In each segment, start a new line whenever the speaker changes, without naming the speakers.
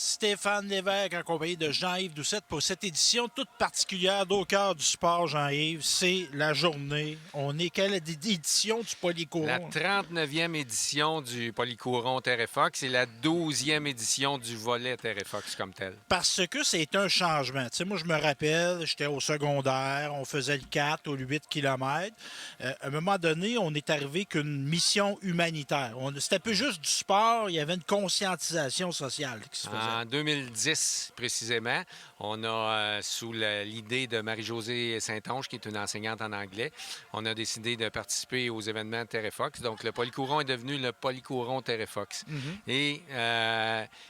Stéphane Lévesque en compagnie de Jean-Yves Doucette pour cette édition toute particulière d'Au cœur du sport, Jean-Yves. C'est la journée. On est quelle édition du
La
Polycouron?
39e édition du Polycouron Terrefox et la 12e édition du volet Terrefox comme tel.
Parce que c'est un changement. Tu sais, moi, je me rappelle, j'étais au secondaire, on faisait le 4 ou le 8 km. À un moment donné, on est arrivé qu'une mission humanitaire. C'était peu juste du sport, il y avait une conscientisation sociale qui se faisait.
En 2010, précisément, on a, sous l'idée de Marie-Josée Saint-Onge, qui est une enseignante en anglais, on a décidé de participer aux événements Terrefox. Donc, le Polycouron est devenu le Polycouron Terrefox. Et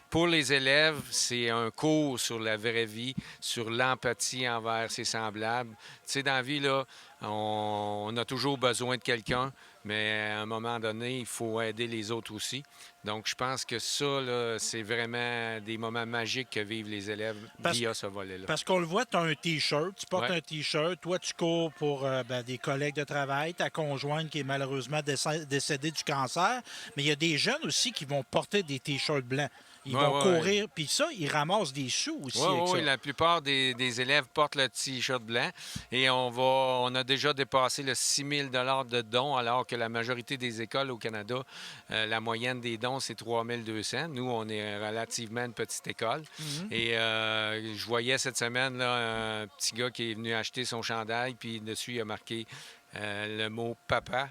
pour les élèves, c'est un cours sur la vraie vie, sur l'empathie envers ses semblables. Tu sais, dans la vie, là, on a toujours besoin de quelqu'un, mais à un moment donné, il faut aider les autres aussi. Donc, je pense que ça, là, c'est vraiment des moments magiques que vivent les élèves via ce volet-là.
Parce qu'on le voit, tu as un T-shirt, tu portes
Ouais.
un T-shirt, toi tu cours pour des collègues de travail, ta conjointe qui est malheureusement décédée du cancer, mais il y a des jeunes aussi qui vont porter des T-shirts blancs. Ils vont courir, puis ça, ils ramassent des sous aussi avec ça.
Oui, la plupart des élèves portent le T-shirt blanc et on a déjà dépassé le 6 000 de dons, alors que la majorité des écoles au Canada, la moyenne des dons, c'est 3 200. Nous, on est relativement une petite école. Et je voyais cette semaine là, un petit gars qui est venu acheter son chandail, puis dessus, il a marqué le mot « papa ».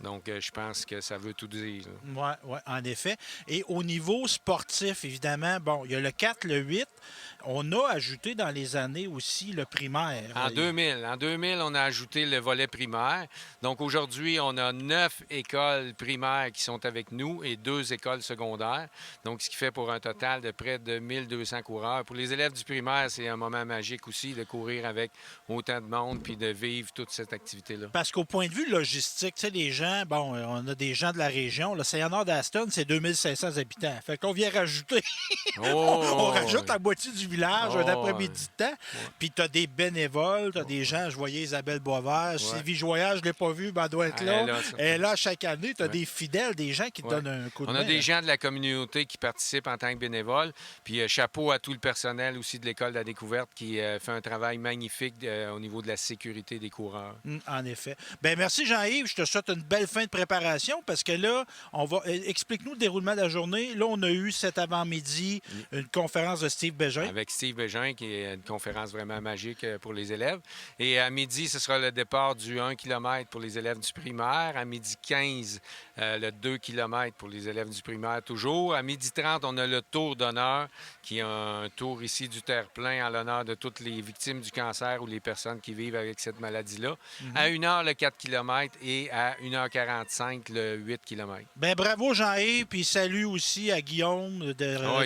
Donc, je pense que ça veut tout dire.
Oui, en effet. Et au niveau sportif, évidemment, bon, il y a le 4, le 8. On a ajouté dans les années aussi le primaire.
En 2000, on a ajouté le volet primaire. Donc aujourd'hui, on a 9 écoles primaires qui sont avec nous et 2 écoles secondaires. Donc ce qui fait pour un total de près de 1200 coureurs. Pour les élèves du primaire, c'est un moment magique aussi de courir avec autant de monde puis de vivre toute cette activité-là.
Parce qu'au point de vue logistique, tu sais, les gens, bon, on a des gens de la région. Le Saint-Nord d'Aston, c'est 2500 habitants. Fait qu'on vient rajouter. On rajoute la moitié du village un après-midi de temps. Puis tu as des bénévoles, tu as des gens, je voyais Isabelle Boisvert, Sylvie Joyage, je ne l'ai pas vue, mais elle doit être là. Elle est là chaque année, tu as des fidèles, des gens qui te donnent un coup de main.
On a des gens de la communauté qui participent en tant que bénévoles. Puis chapeau à tout le personnel aussi de l'École de la découverte qui fait un travail magnifique au niveau de la sécurité des coureurs.
En effet. Bien, merci Jean-Yves, je te souhaite une belle fin de préparation parce que là, explique-nous le déroulement de la journée. Là, on a eu cet avant-midi une conférence de Steve Bégin.
Avec Steve Bégin, qui est une conférence vraiment magique pour les élèves. Et à midi, ce sera le départ du 1 km pour les élèves du primaire. À midi 15, le 2 km pour les élèves du primaire toujours. À midi 30, on a le tour d'honneur, qui est un tour ici du terre-plein en l'honneur de toutes les victimes du cancer ou les personnes qui vivent avec cette maladie-là. À 1h, le 4 km et à 1h45, le 8 km.
Bien, bravo Jean-Yves, puis salut aussi à Guillaume,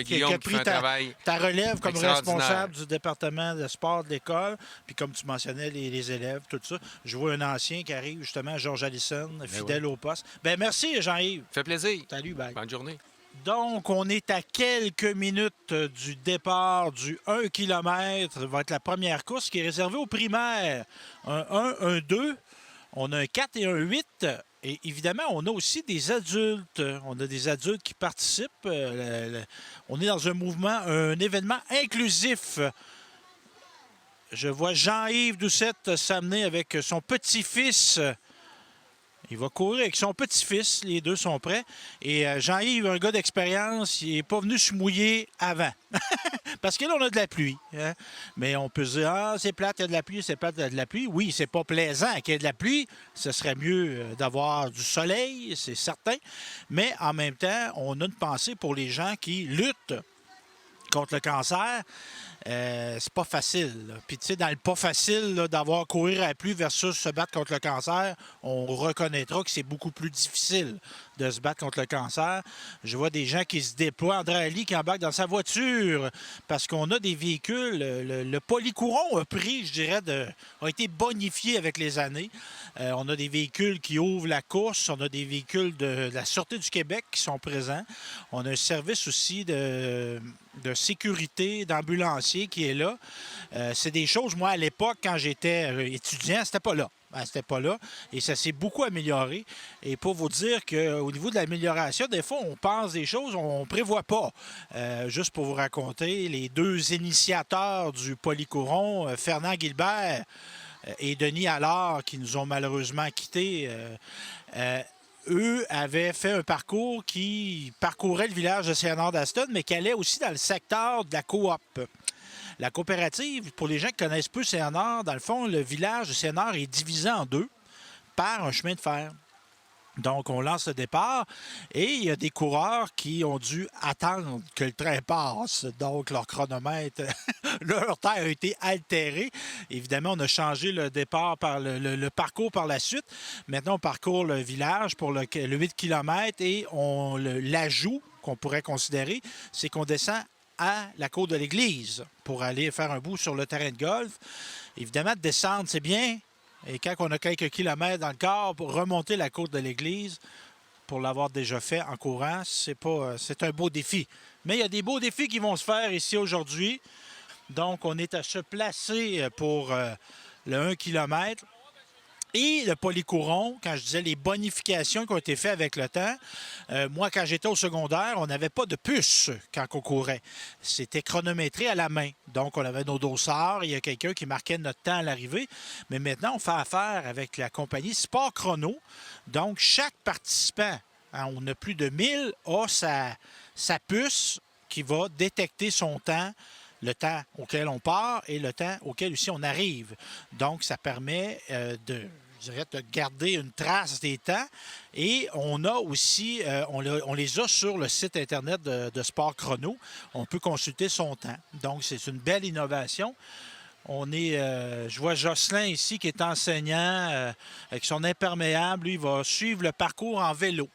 qui a pris ta relève comme responsable du département de sport de l'école. Puis comme tu mentionnais, les élèves, tout ça. Je vois un ancien qui arrive, justement, Georges Allison, fidèle au poste. Bien, merci Jean-Yves.
Ça fait plaisir.
Salut, bye.
Bonne journée.
Donc, on est à quelques minutes du départ du 1 km. Ça va être la première course qui est réservée aux primaires. Un 1, un 2. On a un 4 et un 8. Et évidemment, on a aussi des adultes. On a des adultes qui participent. On est dans un mouvement, un événement inclusif. Je vois Jean-Yves Doucette s'amener avec son petit-fils. Il va courir avec son petit-fils. Les deux sont prêts. Et Jean-Yves, un gars d'expérience, il n'est pas venu se mouiller avant. Parce que là, on a de la pluie. Hein? Mais on peut se dire, ah, c'est plate, il y a de la pluie, c'est plate, il y a de la pluie. Oui, c'est pas plaisant qu'il y ait de la pluie. Ce serait mieux d'avoir du soleil, c'est certain. Mais en même temps, on a une pensée pour les gens qui luttent contre le cancer. C'est pas facile. Puis, tu sais, dans le pas facile d'avoir courir à la pluie versus se battre contre le cancer, on reconnaîtra que c'est beaucoup plus difficile de se battre contre le cancer. Je vois des gens qui se déploient. André Ali qui embarque dans sa voiture parce qu'on a des véhicules. Le Polycouron a pris, je dirais, a été bonifié avec les années. On a des véhicules qui ouvrent la course. On a des véhicules de la Sûreté du Québec qui sont présents. On a un service aussi de sécurité, d'ambulanciers qui est là. C'est des choses, moi, à l'époque, quand j'étais étudiant, c'était pas là. c'était pas là. Et ça s'est beaucoup amélioré. Et pour vous dire qu'au niveau de l'amélioration, des fois, on pense des choses, on ne prévoit pas. Juste pour vous raconter, les deux initiateurs du Polycouron, Fernand Guilbert et Denis Allard, qui nous ont malheureusement quittés, eux avaient fait un parcours qui parcourait le village de Saint-Nord-d'Aston, mais qui allait aussi dans le secteur de la coop. La coopérative, pour les gens qui connaissent peu Saint-Nord, dans le fond, le village de Saint-Nord est divisé en deux par un chemin de fer. Donc, on lance le départ et il y a des coureurs qui ont dû attendre que le train passe. Donc, leur chronomètre, leur temps a été altéré. Évidemment, on a changé le départ par le parcours par la suite. Maintenant, on parcourt le village pour le 8 km et l'ajout qu'on pourrait considérer, c'est qu'on descend à la cour de l'église pour aller faire un bout sur le terrain de golf. Évidemment, de descendre, c'est bien. Et quand on a quelques kilomètres dans le corps pour remonter la côte de l'église, pour l'avoir déjà fait en courant, c'est un beau défi. Mais il y a des beaux défis qui vont se faire ici aujourd'hui. Donc, on est à se placer pour le 1 km. Et le Polycouron, quand je disais les bonifications qui ont été faites avec le temps, moi, quand j'étais au secondaire, on n'avait pas de puce quand on courait. C'était chronométré à la main. Donc, on avait nos dossards, il y a quelqu'un qui marquait notre temps à l'arrivée. Mais maintenant, on fait affaire avec la compagnie Sport Chrono. Donc, chaque participant, on a plus de 1000, a sa puce qui va détecter son temps, le temps auquel on part et le temps auquel aussi on arrive. Donc, ça permet de garder une trace des temps. Et on a aussi, on les a sur le site Internet de Sport Chrono. On peut consulter son temps. Donc, c'est une belle innovation. Je vois Jocelyn ici qui est enseignant avec son imperméable. Lui, il va suivre le parcours en vélo.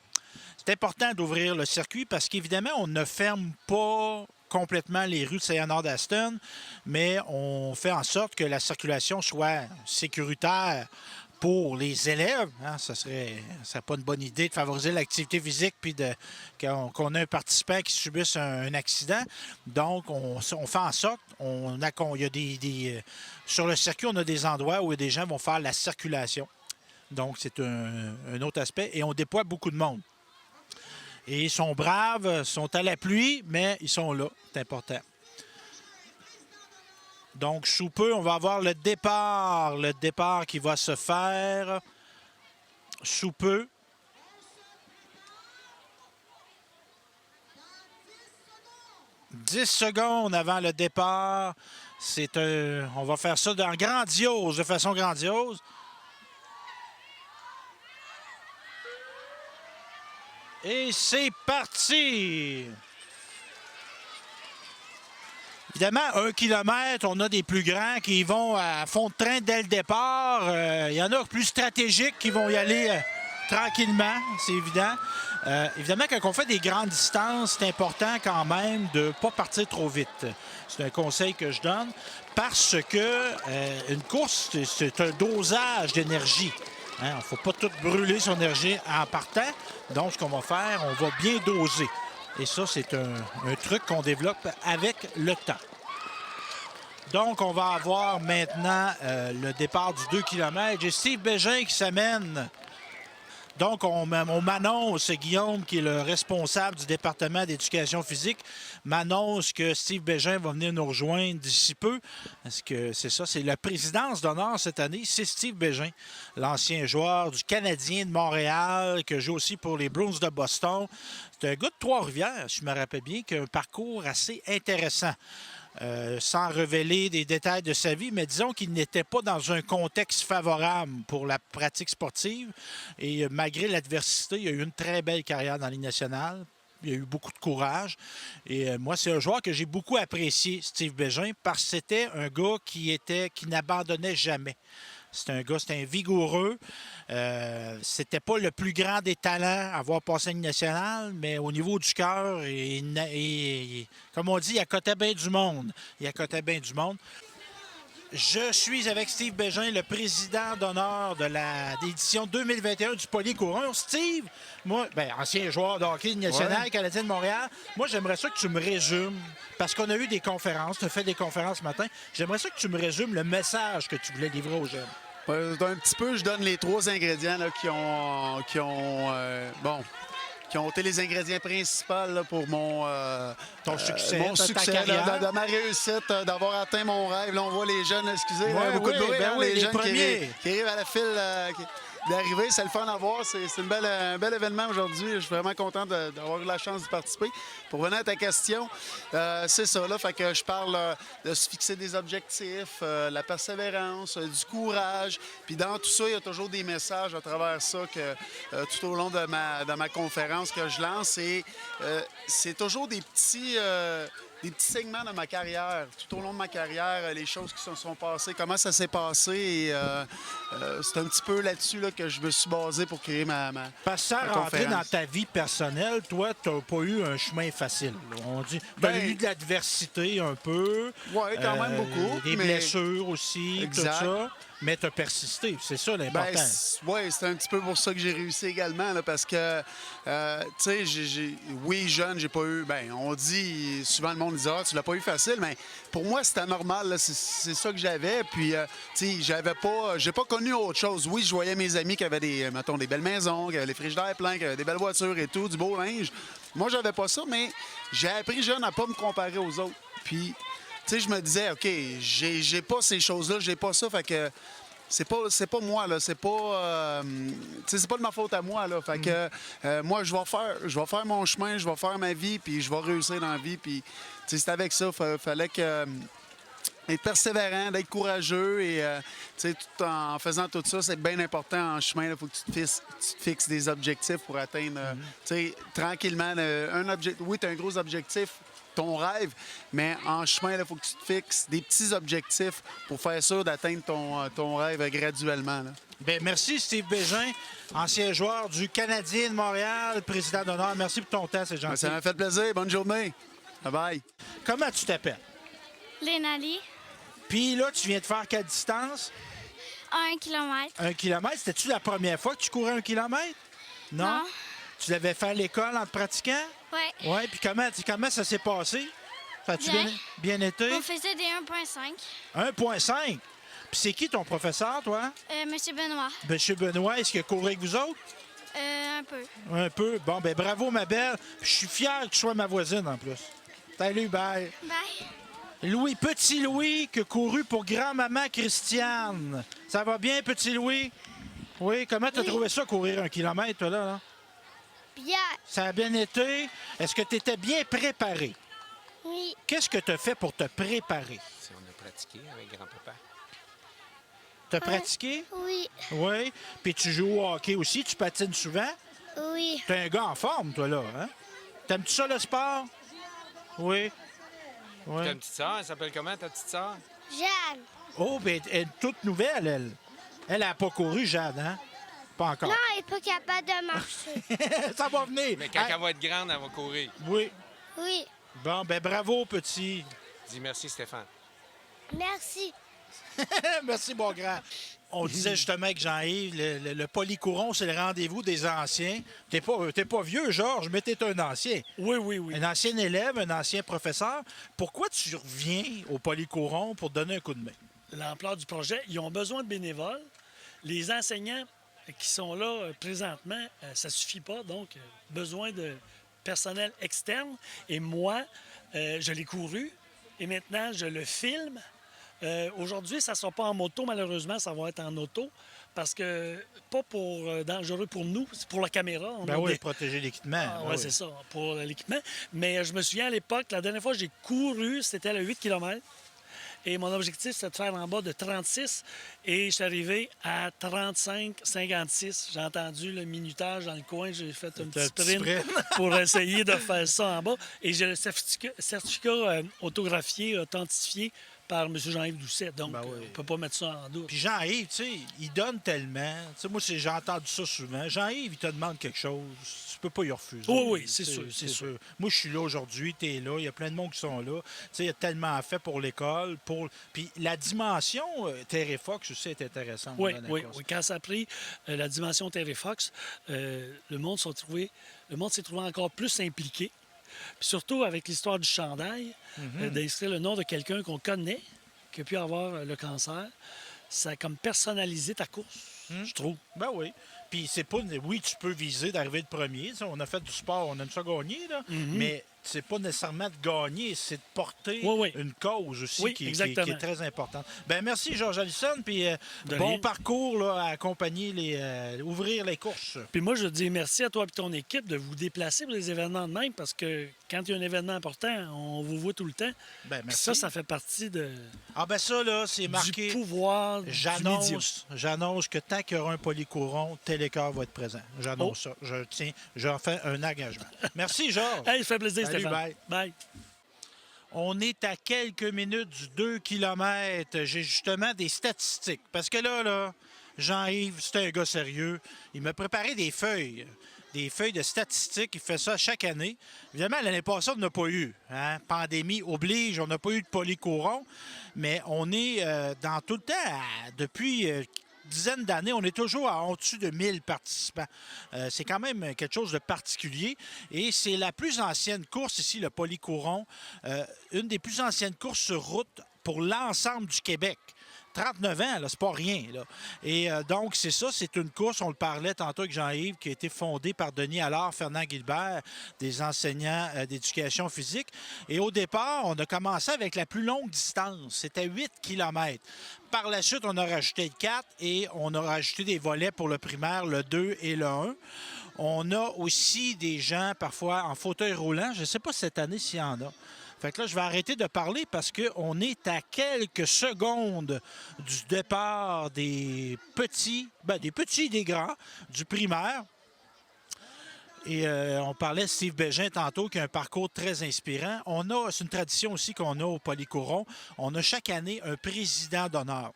C'est important d'ouvrir le circuit parce qu'évidemment, on ne ferme pas complètement les rues de Saint-Nord-d'Aston, mais on fait en sorte que la circulation soit sécuritaire pour les élèves. Ça serait pas une bonne idée de favoriser l'activité physique puis qu'on ait un participant qui subisse un accident. Donc, on fait en sorte, il y a sur le circuit, on a des endroits où des gens vont faire la circulation. Donc, c'est un autre aspect. Et on déploie beaucoup de monde. Et ils sont braves, sont à la pluie, mais ils sont là. C'est important. Donc, sous peu, on va avoir le départ. Le départ qui va se faire sous peu. « 10 secondes avant le départ. On va faire ça de façon grandiose. Et c'est parti! Évidemment, 1 km, on a des plus grands qui vont à fond de train dès le départ. Il y en a plus stratégiques qui vont y aller tranquillement, c'est évident. Évidemment, quand on fait des grandes distances, c'est important quand même de ne pas partir trop vite. C'est un conseil que je donne parce que une course, c'est un dosage d'énergie. Il ne faut pas tout brûler son énergie en partant. Donc, ce qu'on va faire, on va bien doser. Et ça, c'est un truc qu'on développe avec le temps. Donc, on va avoir maintenant le départ du 2 km. J'ai Steve Bégin qui s'amène. Donc, on m'annonce, Guillaume, qui est le responsable du département d'éducation physique, m'annonce que Steve Bégin va venir nous rejoindre d'ici peu. Parce que c'est ça, c'est la présidence d'honneur cette année. C'est Steve Bégin, l'ancien joueur du Canadien de Montréal, qui joue aussi pour les Bruins de Boston. C'est un gars de Trois-Rivières, si je me rappelle bien, qui a un parcours assez intéressant. Sans révéler des détails de sa vie, mais disons qu'il n'était pas dans un contexte favorable pour la pratique sportive. Et malgré l'adversité, il a eu une très belle carrière dans la Ligue nationale. Il a eu beaucoup de courage. Et moi, c'est un joueur que j'ai beaucoup apprécié, Steve Bégin, parce que c'était un gars qui n'abandonnait jamais. C'était un vigoureux. C'était pas le plus grand des talents à avoir passé en Ligue nationale, mais au niveau du cœur, comme on dit, il accotait bien du monde. Je suis avec Steve Bégin, le président d'honneur de l'édition 2021 du Polycouron. Steve, moi, ancien joueur de hockey national, Canadien de Montréal, moi, j'aimerais ça que tu me résumes, parce qu'on a eu des conférences, tu as fait des conférences ce matin, j'aimerais ça que tu me résumes le message que tu voulais livrer aux jeunes.
Un petit peu, je donne les 3 ingrédients là, qui ont été les ingrédients principaux là, pour
Ton succès,
mon
ta
succès,
carrière.
de ma réussite, d'avoir atteint mon rêve. Là, on voit les jeunes, excusez,
Ouais,
là, beaucoup de
oui,
bruit,
ben oui,
les
les
jeunes
premiers.
qui arrivent à la file d'arriver. C'est le fun à voir. C'est un bel événement aujourd'hui. Je suis vraiment content d'avoir eu la chance de participer. Pour revenir à ta question, c'est ça. Là, fait que je parle de se fixer des objectifs, la persévérance, du courage. Puis dans tout ça, il y a toujours des messages à travers ça que tout au long de ma conférence que je lance. Et c'est toujours des petits segments de ma carrière, tout au long de ma carrière, les choses qui se sont passées, comment ça s'est passé. Et c'est un petit peu là-dessus là, que je me suis basé pour créer ma
Parce que sans
ma
rentrer dans
conférence.
ta vie personnelle, toi, tu n'as pas eu un chemin facile. On dit, tu as eu de l'adversité un peu.
Oui, quand même beaucoup.
Des
mais...
blessures aussi,
Exact.
tout ça. Mais tu as persisté. C'est ça l'important.
Oui, c'est un petit peu pour ça que j'ai réussi également, là, parce que, tu sais, oui, jeune, j'ai pas eu. Ben, on dit, souvent le monde dit, ah, tu l'as pas eu facile, mais pour moi, c'était normal, là, c'est ça que j'avais. Puis, tu sais, j'ai pas connu autre chose. Oui, je voyais mes amis qui avaient mettons, des belles maisons, qui avaient les frigidaires pleins, qui avaient des belles voitures et tout, du beau linge. Moi, j'avais pas ça, mais j'ai appris jeune à pas me comparer aux autres. Puis, tu sais, je me disais, OK, j'ai pas ces choses-là, j'ai pas ça, fait que c'est pas moi, là, c'est pas... tu sais, c'est pas de ma faute à moi, là, fait que moi, je vais faire mon chemin, je vais faire ma vie, puis je vais réussir dans la vie, puis, tu sais, c'est avec ça, fallait que... être persévérant, d'être courageux et tu sais, tout en faisant tout ça, c'est bien important en chemin. Il faut que tu te fixes des objectifs pour atteindre, tu sais, tranquillement, un objectif. Oui, tu as un gros objectif, ton rêve, mais en chemin, il faut que tu te fixes des petits objectifs pour faire sûr d'atteindre ton rêve graduellement. Là.
Bien, merci, Steve Bégin, ancien joueur du Canadien de Montréal, président d'honneur. Merci pour ton temps, c'est gentil.
Ça m'a fait plaisir. Bonne journée. Bye-bye.
Comment tu t'appelles?
Lénalie,
Puis là, tu viens de faire quelle distance?
1 kilomètre.
1 kilomètre. C'était-tu la première fois que tu courais 1 kilomètre?
Non.
Tu l'avais fait à l'école en te pratiquant?
Ouais.
Oui. Puis comment ça s'est passé? Ça a-tu
Bien.
bien été?
On faisait des 1,5.
1,5. Puis c'est qui ton professeur, toi?
Monsieur Benoît,
Monsieur Benoît, est-ce qu'il a couru avec vous autres?
un peu.
Un peu. Bon, ben bravo, ma belle. Je suis fier que tu sois ma voisine, en plus. Salut, bye.
Bye.
Louis, petit Louis, qui a couru pour grand-maman Christiane. Ça va bien, petit Louis? Oui, comment t'as trouvé ça, courir 1 kilomètre, toi, là?
Bien.
Ça a bien été. Est-ce que tu étais bien préparé?
Oui.
Qu'est-ce que tu as fait pour te préparer?
Si on a pratiqué avec grand-papa.
Tu as pratiqué?
Oui.
Oui. Puis tu joues au hockey aussi, tu patines souvent?
Oui.
T'es un gars en forme, toi, là, hein? T'aimes-tu ça, le sport? Oui. Oui.
Ta petite sœur, elle s'appelle comment, ta petite sœur?
Jeanne.
Oh, bien, elle est toute nouvelle, elle. Elle n'a pas couru, Jade, hein? Pas encore.
Non, elle n'est pas capable de marcher.
Ça va venir.
Mais quand
Hey,
elle va être grande, elle va courir.
Oui.
Oui.
Bon, ben bravo, petit.
Dis merci, Stéphane.
Merci.
Merci, mon grand. On disait justement que Jean-Yves, le polycouron, c'est le rendez-vous des anciens. T'es pas vieux, Georges, mais t'es un ancien.
Oui, oui, oui.
Un ancien élève, un ancien professeur. Pourquoi tu reviens au polycouron pour donner un coup de main?
L'ampleur du projet, ils ont besoin de bénévoles. Les enseignants qui sont là présentement, ça ne suffit pas. Donc, besoin de personnel externe. Et moi, je l'ai couru et maintenant, je le filme. Aujourd'hui, ça ne sera pas en moto, malheureusement, ça va être en auto. Parce que, pas pour dangereux pour nous, c'est pour la caméra. On
Ben
a
oui,
des-
protéger l'équipement.
Ah,
Ben
ouais,
oui.
c'est ça, pour l'équipement. Mais je me souviens à l'époque, la dernière fois que j'ai couru, c'était le 8 km. Et mon objectif, c'était de faire en bas de 36. Et je suis arrivé à 35-56. J'ai entendu le minutage dans le coin. J'ai fait un petit sprint pour essayer de faire ça en bas. Et j'ai le certificat autographié, authentifié par M. Jean-Yves Doucet. Donc,
Ben oui.
on ne peut pas mettre ça en doute.
Puis Jean-Yves, tu sais, il donne tellement. Tu sais, moi, j'ai entendu ça souvent. Jean-Yves, il te demande quelque chose. Tu peux pas y refuser.
Oui, oui,
Tu
c'est
sais,
sûr, c'est sûr.
Moi, je suis là aujourd'hui, tu es là. Il y a plein de monde qui sont là. Tu sais, il y a tellement fait pour l'école. Puis la dimension Terre Fox aussi est intéressante.
Oui,
dans la
oui,
course.
oui. Quand ça a pris la dimension Terry Fox, le monde s'est trouvé encore plus impliqué. Puis surtout avec l'histoire du chandail, d'inscrire le nom de quelqu'un qu'on connaît, qui a pu avoir le cancer. ça a comme personnalisé ta course, je trouve.
Ben oui. Puis c'est pas. Oui, tu peux viser d'arriver de premier. Ça, on a fait du sport, on aime ça gagner, là. Mais c'est pas nécessairement de gagner, c'est de porter
Oui.
une cause aussi
Oui,
qui
exactement.
est très importante. Ben merci, Georges Allison. Puis
De
bon
rien.
parcours là, à accompagner ouvrir les courses.
Puis moi, je dis merci à toi et ton équipe de vous déplacer pour les événements de même parce que quand il y a un événement important, on vous voit tout le temps.
Ben
Puis
merci.
ça fait partie
Ah ben ça, là, c'est marqué.
du pouvoir du média.
J'annonce que tant qu'il y aura un polycouron, Télécœur va être présent. J'annonce ça. J'en fais un engagement. Merci, Georges.
Hey, ça fait plaisir,
Salut,
Stéphane. Bye.
On est à quelques minutes du 2 km. J'ai justement des statistiques. Parce que là, Jean-Yves, c'est un gars sérieux. Il m'a préparé des feuilles de statistiques. Il fait ça chaque année. Évidemment, l'année passée, on n'a pas eu. Hein? Pandémie oblige, on n'a pas eu de polycouron. Mais on est dans tout le temps, depuis dizaine d'années, on est toujours en dessous de 1000 participants. C'est quand même quelque chose de particulier. Et c'est la plus ancienne course ici, le polycouron. Une des plus anciennes courses sur route pour l'ensemble du Québec. 39 ans, là, c'est pas rien. Là. Et donc, c'est ça, c'est une course, on le parlait tantôt avec Jean-Yves, qui a été fondée par Denis Allard, Fernand Guilbert, des enseignants d'éducation physique. Et au départ, on a commencé avec la plus longue distance, c'était 8 km. Par la suite, on a rajouté le 4 et on a rajouté des volets pour le primaire, le 2 et le 1. On a aussi des gens, parfois, en fauteuil roulant. Je ne sais pas cette année s'il y en a. Fait que là, je vais arrêter de parler parce qu'on est à quelques secondes du départ des petits et des grands, du primaire. Et on parlait de Steve Bégin tantôt, qui a un parcours très inspirant. C'est une tradition aussi qu'on a au Polycouron. On a chaque année un président d'honneur.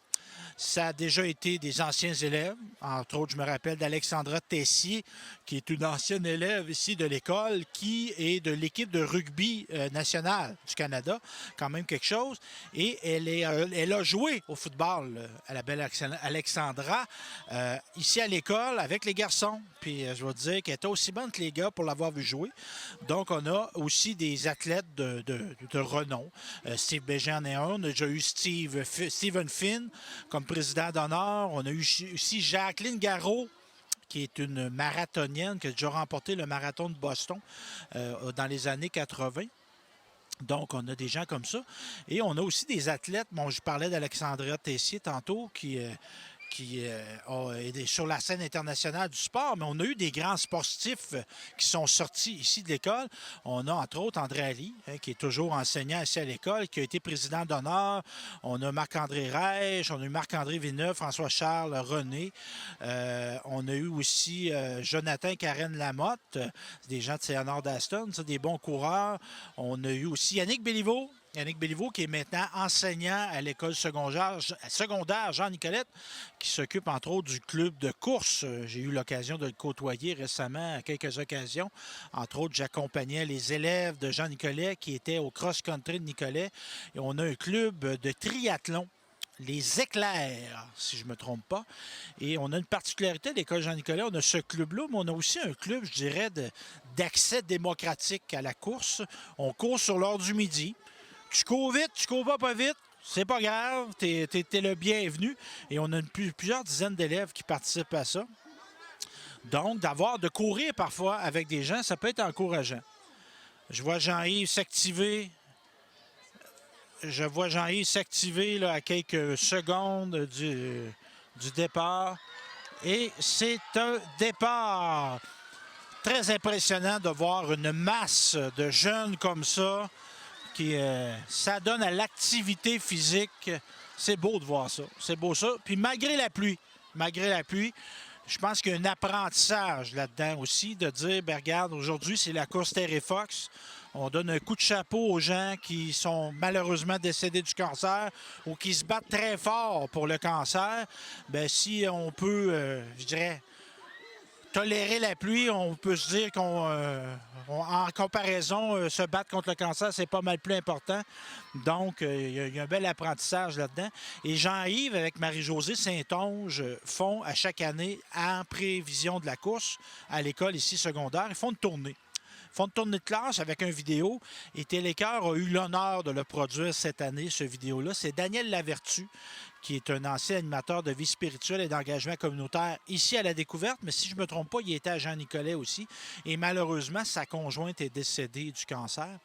Ça a déjà été des anciens élèves. Entre autres, je me rappelle d'Alexandra Tessier, qui est une ancienne élève ici de l'école, qui est de l'équipe de rugby nationale du Canada. Quand même quelque chose. Et elle a joué au football, à la belle Alexandra, ici à l'école avec les garçons. Puis je vais te dire qu'elle était aussi bonne que les gars pour l'avoir vu jouer. Donc, on a aussi des athlètes de renom. Steve Bégin en est un. On a déjà eu Stephen Finn comme président d'honneur. On a eu aussi Jacqueline Garreau, qui est une marathonienne qui a déjà remporté le marathon de Boston dans les années 80. Donc, on a des gens comme ça. Et on a aussi des athlètes. Bon, je parlais d'Alexandra Tessier tantôt, qui est sur la scène internationale du sport, mais on a eu des grands sportifs qui sont sortis ici de l'école. On a entre autres André Ali, qui est toujours enseignant ici à l'école, qui a été président d'honneur. On a Marc-André Reich, on a eu Marc-André Villeneuve, François-Charles René. On a eu aussi Jonathan et Karen Lamotte, des gens de Céanor d'Aston, des bons coureurs. On a eu aussi Yannick Béliveau. Yannick Béliveau, qui est maintenant enseignant à l'école secondaire Jean-Nicolette, qui s'occupe entre autres du club de course. J'ai eu l'occasion de le côtoyer récemment à quelques occasions. Entre autres, j'accompagnais les élèves de Jean-Nicolet qui étaient au cross-country de Nicolet. Et on a un club de triathlon, les Éclairs, si je ne me trompe pas. Et on a une particularité de l'école Jean-Nicolet. On a ce club-là, mais on a aussi un club, je dirais, d'accès démocratique à la course. On court sur l'heure du midi. Tu cours vite, tu cours pas vite, c'est pas grave, t'es le bienvenu. Et on a plusieurs dizaines d'élèves qui participent à ça. Donc, de courir parfois avec des gens, ça peut être encourageant. Je vois Jean-Yves s'activer. Là, à quelques secondes du départ. Et c'est un départ très impressionnant de voir une masse de jeunes comme ça. Ça donne à l'activité physique. C'est beau de voir ça. C'est beau ça. Puis malgré la pluie, je pense qu'il y a un apprentissage là-dedans aussi de dire, ben regarde, aujourd'hui, c'est la course Terre et Fox. On donne un coup de chapeau aux gens qui sont malheureusement décédés du cancer ou qui se battent très fort pour le cancer. Ben si on peut, je dirais, tolérer la pluie, on peut se dire en comparaison, se battre contre le cancer, c'est pas mal plus important. Donc, il y a un bel apprentissage là-dedans. Et Jean-Yves, avec Marie-Josée Saint-Onge, font à chaque année, en prévision de la course, à l'école ici secondaire, ils font une tournée. font une tournée de classe avec une vidéo. Et Télécœur a eu l'honneur de le produire cette année, ce vidéo-là. C'est Daniel Lavertu, qui est un ancien animateur de vie spirituelle et d'engagement communautaire ici à La Découverte. Mais si je ne me trompe pas, il était à Jean-Nicolet aussi. Et malheureusement, sa conjointe est décédée du cancer.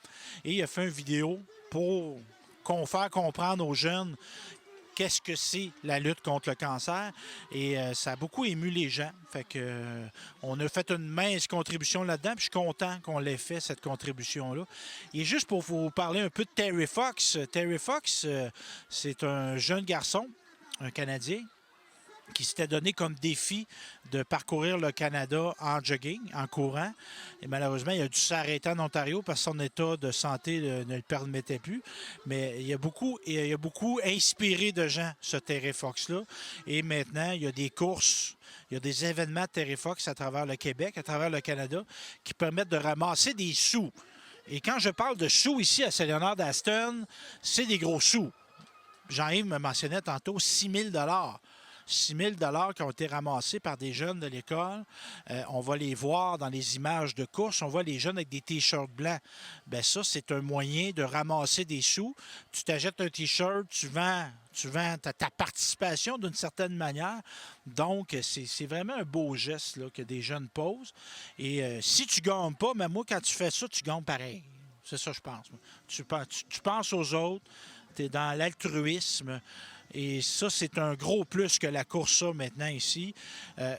Et il a fait une vidéo pour faire comprendre aux jeunes qu'est-ce que c'est la lutte contre le cancer. Et ça a beaucoup ému les gens. Fait que on a fait une mince contribution là-dedans. Puis je suis content qu'on l'ait fait, cette contribution-là. Et juste pour vous parler un peu de Terry Fox. Terry Fox, c'est un jeune garçon, un Canadien, qui s'était donné comme défi de parcourir le Canada en jogging, en courant. Et malheureusement, il a dû s'arrêter en Ontario parce que son état de santé ne le permettait plus. Mais il a beaucoup inspiré de gens, ce Terry Fox-là. Et maintenant, il y a des courses, il y a des événements de Terry Fox à travers le Québec, à travers le Canada, qui permettent de ramasser des sous. Et quand je parle de sous ici à Saint-Léonard d'Aston, c'est des gros sous. Jean-Yves me mentionnait tantôt 6 000 6 000 qui ont été ramassés par des jeunes de l'école. On va les voir dans les images de course. On voit les jeunes avec des T-shirts blancs. Bien, ça, c'est un moyen de ramasser des sous. Tu t'achètes un T-shirt, tu vends ta participation d'une certaine manière. Donc, c'est vraiment un beau geste là, que des jeunes posent. Et si tu ne gagnes pas, mais moi, quand tu fais ça, tu gagnes pareil. C'est ça, je pense. Tu penses aux autres. Tu es dans l'altruisme. Et ça, c'est un gros plus que la course, ça, maintenant, ici.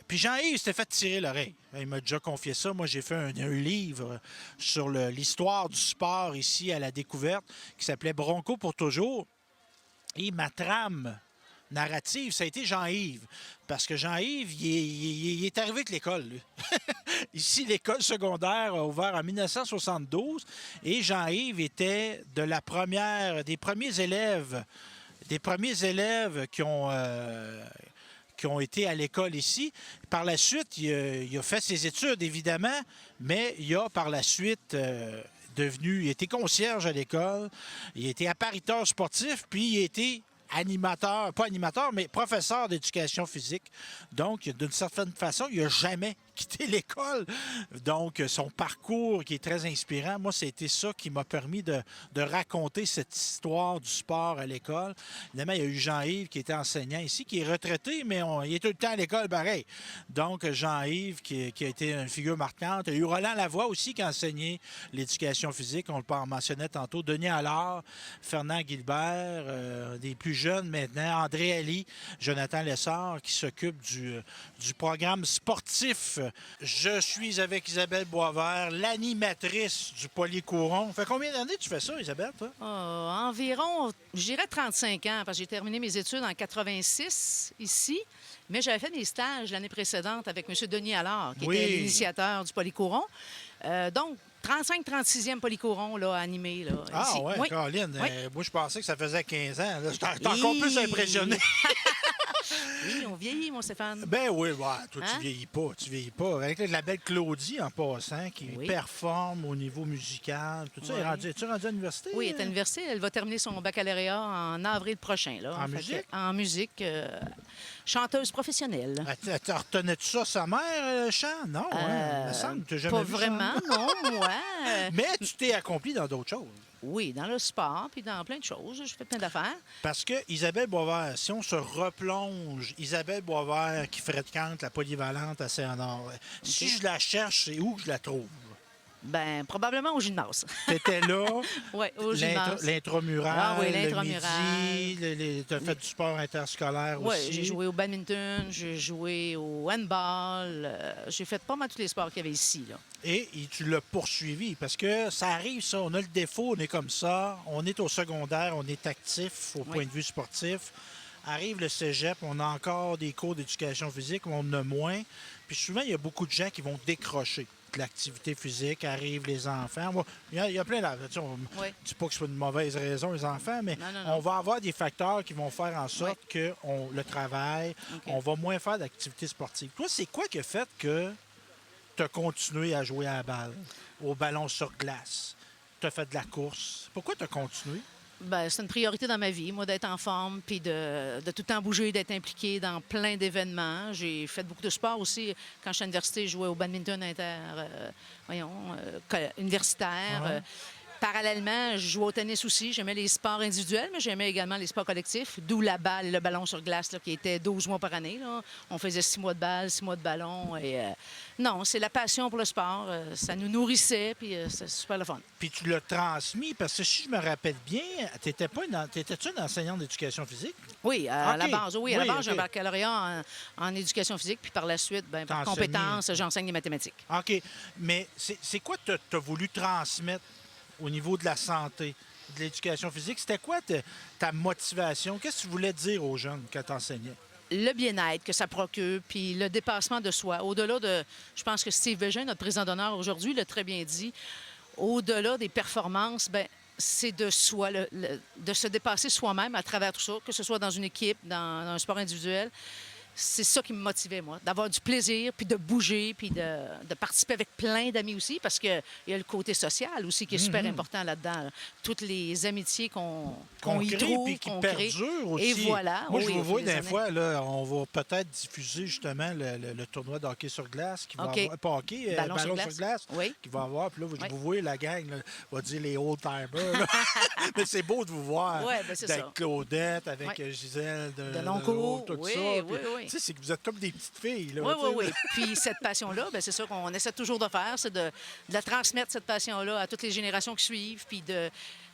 Puis Jean-Yves s'était fait tirer l'oreille. Il m'a déjà confié ça. Moi, j'ai fait un livre sur l'histoire du sport ici à La Découverte qui s'appelait Bronco pour toujours. Et ma trame narrative, ça a été Jean-Yves. Parce que Jean-Yves, il est arrivé avec l'école, lui. Ici, l'école secondaire a ouvert en 1972 et Jean-Yves était des premiers élèves qui ont été à l'école ici. Par la suite, il a fait ses études, évidemment, mais il a par la suite il était concierge à l'école, il a été appariteur sportif, puis il a été mais professeur d'éducation physique. Donc, d'une certaine façon, il n'a jamais quitté l'école. Donc, son parcours qui est très inspirant, moi, c'était ça qui m'a permis de raconter cette histoire du sport à l'école. Évidemment, il y a eu Jean-Yves qui était enseignant ici, qui est retraité, mais il est tout le temps à l'école pareil. Donc, Jean-Yves qui a été une figure marquante. Il y a eu Roland Lavoie aussi qui a enseigné l'éducation physique. On le mentionnait tantôt. Denis Allard, Fernand Guilbert, des plus jeunes maintenant. André Ali, Jonathan Lessard qui s'occupe du programme sportif. Je suis avec Isabelle Boisvert, l'animatrice du Polycouron. Ça fait combien d'années que tu fais ça, Isabelle, toi?
Environ, je dirais 35 ans, parce que j'ai terminé mes études en 86 ici. Mais j'avais fait des stages l'année précédente avec M. Denis Allard, qui était l'initiateur du Polycouron. Donc, 35-36e Polycouron là, animé. Là,
ah
ici.
ouais,
Oui.
Caroline,
Oui.
Moi, je pensais que ça faisait 15 ans. Là, j'étais encore plus impressionné.
Oui, on vieillit, mon Stéphane.
Ben oui, ouais, toi,
Hein?
tu vieillis pas. Avec la belle Claudie, en passant, qui
Oui.
performe au niveau musical. Tout ça,
Oui.
es-tu rendu à l'université?
Oui, elle est à l'université. Elle va terminer son baccalauréat en avril prochain. Là.
En musique?
En musique. Chanteuse professionnelle.
Retenais-tu ça, sa mère, chant? Non, il me semble que tu n'as jamais
Pas
vu
vraiment,
ça.
non. Ouais.
Mais tu t'es accompli dans d'autres choses.
Oui, dans le sport, puis dans plein de choses. Je fais plein d'affaires.
Parce que Isabelle Boisvert, si on se replonge, Isabelle Boisvert qui fréquente la polyvalente à Saint-Honor, si je la cherche, c'est où que je la trouve?
Ben probablement au gymnase.
Tu étais là,
Oui, au gymnase.
l'intramural,
Ah oui,
le
l'intramural.
midi, tu as fait du sport interscolaire
Oui,
aussi.
j'ai joué au badminton, j'ai joué au handball. J'ai fait pas mal tous les sports qu'il y avait ici. Là.
Et tu l'as poursuivi parce que ça arrive, ça. On a le défaut, on est comme ça. On est au secondaire, on est actif au point de vue sportif. Arrive le cégep, on a encore des cours d'éducation physique, on en a moins. Puis souvent, il y a beaucoup de gens qui vont décrocher de l'activité physique. Arrivent les enfants. Bon, il y a plein de... On ne dit pas que c'est une mauvaise raison, les enfants, mais
Non.
on va avoir des facteurs qui vont faire en sorte que le travail, on va moins faire d'activité sportive. Toi, c'est quoi qui a fait que tu as continué à jouer à la balle, au ballon sur glace? Tu as fait de la course. Pourquoi tu as continué?
Ben, c'est une priorité dans ma vie, moi, d'être en forme, puis de tout le temps bouger, d'être impliqué dans plein d'événements. J'ai fait beaucoup de sport aussi. Quand j'étais à l'université, je jouais au badminton universitaire.
Ouais.
Parallèlement, je jouais au tennis aussi. J'aimais les sports individuels, mais j'aimais également les sports collectifs, d'où la balle et le ballon sur glace, là, qui était 12 mois par année. Là. On faisait 6 mois de balle, 6 mois de ballon. Et, non, c'est la passion pour le sport. Ça nous nourrissait, puis c'est super le fun.
Puis tu l'as transmis, parce que si je me rappelle bien, t'étais-tu une enseignante d'éducation physique?
Oui, à la
OK.
base. Oui, à la
Oui,
base, j'ai un
OK.
baccalauréat en éducation physique, puis par la suite, ben, par
T'as enseigné.
compétence, j'enseigne les mathématiques.
OK. Mais c'est quoi que tu as voulu transmettre au niveau de la santé, de l'éducation physique? C'était quoi ta motivation? Qu'est-ce que tu voulais dire aux jeunes quand tu enseignais?
Le bien-être que ça procure, puis le dépassement de soi. Au-delà de... Je pense que Steve Bégin, notre président d'honneur aujourd'hui, l'a très bien dit. Au-delà des performances, ben c'est de soi, de se dépasser soi-même à travers tout ça, que ce soit dans une équipe, dans un sport individuel. C'est ça qui me motivait, moi, d'avoir du plaisir, puis de bouger, puis de participer avec plein d'amis aussi, parce qu'il y a le côté social aussi qui est super important là-dedans. Là. Toutes les amitiés qu'on y
crée,
trouve,
puis qui
qu'on crée.
perdurent aussi.
Et voilà.
Moi,
oui,
je vous
au
vois
fil des
des
années.
fois, là, on va peut-être diffuser justement le tournoi de hockey sur glace qui va
OK.
avoir, pas hockey,
Ballon sur
sur glace
Oui.
qui va avoir. Puis là,
Oui.
vous voyez la gang, là, on va dire les old-timers. là. Mais c'est beau de vous voir.
Ouais, ben, c'est
avec
ça.
Claudette, avec
Ouais.
Gisèle
De Loncourt,
tout
oui,
ça.
oui,
Puis,
oui.
Tu sais, c'est que vous êtes comme des petites filles. Là,
Oui,
tu sais,
oui,
là.
oui. Puis cette passion-là, ben, c'est ça qu'on essaie toujours de faire, c'est de la transmettre, cette passion-là, à toutes les générations qui suivent, puis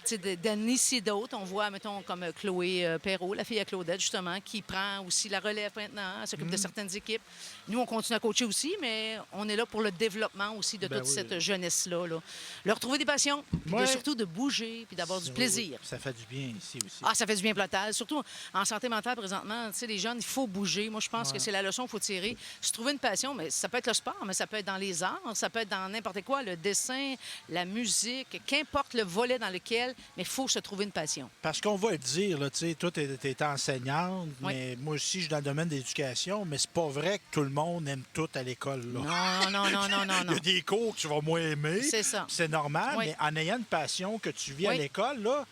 d'initier d'autres. On voit, mettons, comme Chloé Perrault, la fille à Claudette, justement, qui prend aussi la relève maintenant, elle s'occupe de certaines équipes. Nous, on continue à coacher aussi, mais on est là pour le développement aussi de
Ben
toute
oui.
cette jeunesse-là. Là. Leur trouver des passions, puis
Ouais.
surtout de bouger, puis d'avoir du
Oui,
plaisir.
oui. Ça fait du bien ici aussi.
Ah, ça fait du bien total. Surtout en santé mentale présentement, tu sais, les jeunes, il faut bouger. Moi, je pense que c'est la leçon qu'il faut tirer. Se trouver une passion, mais ça peut être le sport, mais ça peut être dans les arts, ça peut être dans n'importe quoi, le dessin, la musique, qu'importe le volet dans lequel, mais il faut se trouver une passion.
Parce qu'on va le dire, là, tu sais, toi, t'es enseignante,
Oui.
mais moi aussi, je suis dans le domaine de l'éducation, mais c'est pas vrai que tout le monde aime tout à l'école. Là.
Non.
Il y a des cours que tu vas moins aimer.
C'est ça.
puis c'est normal,
Oui.
mais en ayant une passion que tu vis à
Oui.
l'école, là,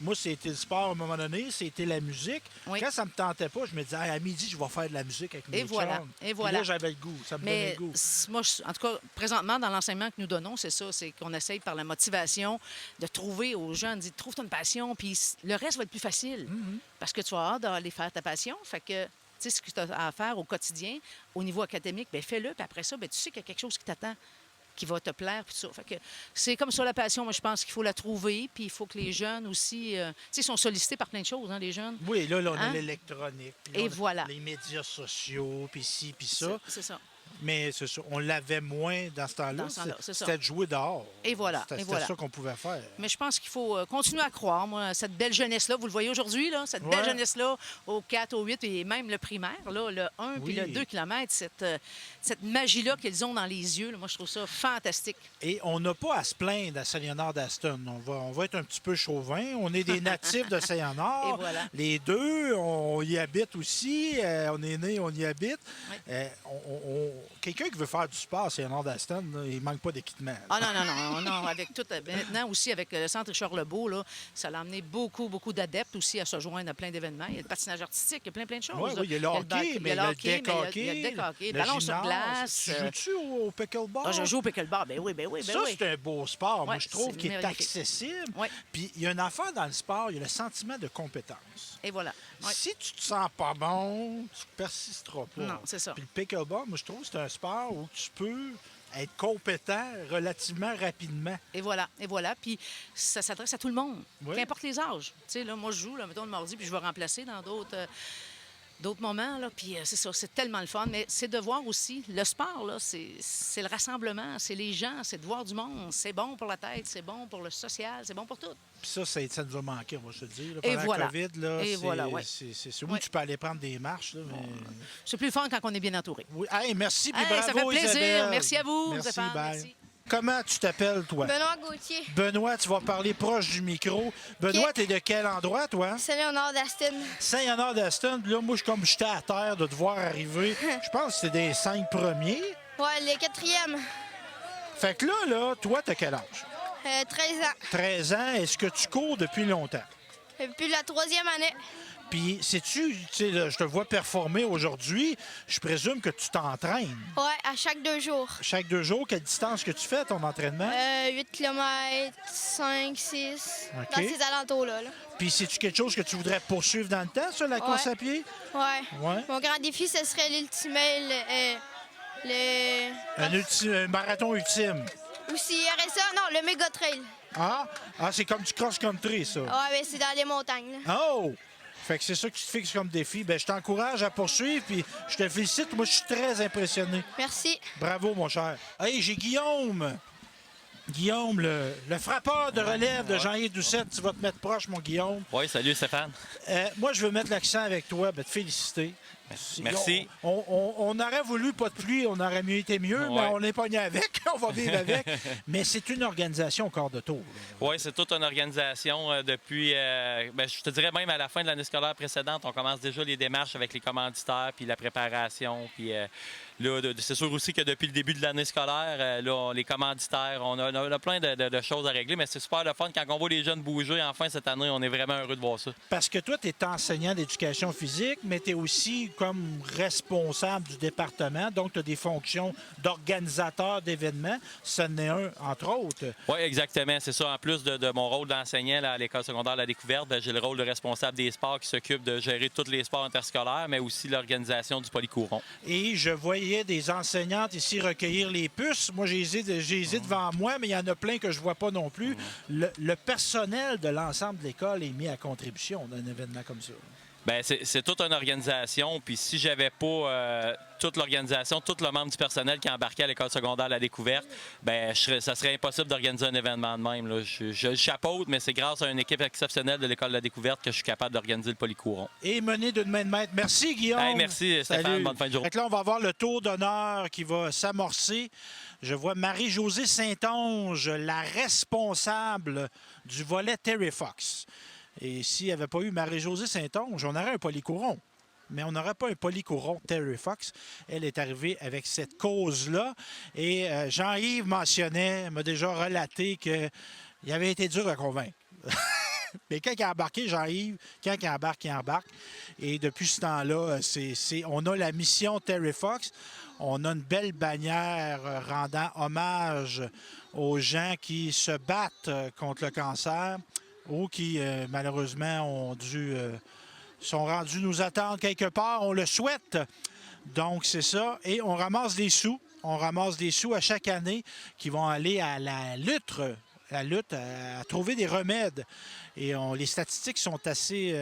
moi, c'était le sport à un moment donné, c'était la musique.
Oui.
Quand ça me tentait pas, je me disais, à midi, je vais faire de la musique avec mes
Et voilà,
chums.
et
Puis
voilà.
là, j'avais le goût, ça me donnait
Mais
le goût.
moi, en tout cas, présentement, dans l'enseignement que nous donnons, c'est ça, c'est qu'on essaye par la motivation de trouver aux jeunes, dit trouve-toi une passion, puis le reste va être plus facile. Parce que tu vas hâte d'aller faire ta passion. Fait que, tu sais, ce que tu as à faire au quotidien, au niveau académique, bien, fais-le, puis après ça, bien, tu sais qu'il y a quelque chose qui t'attend, qui va te plaire, puis tout ça. Fait que c'est comme ça la passion, moi, je pense qu'il faut la trouver, puis il faut que les jeunes aussi, tu sais, ils sont sollicités par plein de choses, hein, les jeunes.
Oui, là, on a
Hein?
l'électronique. puis là,
Et
on a
voilà.
les médias sociaux, puis ci, puis ça.
C'est ça.
Mais c'est ça, on l'avait moins dans ce temps-là.
Dans ce temps-là, c'est ça.
C'était de jouer dehors.
Et voilà,
C'était
et voilà.
ça qu'on pouvait faire.
Mais je pense qu'il faut continuer à croire, moi, cette belle jeunesse-là. Vous le voyez aujourd'hui, là, cette belle
Ouais.
jeunesse-là, au 4, au 8 et même le primaire, là, le 1 puis le
Oui.
2 km, cette magie-là qu'ils ont dans les yeux, là, moi, je trouve ça fantastique.
Et on n'a pas à se plaindre à Saint-Léonard d'Aston. On va être un petit peu chauvin. On est des natifs de Saint-Léonard.
Et voilà.
Les deux, on y habite aussi. On est nés, on y habite.
Oui.
Quelqu'un qui veut faire du sport à Saint-Léonard d'Aston, là, il manque pas d'équipement.
Ah non, avec tout, maintenant aussi avec le Centre Richard Lebeau, là, ça l'a amené beaucoup d'adeptes aussi à se joindre à plein d'événements. Il y a le patinage artistique, il y a plein de choses.
Oui,
là.
il y a le hockey, mais
il y a
le
le hockey,
deck
mais
hockey,
il y a le deck hockey, le
le
ballon sur
gymnase.
glace.
Tu joues-tu au pickleball?
Ah, je joue au pickleball, ben oui.
Ça, c'est un beau sport. Moi,
Ouais,
je trouve
c'est
qu'il est
magnifique.
accessible.
Ouais.
Puis, il y a une affaire dans le sport, il y a le sentiment de compétence.
Et voilà. Ouais.
Si tu te sens pas bon, tu persisteras pas.
Non, c'est ça.
Puis le pickleball, moi, je trouve que c'est un sport où tu peux être compétent relativement rapidement.
Et voilà. Puis ça s'adresse à tout le monde,
Oui.
qu'importe les âges. Tu sais, là, moi, je joue, là, mettons, le mardi, puis je vais remplacer dans d'autres moments, là, puis c'est ça, c'est tellement le fun. Mais c'est de voir aussi, le sport, là, c'est le rassemblement, c'est les gens, c'est de voir du monde. C'est bon pour la tête, c'est bon pour le social, c'est bon pour tout.
Puis ça nous a manqué, on va se le dire. Là,
Et
pendant
voilà.
la COVID, là,
Et
c'est,
voilà, ouais.
c'est où
Ouais.
tu peux aller prendre des marches. Là, mais...
C'est plus fun quand on est bien entouré.
Oui. Hey, merci, puis
Hey,
bravo,
ça fait plaisir.
Isabelle.
Merci à vous,
Merci,
Stéphane.
bye.
Merci.
Comment tu t'appelles, toi?
Benoît Gauthier,
Benoît, tu vas parler proche du micro. Benoît,
Ok.
t'es de quel endroit, toi?
Saint-Léonard d'Aston.
Saint-Léonard d'Aston. Puis là, moi, comme j'étais à terre de te voir arriver, je pense que c'est des 5 premiers.
Ouais, le 4e.
Fait que là, toi, t'as quel âge?
13 ans.
13 ans. Est-ce que tu cours depuis longtemps?
Depuis la 3e année.
Puis, sais-tu, là, je te vois performer aujourd'hui. Je présume que tu t'entraînes.
Ouais, à chaque 2 jours.
Chaque 2 jours, quelle distance que tu fais ton entraînement?
8 km, 5, 6,
OK.
dans ces alentours-là. Là.
Puis, c'est-tu quelque chose que tu voudrais poursuivre dans le temps, ça, la course à pied?
Ouais.
Ouais.
Mon grand défi, ce serait l'ultimate,
Un marathon ultime.
Ou s'il y aurait ça, non, le méga trail.
Ah, c'est comme du cross-country, ça.
Ouais, mais c'est dans les montagnes. Là.
Oh! Fait que c'est ça que tu te fixes comme défi. Ben, je t'encourage à poursuivre, puis je te félicite. Moi, je suis très impressionné.
Merci.
Bravo, mon cher. Hey, j'ai Guillaume. Guillaume, le frappeur de relève de Jean-Yves Doucette. Tu vas te mettre proche, mon Guillaume.
Oui, salut Stéphane.
Moi, je veux mettre l'accent avec toi, te féliciter.
Merci.
On aurait voulu pas de pluie, on aurait mieux été mieux, mais
Ouais.
on est pogné avec, on va vivre avec. Mais c'est une organisation au quart de tour.
Oui, c'est toute une organisation depuis, je te dirais même à la fin de l'année scolaire précédente, on commence déjà les démarches avec les commanditaires, puis la préparation, puis là, c'est sûr aussi que depuis le début de l'année scolaire, là, les commanditaires, on a plein de choses à régler, mais c'est super le fun quand on voit les jeunes bouger. Enfin, cette année, on est vraiment heureux de voir ça.
Parce que toi, tu es enseignant d'éducation physique, mais tu es aussi comme responsable du département, donc tu as des fonctions d'organisateur d'événements. Ce n'est un, entre autres.
Oui, exactement. C'est ça. En plus de mon rôle d'enseignant là, à l'École secondaire de la découverte, j'ai le rôle de responsable des sports qui s'occupe de gérer tous les sports interscolaires, mais aussi l'organisation du Polycouron.
Et je voyais des enseignantes ici recueillir les puces. Moi, j'ai les ai devant moi, mais il y en a plein que je vois pas non plus. Le personnel de l'ensemble de l'école est mis à contribution dans un événement comme ça.
Bien, c'est toute une organisation. Puis si j'avais pas toute l'organisation, tout le membre du personnel qui embarquait à l'École secondaire à la découverte, bien, ça serait impossible d'organiser un événement de même. Là. Je le chapeaute, mais c'est grâce à une équipe exceptionnelle de l'École de la découverte que je suis capable d'organiser le Polycouron.
Et mené d'une main de maître. Merci, Guillaume.
Hey, merci, Stéphane.
Salut.
Bonne fin de journée.
Fait que là, on va avoir le tour d'honneur qui va s'amorcer. Je vois Marie-Josée Saint-Onge, la responsable du volet Terry Fox. Et s'il n'y avait pas eu Marie-Josée Saint-Onge, on aurait un Polycouron. Mais on n'aurait pas un Polycouron Terry Fox. Elle est arrivée avec cette cause-là. Et Jean-Yves m'a déjà relaté qu'il avait été dur à convaincre. Mais quand il a embarqué, Jean-Yves, quand il embarque, il embarque. Et depuis ce temps-là, on a la mission Terry Fox. On a une belle bannière rendant hommage aux gens qui se battent contre le cancer ou qui, malheureusement, sont rendus nous attendre quelque part. On le souhaite. Donc, c'est ça. Et on ramasse des sous. On ramasse des sous à chaque année qui vont aller à la lutte à trouver des remèdes. Et les statistiques sont assez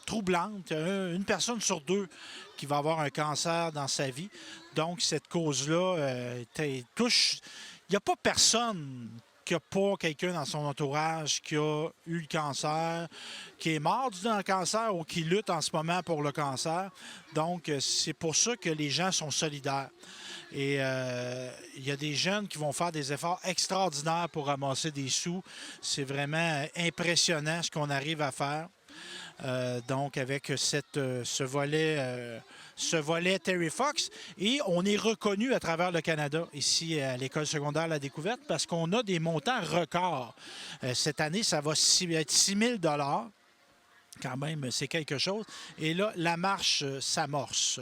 troublantes. Une personne sur 2 qui va avoir un cancer dans sa vie. Donc, cette cause-là touche... Il n'y a pas personne qui n'a pas quelqu'un dans son entourage qui a eu le cancer, qui est mort du cancer ou qui lutte en ce moment pour le cancer. Donc, c'est pour ça que les gens sont solidaires. Et il y a des jeunes qui vont faire des efforts extraordinaires pour ramasser des sous. C'est vraiment impressionnant ce qu'on arrive à faire. Donc, avec ce volet Terry Fox. Et on est reconnu à travers le Canada, ici à l'École secondaire La Découverte, parce qu'on a des montants records. Cette année, ça va être 6 000 $. Quand même, c'est quelque chose. Et là, la marche s'amorce.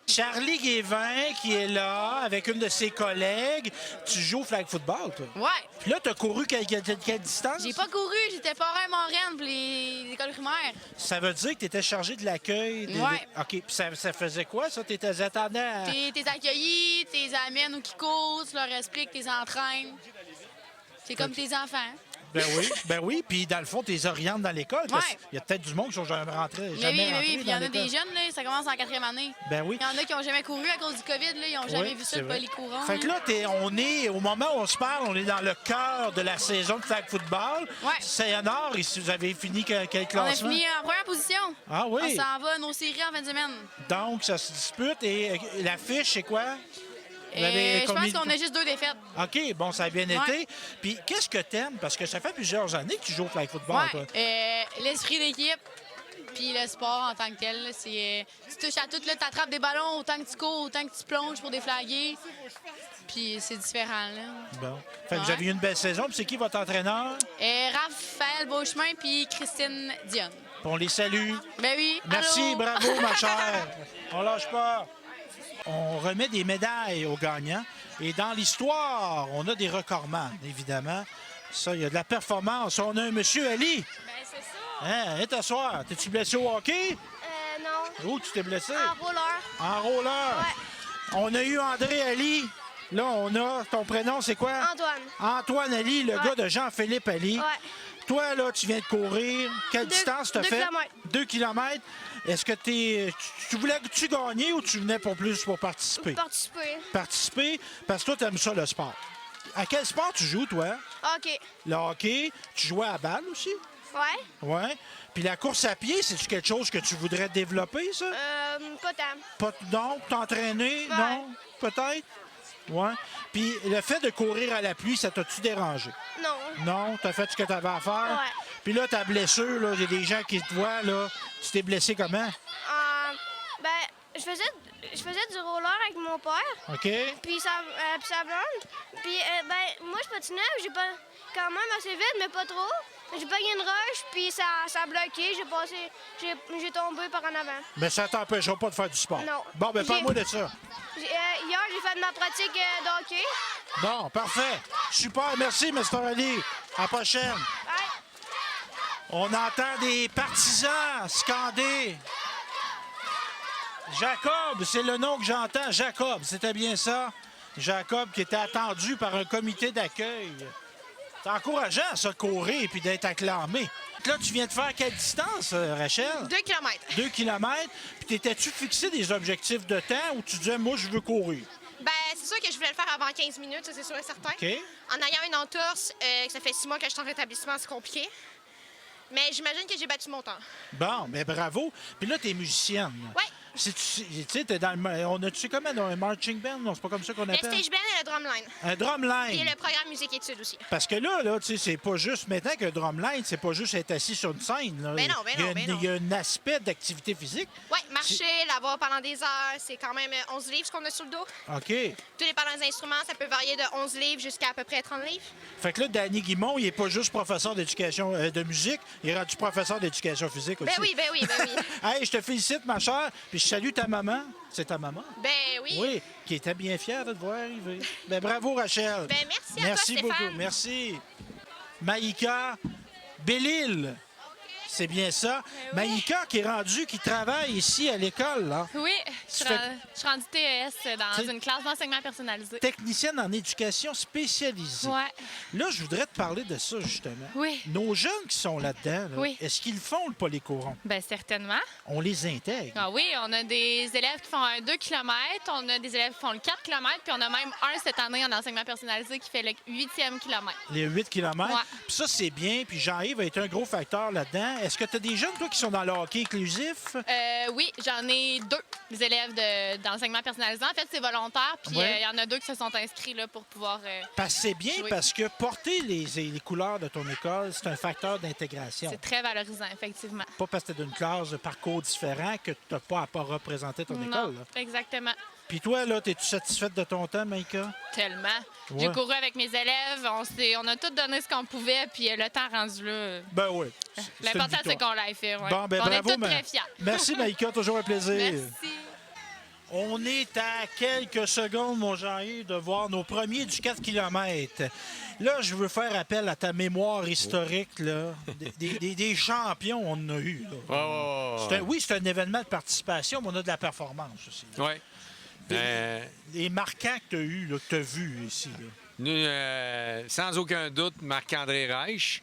Charlie Guévin qui est là avec une de ses collègues. Tu joues au flag football, toi?
Ouais.
Puis là, tu as couru quelle distance?
J'ai pas couru, j'étais parrain à Montréal pour l'école primaire.
Ça veut dire que tu étais chargé de l'accueil?
Ouais.
OK. Puis ça faisait quoi, ça? Tu étais attendant à...
T'es accueilli, t'es amènes où qui courent, tu leur expliques, t'es entraînes. C'est comme tes enfants.
Ben oui. Puis dans le fond, tu les orientes dans l'école.
Ouais.
Il y a peut-être du monde qui sont jamais rentrés.
Mais oui. Puis il y en a des jeunes, là, ça commence en 4e année.
Ben oui.
Il y en a qui n'ont jamais couru à cause du COVID, là, ils n'ont jamais vu ça, le Polycouron.
Fait que là, on est, au moment où on se parle, on est dans le cœur de la saison de flag football.
Ouais.
Saint-Honor, ici, vous avez fini quel
On a
classement?
fini en première position.
Ah oui.
On s'en va à nos séries en fin de semaine.
Donc, ça se dispute. Et l'affiche, c'est quoi? Vous avez
Je
combien
pense
de-
qu'on a juste 2 défaites.
OK, bon, ça a bien été. Puis, qu'est-ce que t'aimes? Parce que ça fait plusieurs années que tu joues au flag football, toi.
Ouais. L'esprit d'équipe. Puis le sport en tant que tel, là, c'est tu touches à tout, tu attrapes des ballons autant que tu cours, autant que tu plonges pour déflaguer. Puis c'est différent. Là.
Bon. Fait que vous
Ouais.
avez eu une belle saison. Puis c'est qui votre entraîneur?
Raphaël Beauchemin puis Christine Dionne.
On les salue.
Ben oui.
Merci,
allô?
bravo, ma chère. On lâche pas. On remet des médailles aux gagnants. Et dans l'histoire, on a des recordman, évidemment. Ça, il y a de la performance. On a un monsieur Ali.
Ben c'est ça.
Hein, viens t'asseoir. T'es-tu blessé au hockey?
Non.
Où tu t'es blessé?
En roller.
En roller.
Ouais.
On a eu André Ali. Là, on a... Ton prénom, c'est quoi?
Antoine.
Antoine Ali, le gars de Jean-Philippe Ali.
Ouais.
Toi, là, tu viens de courir. Quelle
Deux-
distance t'as
2
fait?
kilomètres.
2 kilomètres. Est-ce que tu voulais-tu gagner ou tu venais pour participer?
Participer.
Participer, parce que toi, tu aimes ça, le sport. À quel sport tu joues, toi?
OK.
Le hockey. Tu jouais à balle aussi?
Ouais.
Ouais. Puis la course à pied, c'est-tu quelque chose que tu voudrais développer, ça?
Pas tant.
Pas, non? T'entraîner?
Ouais.
Non? Peut-être? Ouais. Puis le fait de courir à la pluie, ça t'a-tu dérangé?
Non.
Non? T'as fait ce que t'avais à faire?
Ouais.
Puis là, ta blessure, là, il y a des gens qui te voient, là. Tu t'es blessé comment?
Je faisais du roller avec mon père,
OK?
puis sa blonde. Puis, moi, je patinais, j'ai pas quand même assez vite, mais pas trop. J'ai pogné une roche, puis ça a bloqué. J'ai tombé par en avant.
Mais ça t'empêchera pas de faire du sport.
Non.
Bon, ben
J'ai-
parle-moi de ça.
Hier, j'ai fait de ma pratique de hockey.
Bon, parfait. Super, merci, Mr. Ali. À la prochaine.
Ouais.
On entend des partisans scander. Jacob, c'est le nom que j'entends. Jacob, c'était bien ça? Jacob qui était attendu par un comité d'accueil. C'est encourageant, ça, de courir et puis d'être acclamé. Là, tu viens de faire quelle distance, Rachel?
2 kilomètres.
2 kilomètres. Puis t'étais-tu fixé des objectifs de temps ou tu disais, moi, je veux courir?
Ben, c'est sûr que je voulais le faire avant 15 minutes, ça, c'est sûr et certain.
OK?
En ayant une entorse, que ça fait 6 mois que je suis en rétablissement, c'est compliqué. Mais j'imagine que j'ai battu mon temps.
Bon, ben bravo. Puis là, t'es musicienne.
Ouais.
Tu sais, t'es dans le... On a-tu comment dans un marching band? Non, c'est pas comme ça qu'on
Le
appelle.
stage band et le drumline.
Un drumline.
Et le programme musique-études aussi.
Parce que là, tu sais, c'est pas juste... Maintenant qu'un drumline, c'est pas juste être assis sur une scène. Là.
Ben non, ben
Il y a
non, ben non.
Il y a un aspect d'activité physique.
Ouais, marcher, l'avoir pendant des heures, c'est quand même 11 livres ce qu'on a sur le dos.
OK.
Tout dépendant des instruments, ça peut varier de 11 livres jusqu'à peu près 30 livres.
Fait que là, Danny Guimond, il est pas juste professeur d'éducation de musique, il est rendu professeur d'éducation physique aussi.
Ben oui, ben oui, ben oui.
Hey, je te félicite, ma chère, puis je salue ta maman. C'est ta maman?
Ben oui.
Oui, qui était bien fière de te voir arriver. Ben bravo, Rachel.
Ben merci à toi,
Merci
Stéphane.
beaucoup. Merci. Maïka Bellil. C'est bien ça.
Ben oui.
Maïka qui est rendue, qui travaille ici à l'école, là.
Oui,
Tu fais-
je suis rendue TES dans
T'sais-
une classe d'enseignement personnalisé.
Technicienne en éducation spécialisée.
Ouais.
Là, je voudrais te parler de ça, justement.
Oui.
Nos jeunes qui sont là-dedans, là,
Oui.
est-ce qu'ils font le polycoron?
Bien, certainement.
On les intègre.
Ah oui, on a des élèves qui font un 2 km, on a des élèves qui font le 4 km, puis on a même un cette année en enseignement personnalisé qui fait le 8e kilomètre.
Les 8 km.
Ouais.
Puis ça, c'est bien. Puis Jean-Yves a été un gros facteur là-dedans. Est-ce que tu as des jeunes, toi, qui sont dans le hockey inclusif?
Oui, j'en ai 2 des élèves d'enseignement personnalisé. En fait, c'est volontaire, puis il
Ouais.
y en a 2 qui se sont inscrits là, pour pouvoir...
Parce que c'est bien,
jouer.
parce que porter les couleurs de ton école, c'est un facteur d'intégration.
C'est très valorisant, effectivement.
Pas parce que tu es d'une classe de parcours différent que tu n'as pas à représenter ton
Non,
école. là.
exactement.
Puis toi, là, es-tu satisfaite de ton temps, Maïka?
Tellement.
Ouais.
J'ai couru avec mes élèves, on a tout donné ce qu'on pouvait, puis le temps rendu là.
Ben oui.
L'important, c'est qu'on l'ait fait. Ouais.
Bon, ben
on
bravo,
est tous
ma-
très fiers.
Merci, Maïka. Toujours un plaisir.
Merci.
On est à quelques secondes, mon Jean-Yves, de voir nos premiers du 4 km. Là, je veux faire appel à ta mémoire historique. Là. Des champions, on en a eu. Là. Oui, c'est un événement de participation, mais on a de la performance aussi.
Oui.
Les marquants que tu as eus, là, que tu as vus ici. Là.
Nous, sans aucun doute, Marc-André Reich,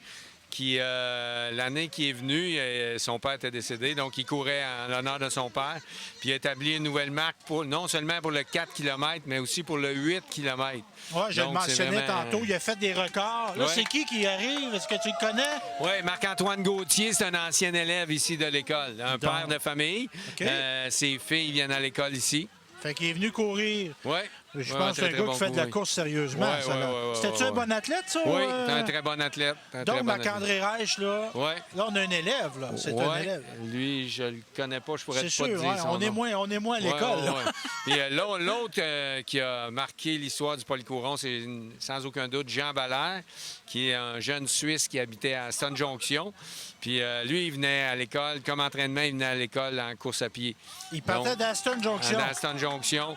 qui, l'année qui est venu, son père était décédé, donc il courait en l'honneur de son père. Puis il a établi une nouvelle marque, non seulement pour le 4 km, mais aussi pour le 8 km.
Oui, je le
Donc, c'est
mentionnais
vraiment-
tantôt, il a fait des records. Là,
Ouais.
c'est qui arrive? Est-ce que tu le connais?
Oui, Marc-Antoine Gauthier, c'est un ancien élève ici de l'école. Un père de famille.
OK.
Ses filles viennent à l'école ici.
Fait qu'il est venu courir.
Oui.
Je
Ouais,
pense que c'est un
très
gars
bon
qui fait de la
coup, oui.
course sérieusement.
Ouais,
ça, là.
ouais, ouais,
C'était-tu
ouais,
un bon athlète, ça?
Oui, t'es un très bon athlète.
Donc, Marc-André Reich, là,
Oui.
là, on a un élève. Là. C'est un élève.
Lui, je le connais pas, je pourrais
C'est
pas te
sûr,
dire
ouais,
son
on est
nom.
moins à l'école. là.
Puis l'autre qui a marqué l'histoire du Polycouron, c'est sans aucun doute Jean Ballaire, qui est un jeune Suisse qui habitait à Stone Junction. Puis lui, il venait à l'école, comme entraînement, il venait à l'école en course à pied.
Il partait d'Aston Junction.
D'Aston Junction.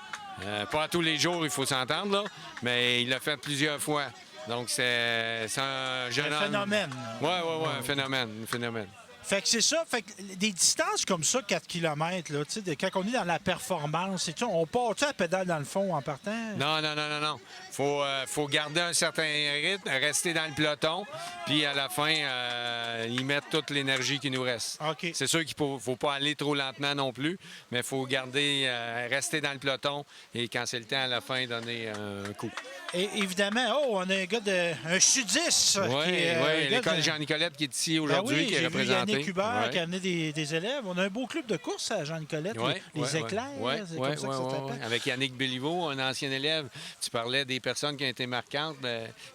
Pas tous les jours, il faut s'entendre, là, mais il l'a fait plusieurs fois. Donc, c'est un jeune homme.
Phénomène.
Oui, un phénomène.
Fait que c'est ça. Fait que des distances comme ça, 4 km, là, quand on est dans la performance, on part-tu à pédale dans le fond en partant?
Non. Faut garder un certain rythme, rester dans le peloton, puis à la fin, y mettre toute l'énergie qui nous reste.
OK.
C'est sûr qu'il faut pas aller trop lentement non plus, mais il faut garder, rester dans le peloton et quand c'est le temps, à la fin, donner un coup.
Et évidemment, on a un gars un sudiste.
Oui, l'école Jean-Nicolette qui est ici aujourd'hui, qui est représenté.
Yannick Hubert qui a amené des élèves. On a un beau club de course à Jean-Nicolette, les éclairs. C'est comme ça que ça s'appelle.
Avec Yannick Béliveau, un ancien élève. Tu parlais des personnes qui ont été marquantes.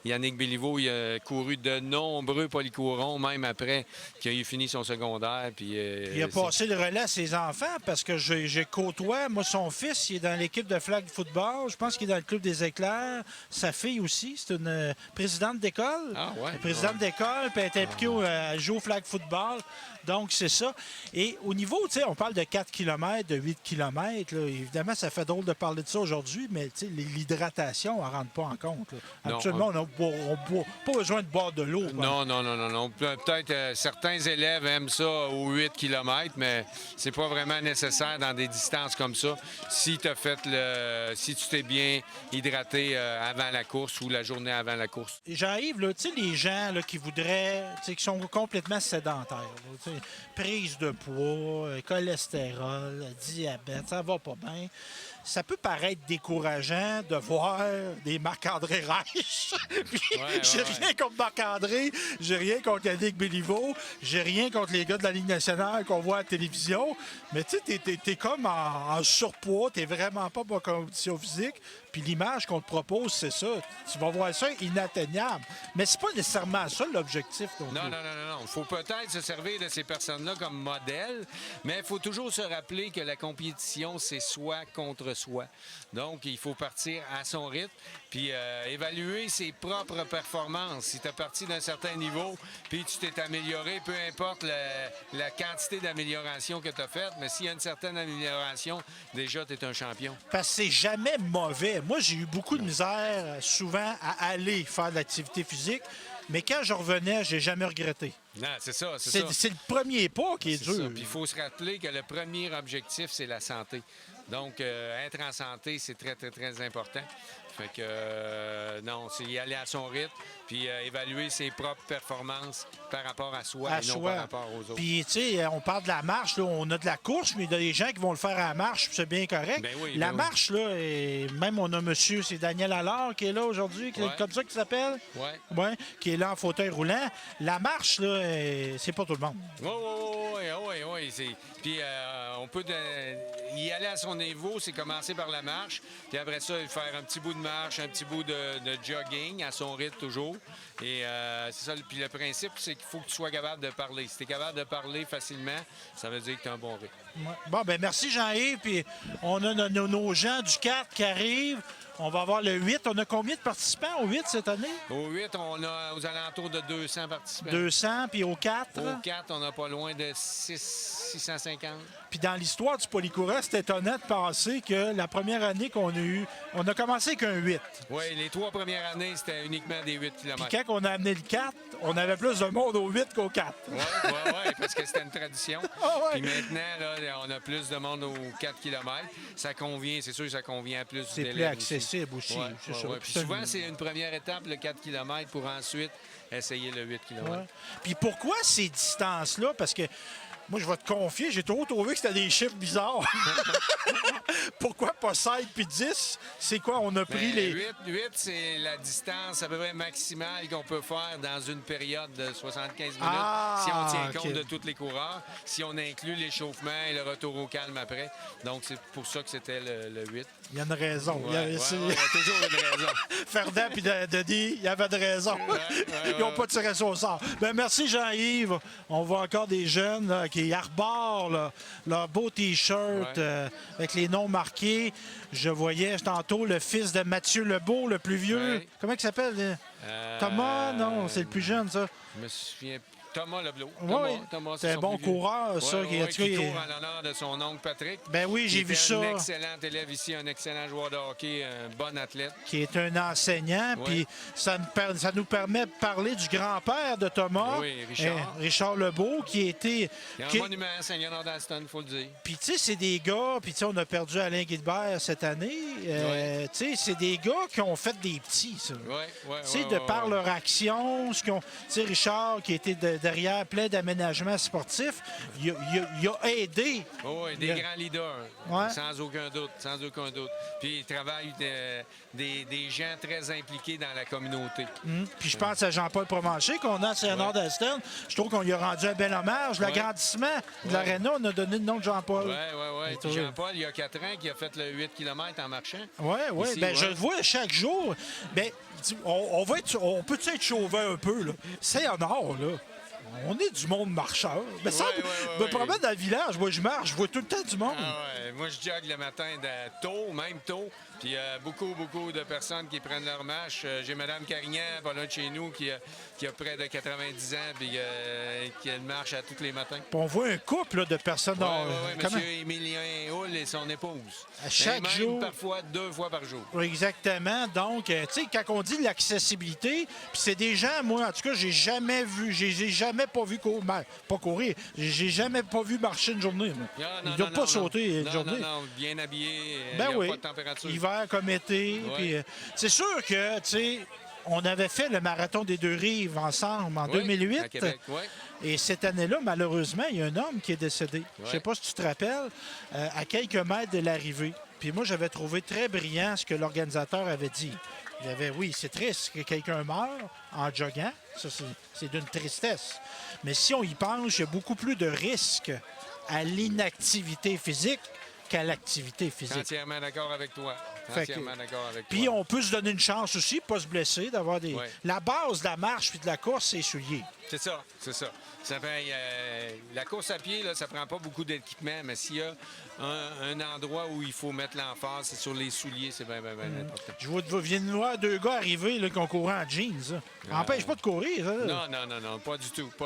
Yannick Béliveau, il a couru de nombreux polycourons, même après qu'il a eu fini son secondaire. Puis,
il a passé le relais à ses enfants parce que j'ai côtoie. Moi, son fils, il est dans l'équipe de flag football. Je pense qu'il est dans le club des éclairs. Sa fille aussi, c'est une présidente d'école.
Ah ouais?
Présidente d'école, puis elle est impliquée à jouer au flag football. Donc, c'est ça. Et au niveau, tu sais, on parle de 4 km, de 8 km. Là, évidemment, ça fait drôle de parler de ça aujourd'hui, mais tu sais, l'hydratation, on ne rentre pas en compte. Là.
Non,
actuellement, on n'a pas besoin de boire de l'eau.
Non. Peut-être certains élèves aiment ça aux 8 km, mais c'est pas vraiment nécessaire dans des distances comme ça. Si tu t'es bien hydraté avant la course ou la journée avant la course.
J'arrive, tu sais, les gens là, qui voudraient, tu sais, qui sont complètement sédentaires. Là, prise de poids, cholestérol, diabète, ça va pas bien. Ça peut paraître décourageant de voir des Marc-André Reich. J'ai rien contre Marc-André, j'ai rien contre Yannick Béliveau, j'ai rien contre les gars de la Ligue nationale qu'on voit à la télévision. Mais tu sais, t'es comme en surpoids, t'es vraiment pas en condition physique. Puis l'image qu'on te propose, c'est ça. Tu vas voir ça inatteignable. Mais c'est pas nécessairement ça l'objectif.
Non. Il faut peut-être se servir de ces personnes-là comme modèle, mais il faut toujours se rappeler que la compétition, c'est soi contre soi. Donc, il faut partir à son rythme, puis évaluer ses propres performances. Si tu es parti d'un certain niveau, puis tu t'es amélioré, peu importe la quantité d'amélioration que tu as faite, mais s'il y a une certaine amélioration, déjà, tu es un champion.
Parce que c'est jamais mauvais. Moi, j'ai eu beaucoup de misère souvent à aller faire de l'activité physique, mais quand je revenais, j'ai jamais regretté.
Non, c'est ça.
C'est le premier pas qui est dur.
Puis il faut se rappeler que le premier objectif, c'est la santé. Donc, être en santé, c'est très, très, très important. Fait que, non, c'est y aller à son rythme, puis évaluer ses propres performances par rapport à soi et non par rapport aux autres.
Puis, tu sais, on parle de la marche, là, on a de la course, mais il y a des gens qui vont le faire à la marche, puis c'est bien correct. La marche, là, et même on a monsieur, c'est Daniel Allard qui est là aujourd'hui, comme ça qu'il s'appelle?
Oui.
Qui est là en fauteuil roulant. La marche, là, c'est pas tout le monde.
Oui. Puis, on peut y aller à son niveau, c'est commencer par la marche, puis après ça, faire un petit bout de marche, un petit bout de jogging à son rythme toujours. Et c'est ça. Puis le principe, c'est qu'il faut que tu sois capable de parler. Si tu es capable de parler facilement, ça veut dire que tu as un bon rythme.
Ouais. Bon, ben merci Jean-Yves. Puis on a nos gens du 4 qui arrivent. On va avoir le 8. On a combien de participants au 8 cette année?
Au 8, on a aux alentours de 200 participants.
200, puis au 4?
Au 4, on n'a pas loin de 650.
Puis dans l'histoire du Polycourant, c'est étonnant de penser que la première année qu'on a eue, on a commencé avec un 8.
Oui, les 3 premières années, c'était uniquement des 8 km.
Puis quand on a amené le 4, on avait plus de monde au 8 qu'au 4.
Oui, parce que c'était une tradition. Puis maintenant, là, on a plus de monde aux 4 km. Ça convient, c'est sûr que ça convient à plus d'élèves.
C'est plus accessible aussi.
Puis souvent, c'est une première étape, le 4 km, pour ensuite essayer le 8 km.
Puis pourquoi ces distances-là? Parce que Moi, je vais te confier, j'ai toujours trouvé que c'était des chiffres bizarres. Pourquoi pas 5 puis 10? C'est quoi? On a pris les...
8, c'est la distance à peu près maximale qu'on peut faire dans une période de 75 minutes si on tient compte de tous les coureurs, si on inclut l'échauffement et le retour au calme après. Donc, c'est pour ça que c'était le 8.
Il y a une raison.
Il y a toujours une raison.
Ferdinand puis Denis, il y avait de raison. Ils n'ont pas tiré ça au sort. Ben, merci Jean-Yves. On voit encore des jeunes là, qui arborent là, leur beau T-shirt avec les noms marqués. Je voyais tantôt le fils de Mathieu Lebeau, le plus vieux.
Ouais.
Comment il s'appelle? Thomas? Non, c'est le plus jeune, ça.
Je me souviens. Thomas Lebeau.
Oui,
Thomas,
c'est un bon coureur, ça.
Qui court en l'honneur de son oncle Patrick.
Ben oui, j'ai vu ça.
Un excellent élève ici, un excellent joueur de hockey, un bon athlète.
Qui est un enseignant, puis ça nous permet de parler du grand-père de Thomas, Richard Lebeau, qui était...
Il y a un monument à Saint-Léonard-d'Alston, il faut le dire.
Puis tu sais, c'est des gars, puis tu sais, on a perdu Alain Guilbert cette année. Tu sais, c'est des gars qui ont fait des petits, ça. Tu sais, de par leur action, ce qu'ils ont... Tu sais, Richard, qui était derrière plein d'aménagements sportifs, il a aidé.
Oui, des grands leaders, sans aucun doute, sans aucun doute. Puis il travaille des gens très impliqués dans la communauté.
Puis je pense à Jean-Paul Provencher qu'on a à Saint-Léonard-d'Alston. Je trouve qu'on lui a rendu un bel hommage. L'agrandissement de l'aréna, on a donné le nom de Jean-Paul.
Oui. Puis Jean-Paul, il y a 4 ans, qui a fait le 8 km en marchant.
Oui. Ben, je le vois chaque jour. Ben, on peut-tu être chauvin un peu, là? Saint-Léonard, là. On est du monde marcheur. Mais ça, me promène dans le village, moi je marche, je vois tout le temps du monde.
Moi je jogue le matin tôt. Puis il y a beaucoup de personnes qui prennent leur marche. J'ai Mme Carignan, pas loin de chez nous, qui a près de 90 ans, puis qui marche à tous les matins.
Puis on voit un couple là, de personnes.
Monsieur Émilien Hull et son épouse.
À chaque jour.
Parfois 2 fois par jour.
Exactement. Donc, tu sais, quand on dit l'accessibilité, puis c'est des gens, moi, en tout cas, j'ai jamais pas vu courir. Pas courir. J'ai jamais pas vu marcher une journée. Ils ne doivent pas sauter une journée.
Non, bien habillé.
Ben
il n'y a pas de température.
Hiver comme été. Puis, c'est sûr que, tu sais, on avait fait le marathon des Deux-Rives ensemble en 2008.
À Québec,
Et cette année-là, malheureusement, il y a un homme qui est décédé. Je ne sais pas si tu te rappelles, à quelques mètres de l'arrivée. Puis moi, j'avais trouvé très brillant ce que l'organisateur avait dit. Il avait, c'est triste que quelqu'un meure en joguant. Ça, c'est d'une tristesse. Mais si on y pense, il y a beaucoup plus de risques à l'inactivité physique qu'à l'activité physique.
Entièrement d'accord avec toi.
Puis on peut se donner une chance aussi, pas se blesser, d'avoir des... La base de la marche puis de la course, c'est souillé.
C'est ça. Ça fait, la course à pied, là, ça prend pas beaucoup d'équipement, mais s'il y a un endroit où il faut mettre l'emphase, c'est sur les souliers, c'est bien important.
Je viens de voir 2 gars arriver là, qui ont couru en jeans. Ça n'empêche pas de courir. Ça.
Non, pas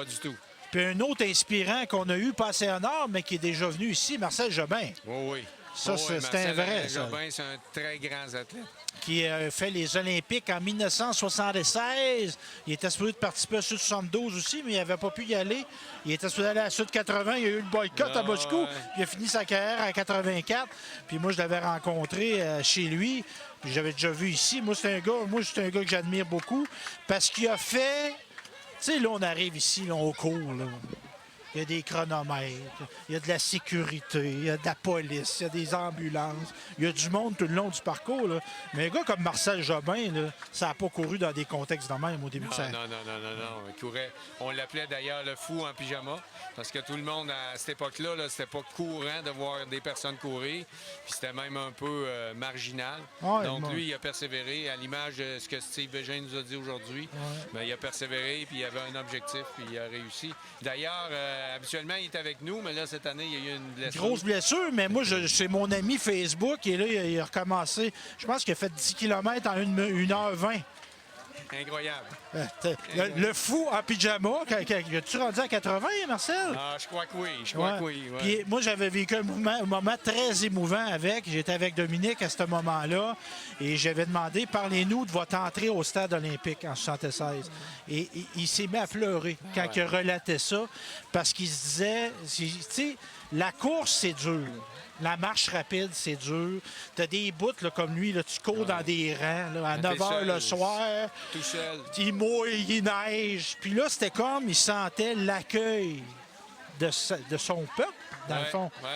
du tout.
Puis un autre inspirant qu'on a eu passé en or, mais qui est déjà venu ici, Marcel Jobin.
Oui.
Ça, c'est un vrai.
Jobin, c'est un très grand athlète.
Qui a fait les Olympiques en 1976. Il était supposé de participer à Sud 72 aussi, mais il n'avait pas pu y aller. Il était supposé aller à Sud 80. Il y a eu le boycott à Moscou. Il a fini sa carrière en 84. Puis moi, je l'avais rencontré chez lui. Puis j'avais déjà vu ici. Moi, c'est un gars que j'admire beaucoup parce qu'il a fait... Tu sais, là, on arrive ici, là, on court, là. Il y a des chronomètres, il y a de la sécurité, il y a de la police, il y a des ambulances, il y a du monde tout le long du parcours. Là. Mais un gars comme Marcel Jobin, là, ça n'a pas couru dans des contextes de même au début de ça.
Non. Il courait. On l'appelait d'ailleurs le fou en pyjama, parce que tout le monde, à cette époque-là, c'était pas courant de voir des personnes courir. Puis c'était même un peu marginal. Donc lui, il a persévéré, à l'image de ce que Steve Bégin nous a dit aujourd'hui. Ben, il a persévéré, puis il avait un objectif, puis il a réussi. D'ailleurs, habituellement, il est avec nous, mais là, cette année, il y a eu une blessure.
Grosse blessure, mais moi, c'est mon ami Facebook, et là, il a recommencé. Je pense qu'il a fait 10 km en 1h20.
Incroyable.
Le fou en pyjama. As-tu rendu à 80, Marcel?
Je crois que oui.
Puis moi, j'avais vécu un moment très émouvant avec. J'étais avec Dominique à ce moment-là et j'avais demandé, parlez-nous de votre entrée au stade olympique en 76. Et il s'est mis à pleurer quand il relatait ça parce qu'il se disait, tu sais, la course, c'est dur. La marche rapide, c'est dur. Tu as des bouts là, comme lui, là, tu cours dans des rangs là, à 9 h le soir.
Tout seul.
Il mouille, il neige. Puis là, c'était comme il sentait l'accueil de son peuple, dans le fond.
Oui.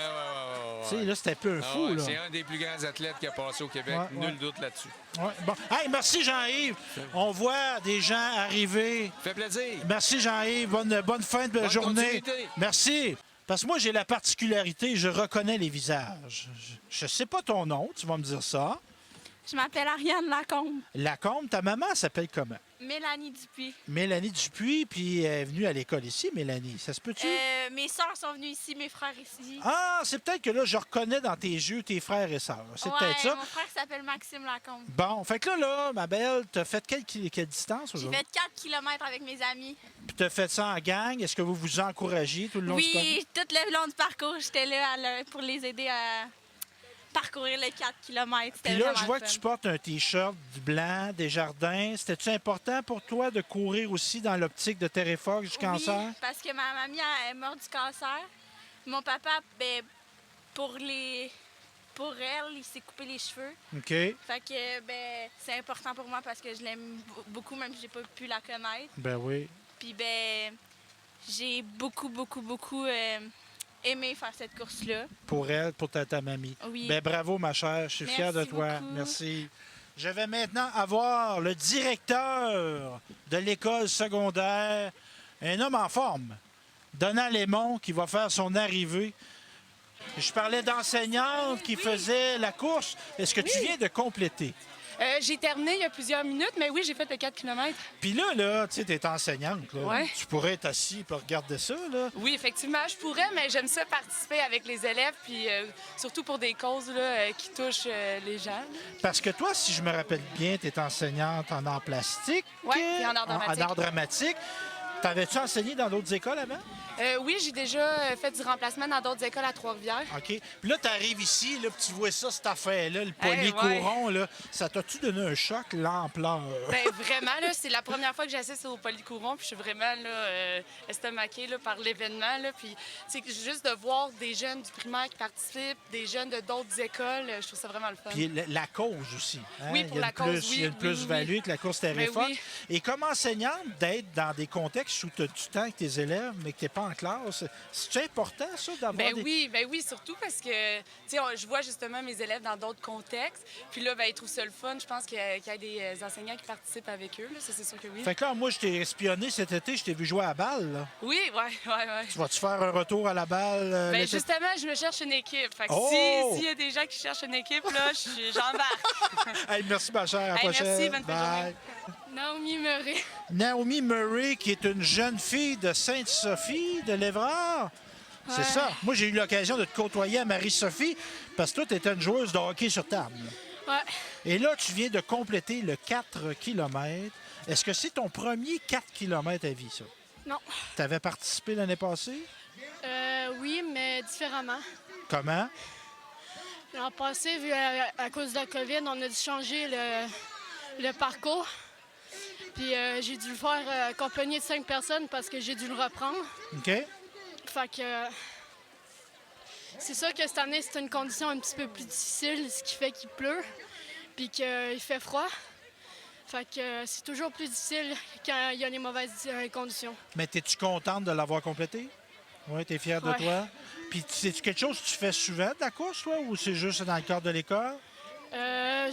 Tu sais, là, c'était un peu un fou, là.
C'est un des plus grands athlètes qui a passé au Québec, nul doute là-dessus.
Ouais, bon. Hey, merci Jean-Yves. On voit des gens arriver.
Fait plaisir.
Merci Jean-Yves. Bonne fin de journée.
continuité.
Merci. Parce que moi, j'ai la particularité, je reconnais les visages. Je sais pas ton nom, tu vas me dire ça.
Je m'appelle Ariane Lacombe.
Lacombe, ta maman s'appelle comment?
Mélanie Dupuis.
Mélanie Dupuis, puis elle est venue à l'école ici, Mélanie. Ça se peut-tu?
Mes sœurs sont venues ici, mes frères ici.
Ah, c'est peut-être que là, je reconnais dans tes yeux tes frères et sœurs. C'est peut-être ça.
Mon frère s'appelle Maxime Lacombe.
Bon, fait que là, ma belle, t'as fait quelle distance
J'ai
aujourd'hui?
fait 4 km avec mes amis.
Puis t'as fait ça en gang. Est-ce que vous vous encouragez tout le long du parcours?
Oui, tout le long du parcours, j'étais là pour les aider à parcourir les 4 km.
Puis là, je vois que tu portes un T-shirt du blanc, des jardins. C'était-tu important pour toi de courir aussi dans l'optique de Terrefox du cancer?
Parce que ma mamie est morte du cancer. Mon papa, ben, pour elle, il s'est coupé les cheveux.
OK.
Fait que, ben, c'est important pour moi parce que je l'aime beaucoup, même si j'ai pas pu la connaître.
Ben oui.
Puis, ben, j'ai beaucoup aimé faire cette course-là.
Pour elle, pour ta mamie.
Oui.
Ben bravo, ma chère. Je suis fier de toi.
Beaucoup.
Merci. Je vais maintenant avoir le directeur de l'école secondaire, un homme en forme, Donald Lémon, qui va faire son arrivée. Je parlais d'enseignante qui faisait la course. Est-ce que tu viens de compléter?
J'ai terminé il y a plusieurs minutes, mais oui, j'ai fait le 4 km.
Puis là, tu sais, t'es enseignante. Là.
Ouais.
Tu pourrais être assis pour regarder ça, là.
Oui, effectivement, je pourrais, mais j'aime ça participer avec les élèves, puis surtout pour des causes là, qui touchent les gens.
Parce que toi, si je me rappelle bien, t'es enseignante en arts plastiques.
Oui, puis en arts dramatiques.
En arts dramatiques. T'avais-tu enseigné dans d'autres écoles avant?
Oui, j'ai déjà fait du remplacement dans d'autres écoles à Trois-Rivières.
OK. Puis là, tu arrives ici, là, puis tu vois ça, cette affaire-là, le polycouron, là. Ça t'a-tu donné un choc, l'ampleur?
Bien, vraiment, là, c'est la première fois que j'assiste au polycouron, puis je suis vraiment là, estomaquée là, par l'événement. Là, puis, c'est juste de voir des jeunes du primaire qui participent, des jeunes de d'autres écoles, je trouve ça vraiment le fun.
Puis la cause aussi. Hein?
Oui, pour la cause, oui.
Il y a une plus-value que la course Terrefox.
Oui.
Et comme enseignante, d'être dans des contextes où tu as du temps avec tes élèves, mais que tu n'es pas en classe, c'est important, ça, d'avoir
oui, surtout parce que, tu sais, je vois justement mes élèves dans d'autres contextes. Puis là, ben, ils trouvent ça le fun. Je pense qu'il y a des enseignants qui participent avec eux. Là. Ça, c'est sûr que oui.
Fait que là, moi, je t'ai espionné cet été, je t'ai vu jouer à la balle. Là.
Oui.
Tu vas-tu faire un retour à la balle?
Ben, justement, je me cherche une équipe. Fait que s'il y a des gens qui cherchent une équipe, là, j'embarque.
Hey, merci, ma chère. À la prochaine.
Merci, bonne fin de
Bye.
journée. Naomi Murray.
Naomi Murray, qui est une jeune fille de Sainte-Sophie, de l'Évrard.
Ouais.
C'est ça. Moi, j'ai eu l'occasion de te côtoyer à Marie-Sophie parce que toi, tu étais une joueuse de hockey sur table.
Ouais.
Et là, tu viens de compléter le 4 km. Est-ce que c'est ton premier 4 km à vie, ça?
Non.
Tu avais participé l'année passée?
Oui, mais différemment.
Comment?
L'an passé, vu à cause de la COVID, on a dû changer le parcours. Puis j'ai dû le faire accompagné de 5 personnes parce que j'ai dû le reprendre.
OK.
Fait que c'est sûr que cette année, c'est une condition un petit peu plus difficile, ce qui fait qu'il pleut puis qu'il fait froid. Fait que c'est toujours plus difficile quand il y a les mauvaises conditions.
Mais es-tu contente de l'avoir complété? Oui, tu es fière de
Ouais.
toi? Puis c'est-tu quelque chose que tu fais souvent de la course, toi, ou c'est juste dans le cadre de l'école?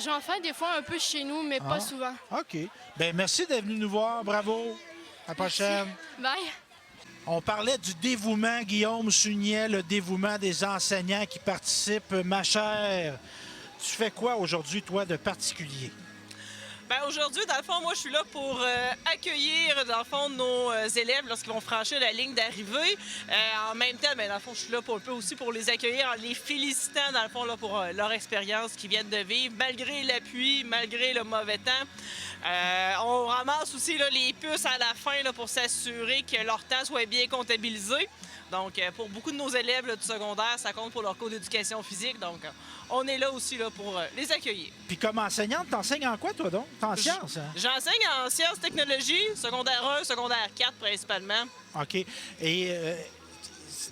J'en fais des fois un peu chez nous, mais pas souvent.
OK. Bien, merci d'être venu nous voir. Bravo. À la prochaine.
Bye!
On parlait du dévouement, Guillaume Sunier, le dévouement des enseignants qui participent. Ma chère, tu fais quoi aujourd'hui, toi, de particulier?
Bien, aujourd'hui, dans le fond, moi, je suis là pour accueillir, dans le fond, nos élèves lorsqu'ils vont franchir la ligne d'arrivée. En même temps, bien, dans le fond, je suis là pour, un peu aussi pour les accueillir en les félicitant, dans le fond, là, pour leur expérience qu'ils viennent de vivre, malgré la pluie, malgré le mauvais temps. On ramasse aussi là, les puces à la fin là, pour s'assurer que leur temps soit bien comptabilisé. Donc, pour beaucoup de nos élèves là, du secondaire, ça compte pour leur cours d'éducation physique. Donc, on est là aussi là, pour les accueillir.
Puis comme enseignante, t'enseignes en quoi, toi, donc? T'es en sciences, hein?
J'enseigne en sciences technologies, secondaire 1, secondaire 4 principalement.
OK. Et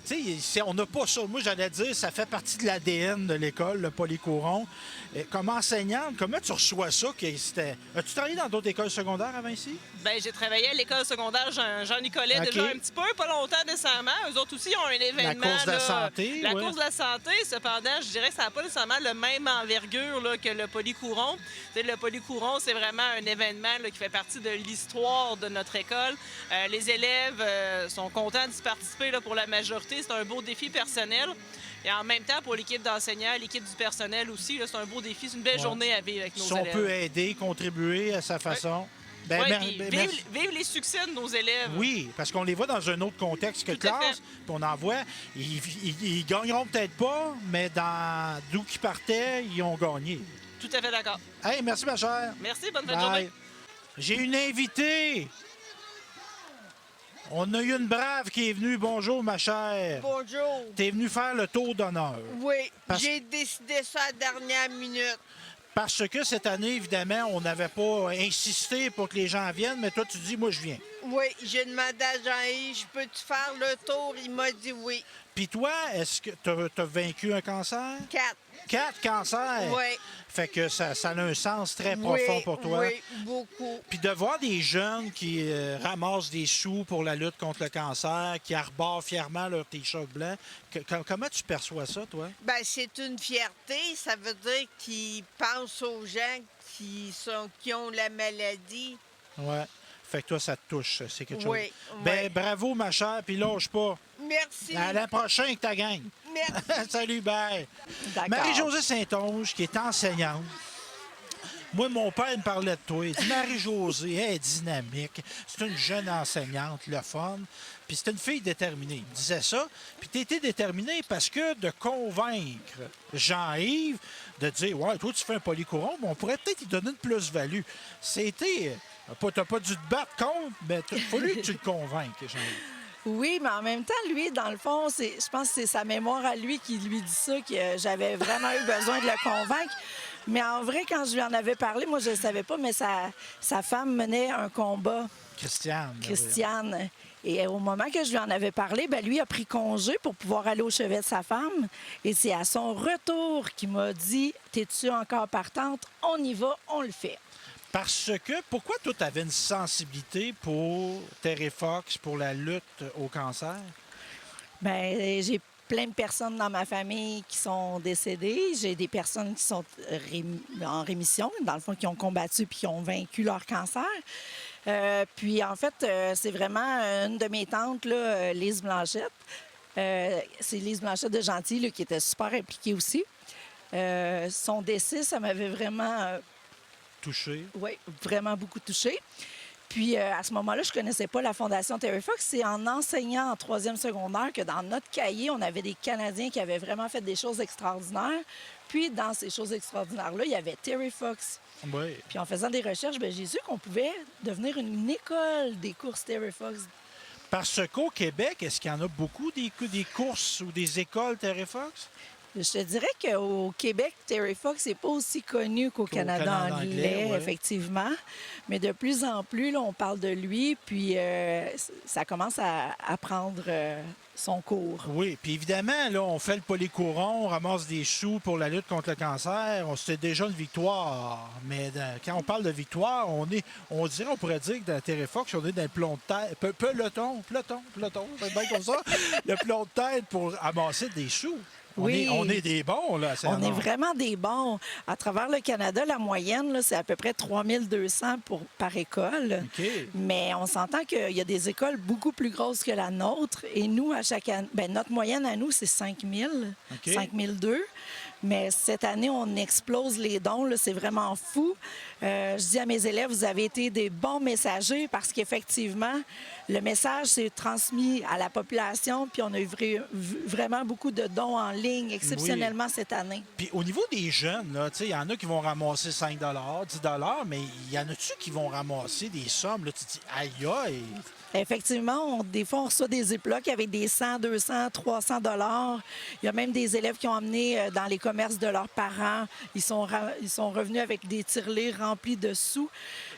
tu sais, on n'a pas ça. Moi, j'allais dire, ça fait partie de l'ADN de l'école, le Polycouron. Comme enseignante, comment tu reçois ça? As-tu travaillé dans d'autres écoles secondaires avant ici?
Bien, j'ai travaillé à l'école secondaire Jean-Nicolet déjà un petit peu, pas longtemps nécessairement. Eux autres aussi ont un événement.
La course de la santé.
La course de la santé, cependant, je dirais que ça n'a pas nécessairement le même envergure là, que le Polycouron. Le Polycouron, c'est vraiment un événement là, qui fait partie de l'histoire de notre école. Les élèves sont contents d'y participer là, pour la majorité. C'est un beau défi personnel. Et en même temps, pour l'équipe d'enseignants, l'équipe du personnel aussi, c'est un beau défi. C'est une belle journée à vivre avec nos élèves.
Si on peut aider, contribuer à sa façon.
Vive les succès de nos élèves.
Oui, parce qu'on les voit dans un autre contexte que classe, puis on en voit. Ils gagneront peut-être pas, mais d'où qu'ils partaient, ils ont gagné.
Tout à fait d'accord.
Hey, merci, ma chère.
Merci, bonne fin de journée.
J'ai une invitée. On a eu une brave qui est venue. Bonjour, ma chère.
Bonjour.
T'es venue faire le tour d'honneur.
Oui, j'ai décidé ça à la dernière minute.
Parce que cette année, évidemment, on n'avait pas insisté pour que les gens viennent, mais toi, tu dis, moi, je viens.
Oui, j'ai demandé à Jean-Yves, je peux-tu faire le tour? Il m'a dit oui.
Puis toi, est-ce que tu as vaincu un cancer?
4.
4 cancers?
Oui.
Fait que ça a un sens très profond pour toi.
Oui, beaucoup.
Puis de voir des jeunes qui ramassent des sous pour la lutte contre le cancer, qui arborent fièrement leur t-shirt blanc, comment tu perçois ça, toi?
Bien, c'est une fierté. Ça veut dire qu'ils pensent aux gens qui ont la maladie.
Oui. Fait que toi, ça te touche. C'est quelque chose.
Oui.
Ben, bravo, ma chère, puis lâche pas.
Merci.
À l'an prochain avec ta gang.
Merci.
Salut, bye.
D'accord.
Marie-Josée Saint-Onge, qui est enseignante. Moi, mon père me parlait de toi. Il dit Marie-Josée, elle est dynamique. C'est une jeune enseignante, le fun. Puis c'est une fille déterminée. Il me disait ça. Puis tu étais déterminée parce que de convaincre Jean-Yves de dire ouais, toi, tu fais un Polycouron, mais on pourrait peut-être y donner une plus-value. C'était. T'as pas dû te battre contre, mais il a fallu que tu le convainques, Jean-Yves.
Oui, mais en même temps, lui, dans le fond, je pense que c'est sa mémoire à lui qui lui dit ça, que j'avais vraiment eu besoin de le convaincre. Mais en vrai, quand je lui en avais parlé, moi, je ne savais pas, mais sa femme menait un combat. Christiane. Et au moment que je lui en avais parlé, bien, lui a pris congé pour pouvoir aller au chevet de sa femme. Et c'est à son retour qu'il m'a dit « T'es-tu encore partante? On y va, on le fait. »
Parce que, pourquoi toi, tu avais une sensibilité pour Terry Fox, pour la lutte au cancer?
Bien, j'ai plein de personnes dans ma famille qui sont décédées. J'ai des personnes qui sont en rémission, dans le fond, qui ont combattu puis qui ont vaincu leur cancer. Puis, en fait, c'est vraiment une de mes tantes, là, Lise Blanchette. C'est Lise Blanchette de Gentil, là, qui était super impliquée aussi. Son décès, ça m'avait vraiment...
touché?
Oui, vraiment beaucoup touché. Puis, à ce moment-là, je ne connaissais pas la Fondation Terry Fox. C'est en enseignant en 3e secondaire que dans notre cahier, on avait des Canadiens qui avaient vraiment fait des choses extraordinaires. Puis, dans ces choses extraordinaires-là, il y avait Terry Fox.
Oui.
Puis, en faisant des recherches, bien, j'ai su qu'on pouvait devenir une école des courses Terry Fox.
Parce qu'au Québec, est-ce qu'il y en a beaucoup des courses ou des écoles Terry Fox?
Je te dirais qu'au Québec, Terry Fox n'est pas aussi connu qu'au Canada anglais,
ouais.
Effectivement. Mais de plus en plus, là, on parle de lui, puis ça commence à prendre son cours.
Oui, puis évidemment, là, on fait le Polycouron, on ramasse des sous pour la lutte contre le cancer. C'est déjà une victoire. Mais quand on parle de victoire, on pourrait dire que dans Terry Fox, on est dans le peloton, c'est bien comme ça, le peloton de tête pour amasser des sous.
Oui.
On est des bons, là.
On est vraiment des bons. À travers le Canada, la moyenne, là, c'est à peu près 3200 par école.
Okay.
Mais on s'entend qu'il y a des écoles beaucoup plus grosses que la nôtre. Et nous, à chaque année, notre moyenne à nous, c'est 5000, 5002. Mais cette année, on explose les dons. Là, c'est vraiment fou. Je dis à mes élèves, vous avez été des bons messagers parce qu'effectivement, le message s'est transmis à la population. Puis on a eu vraiment beaucoup de dons en ligne, exceptionnellement cette année.
Puis au niveau des jeunes, il y en a qui vont ramasser 5 $, 10 $, mais il y en a-tu qui vont ramasser des sommes? Là, tu te dis, aïe, aïe!
Effectivement, des fois, on reçoit des ziplocs avec des 100, 200, 300 $. Il y a même des élèves qui ont amené dans les commerces de leurs parents. Ils sont revenus avec des tirelires remplis de sous.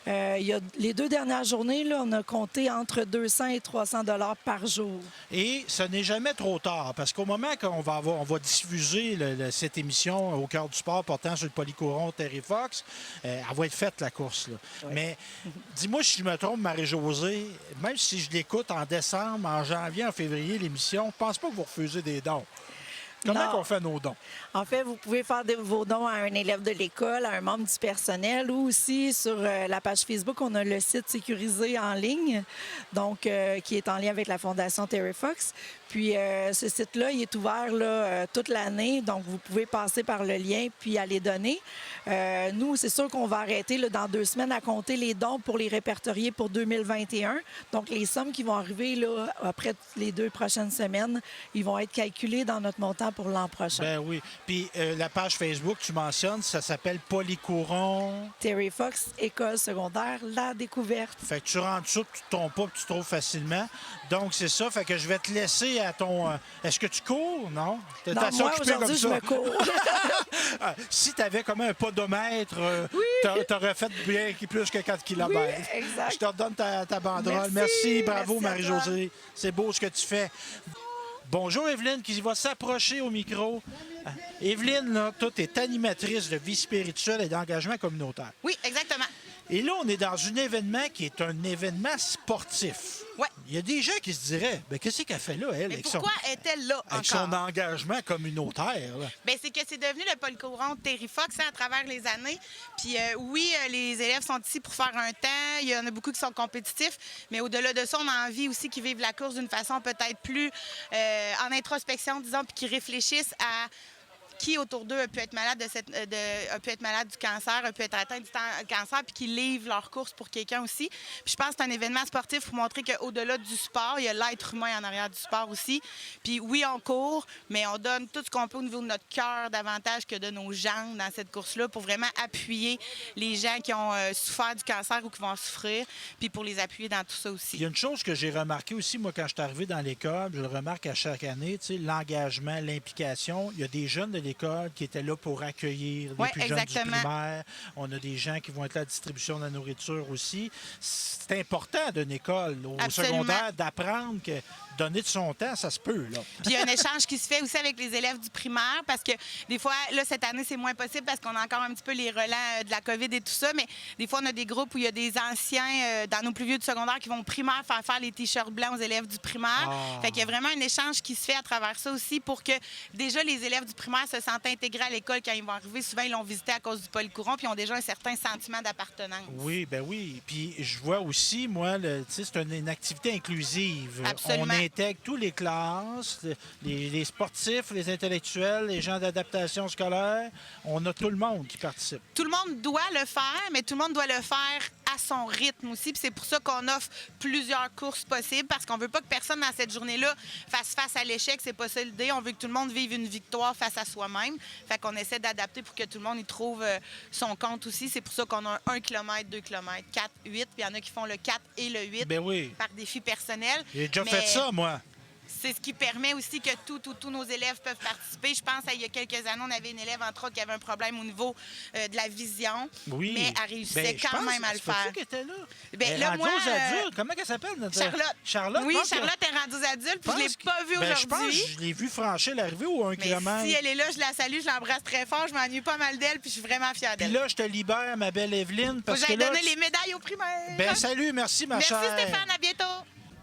Les 2 dernières journées, là, on a compté entre 200 et 300 $ par jour.
Et ce n'est jamais trop tard, parce qu'au moment qu'on va diffuser cette émission au cœur du sport portant sur le Polycouron Terry Fox, elle va être faite, la course. Là.
Oui.
Mais dis-moi si je me trompe, Marie-Josée, même si je l'écoute en décembre, en janvier, en février, l'émission, je ne pense pas que vous refusez des dons. Comment on fait nos dons?
En fait, vous pouvez faire vos dons à un élève de l'école, à un membre du personnel ou aussi sur la page Facebook, on a le site sécurisé en ligne, donc qui est en lien avec la Fondation Terry Fox. Puis ce site-là, il est ouvert là, toute l'année, donc vous pouvez passer par le lien puis aller donner. Nous, c'est sûr qu'on va arrêter là, dans 2 semaines à compter les dons pour les répertorier pour 2021. Donc, les sommes qui vont arriver là, après les 2 prochaines semaines, ils vont être calculés dans notre montant pour l'an prochain.
Ben oui. Puis la page Facebook, tu mentionnes, ça s'appelle Polycouron.
Terry Fox, École secondaire, La Découverte.
Fait que tu rentres ça, tu ne tombes pas, puis tu trouves facilement. Donc, c'est ça. Fait que je vais te laisser à ton... Est-ce que tu cours? Non? T'es
Non,
assez
moi,
occupé
aujourd'hui, je
comme
me
ça.
cours.
Si tu avais comme un podomètre, tu aurais fait bien plus que 4 km.
Oui, exact.
Je te redonne ta banderole.
Merci.
Bravo,
Merci à toi.
Marie-Josée. C'est beau ce que tu fais. Bonjour, Evelyne, qui va s'approcher au micro. Evelyne, là, toi, tu es animatrice de vie spirituelle et d'engagement communautaire.
Oui, exactement.
Et là, on est dans un événement qui est un événement sportif.
Ouais.
Il y a des gens qui se diraient, ben, qu'est-ce qu'elle fait là, elle,
Mais
avec
pourquoi est-elle là
avec
encore?
son engagement communautaire? Là?
Bien, c'est que c'est devenu le Polycouron Terry Fox à travers les années. Puis oui, les élèves sont ici pour faire un temps. Il y en a beaucoup qui sont compétitifs. Mais au-delà de ça, on a envie aussi qu'ils vivent la course d'une façon peut-être plus en introspection, disons, puis qu'ils réfléchissent à qui autour d'eux a pu être malade a pu être malade du cancer, a pu être atteint du cancer, puis qui livrent leur course pour quelqu'un aussi. Puis je pense que c'est un événement sportif pour montrer qu'au-delà du sport, il y a l'être humain en arrière du sport aussi. Puis oui, on court, mais on donne tout ce qu'on peut au niveau de notre cœur davantage que de nos jambes dans cette course-là pour vraiment appuyer les gens qui ont souffert du cancer ou qui vont en souffrir, puis pour les appuyer dans tout ça aussi.
Il y a une chose que j'ai remarqué aussi, moi, quand je suis arrivé dans l'école, je le remarque à chaque année, tu sais, l'engagement, l'implication. Il y a des jeunes de l'école qui étaient là pour accueillir les plus jeunes du primaire. On a des gens qui vont être là à la distribution de la nourriture aussi. C'est important d'une école au secondaire d'apprendre que donner de son temps, ça se peut. Là.
Puis il y a un échange qui se fait aussi avec les élèves du primaire parce que des fois, là, cette année, c'est moins possible parce qu'on a encore un petit peu les relents de la COVID et tout ça, mais des fois, on a des groupes où il y a des anciens dans nos plus vieux du secondaire qui vont au primaire faire les t-shirts blancs aux élèves du primaire. Fait qu'il y a vraiment un échange qui se fait à travers ça aussi pour que déjà les élèves du primaire se sentent intégrés à l'école quand ils vont arriver. Souvent, ils l'ont visité à cause du Polycouron puis ils ont déjà un certain sentiment d'appartenance.
Oui, ben oui. Puis je vois aussi, moi, c'est une activité inclusive.
Absolument.
On intègre tous les classes, les sportifs, les intellectuels, les gens d'adaptation scolaire. On a tout le monde qui participe.
Tout le monde doit le faire, mais tout le monde doit le faire à son rythme aussi. Puis c'est pour ça qu'on offre plusieurs courses possibles parce qu'on veut pas que personne dans cette journée-là fasse face à l'échec. C'est pas ça l'idée. On veut que tout le monde vive une victoire face à soi-même. Fait qu'on essaie d'adapter pour que tout le monde y trouve son compte aussi. C'est pour ça qu'on a 1 km, 2 km, 4, 8. Puis il y en a qui font le 4 et le 8 par défi personnel.
J'ai déjà fait ça, moi.
C'est ce qui permet aussi que tous nos élèves peuvent participer. Je pense qu'il y a quelques années, on avait une élève, entre autres, qui avait un problème au niveau de la vision.
Oui.
Mais elle réussissait quand même à le faire.
C'est qui était là?
Ben, là, moi,
aux adultes. Comment elle s'appelle?
Charlotte.
Charlotte?
Oui, Charlotte est rendue aux adultes, puis je ne l'ai pas vue aujourd'hui.
Je pense que je l'ai vue franchir l'arrivée au 1 km.
Si elle est là, je la salue, je l'embrasse très fort. Je m'ennuie pas mal d'elle, puis je suis vraiment fière d'elle.
Puis là, je te libère, ma belle Evelyne. Parce que
donner les médailles aux primaires.
Ben salut, merci, ma chère.
Merci, Stéphane. À bientôt.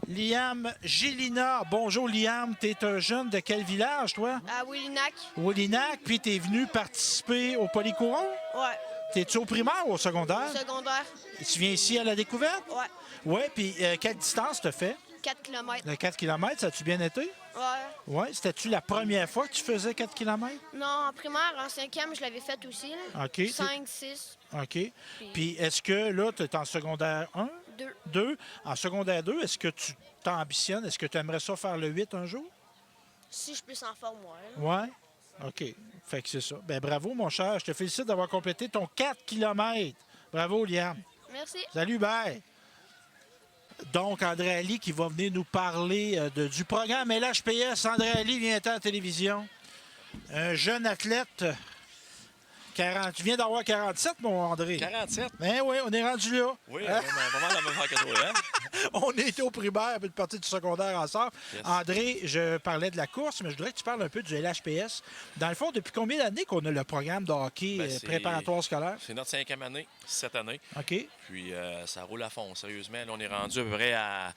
Liam Gélina. Bonjour, Liam. Tu es un jeune de quel village, toi?
À Willinac.
Willinac. Puis tu es venu participer au Polycouron?
Ouais.
T'es-tu au primaire ou au secodaire?
Secondaire.
Et tu viens ici à la découverte?
Ouais.
Oui, puis quelle distance t'as fait?
4 km.
Le 4 km, ça a-tu bien été?
Ouais.
Oui. C'était-tu la première fois que tu faisais 4 km?
Non, en primaire, en 5e, je l'avais fait aussi. Là.
OK.
5, 6.
OK. Puis est-ce que là, tu es en secondaire 1? 2. En secondaire 2, est-ce que tu t'ambitionnes? Est-ce que tu aimerais ça faire le 8 un jour?
Si je plus en forme, moi.
Oui. OK. Fait que c'est ça. Ben bravo, mon cher. Je te félicite d'avoir complété ton 4 km. Bravo, Liam.
Merci.
Salut, bye. Donc, André Ali qui va venir nous parler du programme LHPS. André Ali vient à la télévision. Un jeune athlète. Tu viens d'avoir 47, mon André.
47?
Ben oui, on est rendu là.
Oui, vraiment la même affaire que toi, hein?
On était au primaire, puis une partie du secondaire ensemble.
Yes.
André, je parlais de la course, mais je voudrais que tu parles un peu du LHPS. Dans le fond, depuis combien d'années qu'on a le programme de hockey préparatoire scolaire?
C'est notre 5e année, cette année.
OK.
Puis ça roule à fond, sérieusement. Là, on est rendu à peu près à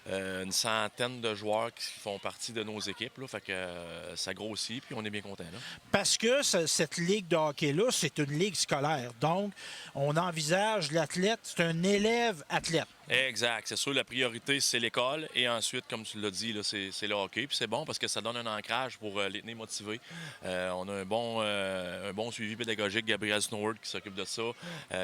une centaine de joueurs qui font partie de nos équipes. Là, fait que ça grossit, puis on est bien contents.
Parce que cette ligue de hockey-là, c'est une ligue scolaire. Donc, on envisage l'athlète, c'est un élève athlète.
Exact. C'est sûr, la priorité, c'est l'école. Et ensuite, comme tu l'as dit, là, c'est le hockey. Puis c'est bon parce que ça donne un ancrage pour les tenir motivés. On a un bon suivi pédagogique, Gabriel Snoward, qui s'occupe de ça.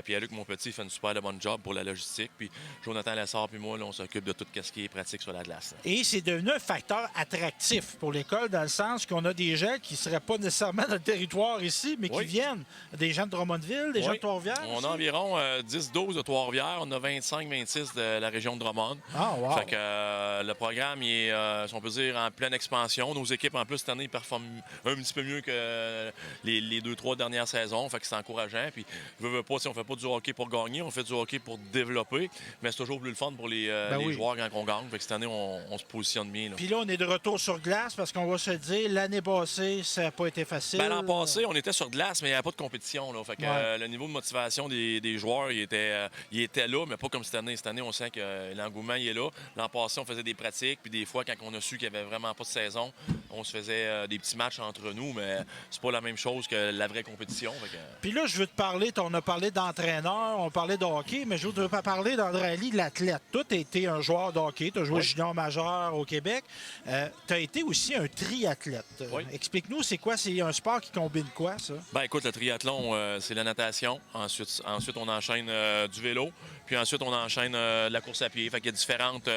Puis Luc, mon petit, fait une super de bonne job pour la logistique. Puis Jonathan Lessard puis moi, là, on s'occupe de tout ce qui est pratique sur la glace.
Et c'est devenu un facteur attractif pour l'école dans le sens qu'on a des gens qui ne seraient pas nécessairement dans le territoire ici, mais qui viennent. Des gens de Drummondville, des gens de Trois-Rivières.
On a environ 10-12 de Trois-Rivières. On a 25-26 de la région de Drummond.
Ah, wow.
Fait que le programme il est, si on peut dire, en pleine expansion. Nos équipes, en plus, cette année, performent un petit peu mieux que les 2-3 dernières saisons. Fait que c'est encourageant. Puis, veux pas, si on fait pas du hockey pour gagner, on fait du hockey pour développer. Mais c'est toujours plus le fun pour les joueurs quand on gagne. Fait que cette année, on se positionne bien. Là.
Puis là, on est de retour sur glace parce qu'on va se dire, l'année passée, ça n'a pas été facile.
L'an passé, on était sur glace, mais il n'y avait pas de compétition. Là. Fait que le niveau de motivation des joueurs, il était là, mais pas comme cette année. Cette année, on sent que l'engouement il est là. L'an passé, on faisait des pratiques, puis des fois, quand on a su qu'il n'y avait vraiment pas de saison, on se faisait des petits matchs entre nous, mais c'est pas la même chose que la vraie compétition.
Puis là, je veux te parler, on a parlé d'entraîneur, on parlait de hockey, mais je veux pas parler d'André Ali, l'athlète. Toi, tu as été un joueur de hockey, tu as joué junior majeur au Québec. Tu as été aussi un triathlète. Explique-nous, c'est quoi? C'est un sport qui combine quoi, ça?
Ben écoute, le triathlon, c'est la natation. Ensuite on enchaîne du vélo. Puis ensuite, on enchaîne la course à pied. Fait qu'il y a différentes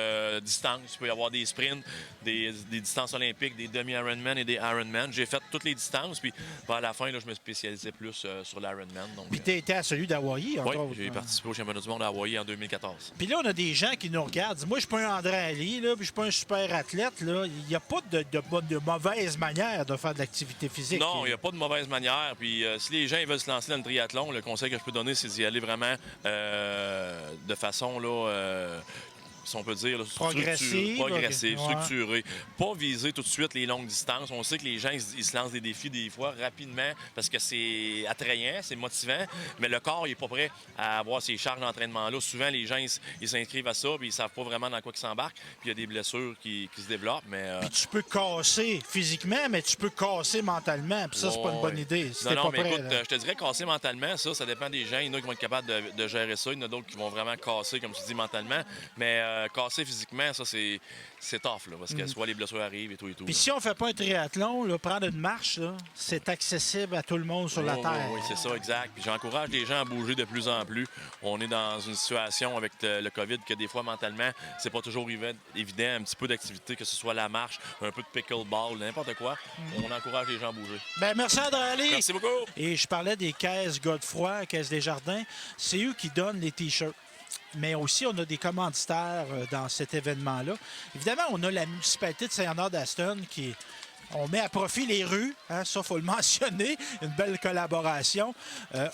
distances. Il peut y avoir des sprints, des distances olympiques, des demi-Ironman et des Ironman. J'ai fait toutes les distances. Puis à la fin, là, je me spécialisais plus sur l'Ironman.
Puis tu étais à celui d'Hawaï,
entre autres. Oui, j'ai participé au championnat du monde à Hawaï en 2014.
Puis là, on a des gens qui nous regardent. Moi, je suis pas un André Ali, là, puis je suis pas un super athlète. Là. Il n'y a pas de mauvaise manière de faire de l'activité physique.
Non, il n'y a pas de mauvaise manière. Puis si les gens ils veulent se lancer dans le triathlon, le conseil que je peux donner, c'est d'y aller vraiment de façon, là, si on peut dire, là, progressive, structurée. Pas viser tout de suite les longues distances. On sait que les gens, ils se lancent des défis des fois rapidement parce que c'est attrayant, c'est motivant, mais le corps, il n'est pas prêt à avoir ces charges d'entraînement-là. Souvent, les gens, ils s'inscrivent à ça puis ils ne savent pas vraiment dans quoi ils s'embarquent. Puis il y a des blessures qui se développent. Mais,
Puis tu peux casser physiquement, mais tu peux casser mentalement. Puis ça, c'est pas une bonne idée. Si
non, mais
prêt,
écoute, je te dirais casser mentalement, ça dépend des gens. Il y en a qui vont être capables de gérer ça. Il y en a d'autres qui vont vraiment casser, comme tu dis, mentalement. Mais casser physiquement, ça, c'est tough, là, parce que soit les blessures arrivent et tout.
Puis si on fait pas un triathlon, là, prendre une marche, là, c'est accessible à tout le monde sur la Terre.
Oui, c'est ça, exact. Puis j'encourage les gens à bouger de plus en plus. On est dans une situation avec le COVID que des fois, mentalement, c'est pas toujours évident. Un petit peu d'activité, que ce soit la marche, un peu de pickleball, n'importe quoi. On encourage les gens à bouger.
Bien, merci André Ali.
Merci beaucoup.
Et je parlais des caisses Godefroy, caisses Desjardins. C'est eux qui donnent les T-shirts. Mais aussi, on a des commanditaires dans cet événement-là. Évidemment, on a la municipalité de Saint-Bernard-d'Aston qui... On met à profit les rues, hein, ça, il faut le mentionner, une belle collaboration.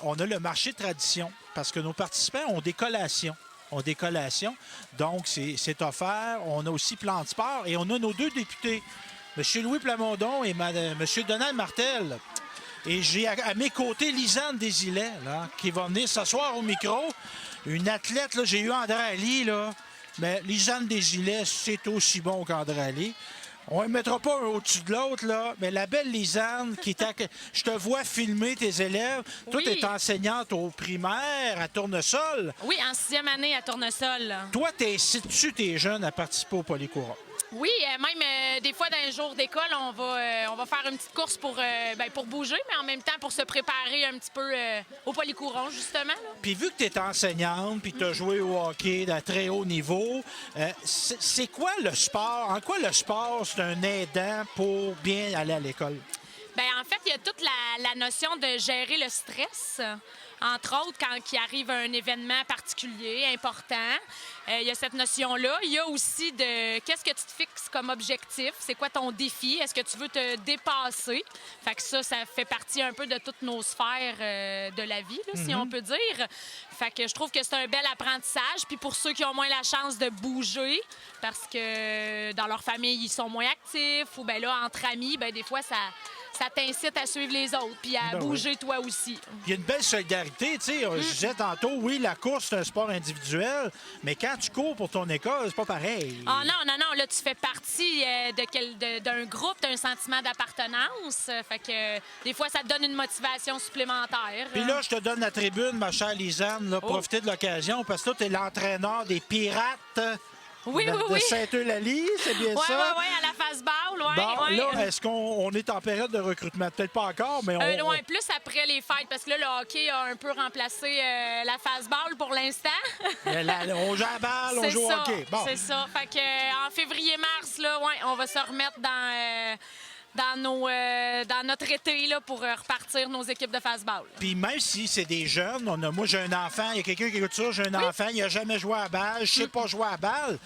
On a le marché de tradition, parce que nos participants ont des collations. Donc, c'est offert. On a aussi Plan de Sport et on a nos deux députés, M. Louis Plamondon et M. Donald Martel. Et j'ai à mes côtés Lisanne Desilets, là, qui va venir s'asseoir au micro. Une athlète, là, j'ai eu André Ali, là, mais Lisanne Desilets, c'est aussi bon qu'André Ali. On ne mettra pas un au-dessus de l'autre, là, mais la belle Lisanne, je te vois filmer tes élèves.
Oui.
Toi, tu es enseignante au primaire à Tournesol.
Oui, en 6e année à Tournesol.
Toi, tu incites tes jeunes à participer au Polycourant?
Oui, même des fois, dans un jour d'école, on va faire une petite course pour bouger, mais en même temps pour se préparer un petit peu au Polycourant, justement. Là.
Puis vu que tu es enseignante, puis tu as joué au hockey à très haut niveau, c'est quoi le sport? En quoi le sport, c'est un aidant pour bien aller à l'école?
Bien, en fait, il y a toute la notion de gérer le stress. entre autres, quand il arrive un événement particulier, important. Il y a cette notion-là. Il y a aussi de qu'est-ce que tu te fixes comme objectif? C'est quoi ton défi? Est-ce que tu veux te dépasser? Fait que ça fait partie un peu de toutes nos sphères de la vie, là, si on peut dire. Fait que je trouve que c'est un bel apprentissage. Puis pour ceux qui ont moins la chance de bouger, parce que dans leur famille, ils sont moins actifs, ou bien là, entre amis, ben des fois, ça t'incite à suivre les autres, puis à bouger toi aussi.
Il y a une belle solidarité, tu sais. Je disais tantôt, oui, la course, c'est un sport individuel, mais quand tu cours pour ton école, c'est pas pareil.
Ah non, là, tu fais partie d'un groupe, d'un sentiment d'appartenance. Fait que des fois, ça te donne une motivation supplémentaire.
Puis là, je te donne la tribune, ma chère Lisanne, là, profitez de l'occasion, parce que là, tu es l'entraîneur des Pirates. De Sainte-Eulalie, c'est bien ça?
Oui, à la face-balle, oui.
Bon, là, est-ce qu'on est en période de recrutement? Peut-être pas encore, mais on...
plus après les fêtes, parce que là, le hockey a un peu remplacé la face-balle pour l'instant.
On joue à la balle, on joue au hockey. Bon.
C'est ça. Fait que en février-mars, là, on va se remettre dans notre été là, pour repartir nos équipes de face-ball.
Puis même si c'est des jeunes, moi j'ai un enfant, il y a quelqu'un qui écoute ça, j'ai un enfant, il n'a jamais joué à la balle, je sais pas jouer à la balle.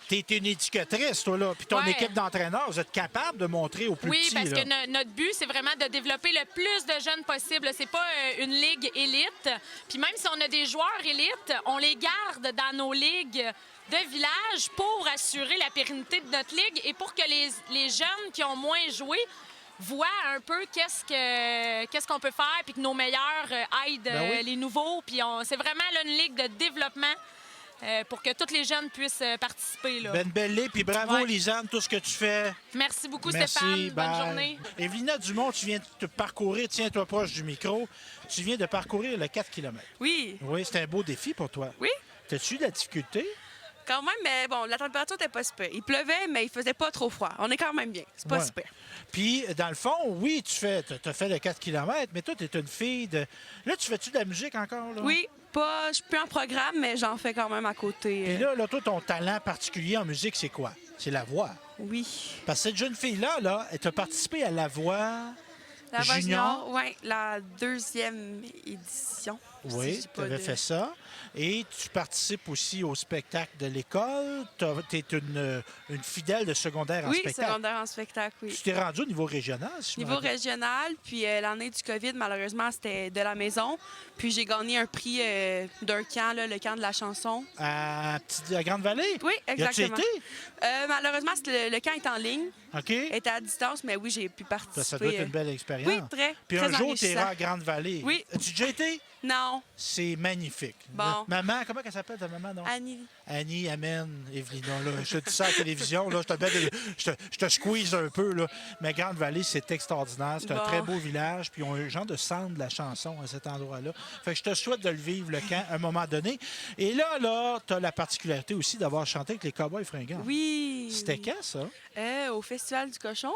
Tu es une éducatrice, toi, là. Puis ton équipe d'entraîneurs, vous êtes capable de montrer aux plus petits.
Oui, parce que notre but, c'est vraiment de développer le plus de jeunes possible. C'est pas une ligue élite. Puis même si on a des joueurs élites, on les garde dans nos ligues de village pour assurer la pérennité de notre ligue et pour que les jeunes qui ont moins joué voient un peu qu'est-ce qu'on peut faire puis que nos meilleurs aident les nouveaux. Puis c'est vraiment là, une ligue de développement pour que tous les jeunes puissent participer. Là.
Ben Bellé, puis bravo, Lisanne, tout ce que tu fais.
Merci beaucoup,
Merci,
Stéphane.
bye.
Bonne journée.
Évelyna Dumont, tu viens de te parcourir, tiens-toi proche du micro, tu viens de parcourir le 4 km.
Oui.
Oui, c'était un beau défi pour toi.
Oui.
T'as-tu eu de la difficulté?
Quand même, mais bon, la température n'était pas super. Il pleuvait, mais il faisait pas trop froid. On est quand même bien. C'est pas super.
Puis, dans le fond, oui, tu as fait le 4 km, mais toi, tu es une fille de... Là, tu fais-tu de la musique encore? Là?
Oui, je suis plus en programme, mais j'en fais quand même à côté.
Et là, toi, ton talent particulier en musique, c'est quoi? C'est la voix.
Oui.
Parce que cette jeune fille-là, elle t'a participé à La Voix
La Voix
Junior.
Oui, la 2e édition.
Oui, tu avais fait ça. Et tu participes aussi au spectacle de l'école. Tu es une fidèle de secondaire en spectacle.
Oui, secondaire en spectacle, oui.
Tu t'es rendu au niveau régional, si
Niveau régional, puis l'année du COVID, malheureusement, c'était de la maison. Puis j'ai gagné un prix d'un camp, là, le camp de la chanson.
À Grande-Vallée?
Oui, exactement.
Y as-tu été?
Malheureusement, le camp est en ligne.
OK.
Était à distance, mais oui, j'ai pu participer.
Ça doit être une belle expérience.
Oui, très.
Puis
très
un jour, tu iras
enrichissant.
à Grande-Vallée.
Oui.
As-tu déjà été?
Non.
C'est magnifique.
Bon.
Maman, comment elle s'appelle ta maman? Non?
Annie.
Annie, amen, Évelyna. Là. Je te dis ça à la télévision. Là, je te squeeze un peu. Là. Mais Grande-Vallée, c'est extraordinaire. C'est un très beau village. Puis ils ont un genre de centre de la chanson à cet endroit-là. Fait que je te souhaite de le vivre, le camp, à un moment donné. Et là, tu as la particularité aussi d'avoir chanté avec les Cowboys fringants.
Oui.
C'était quand, ça?
Au Festival du Cochon.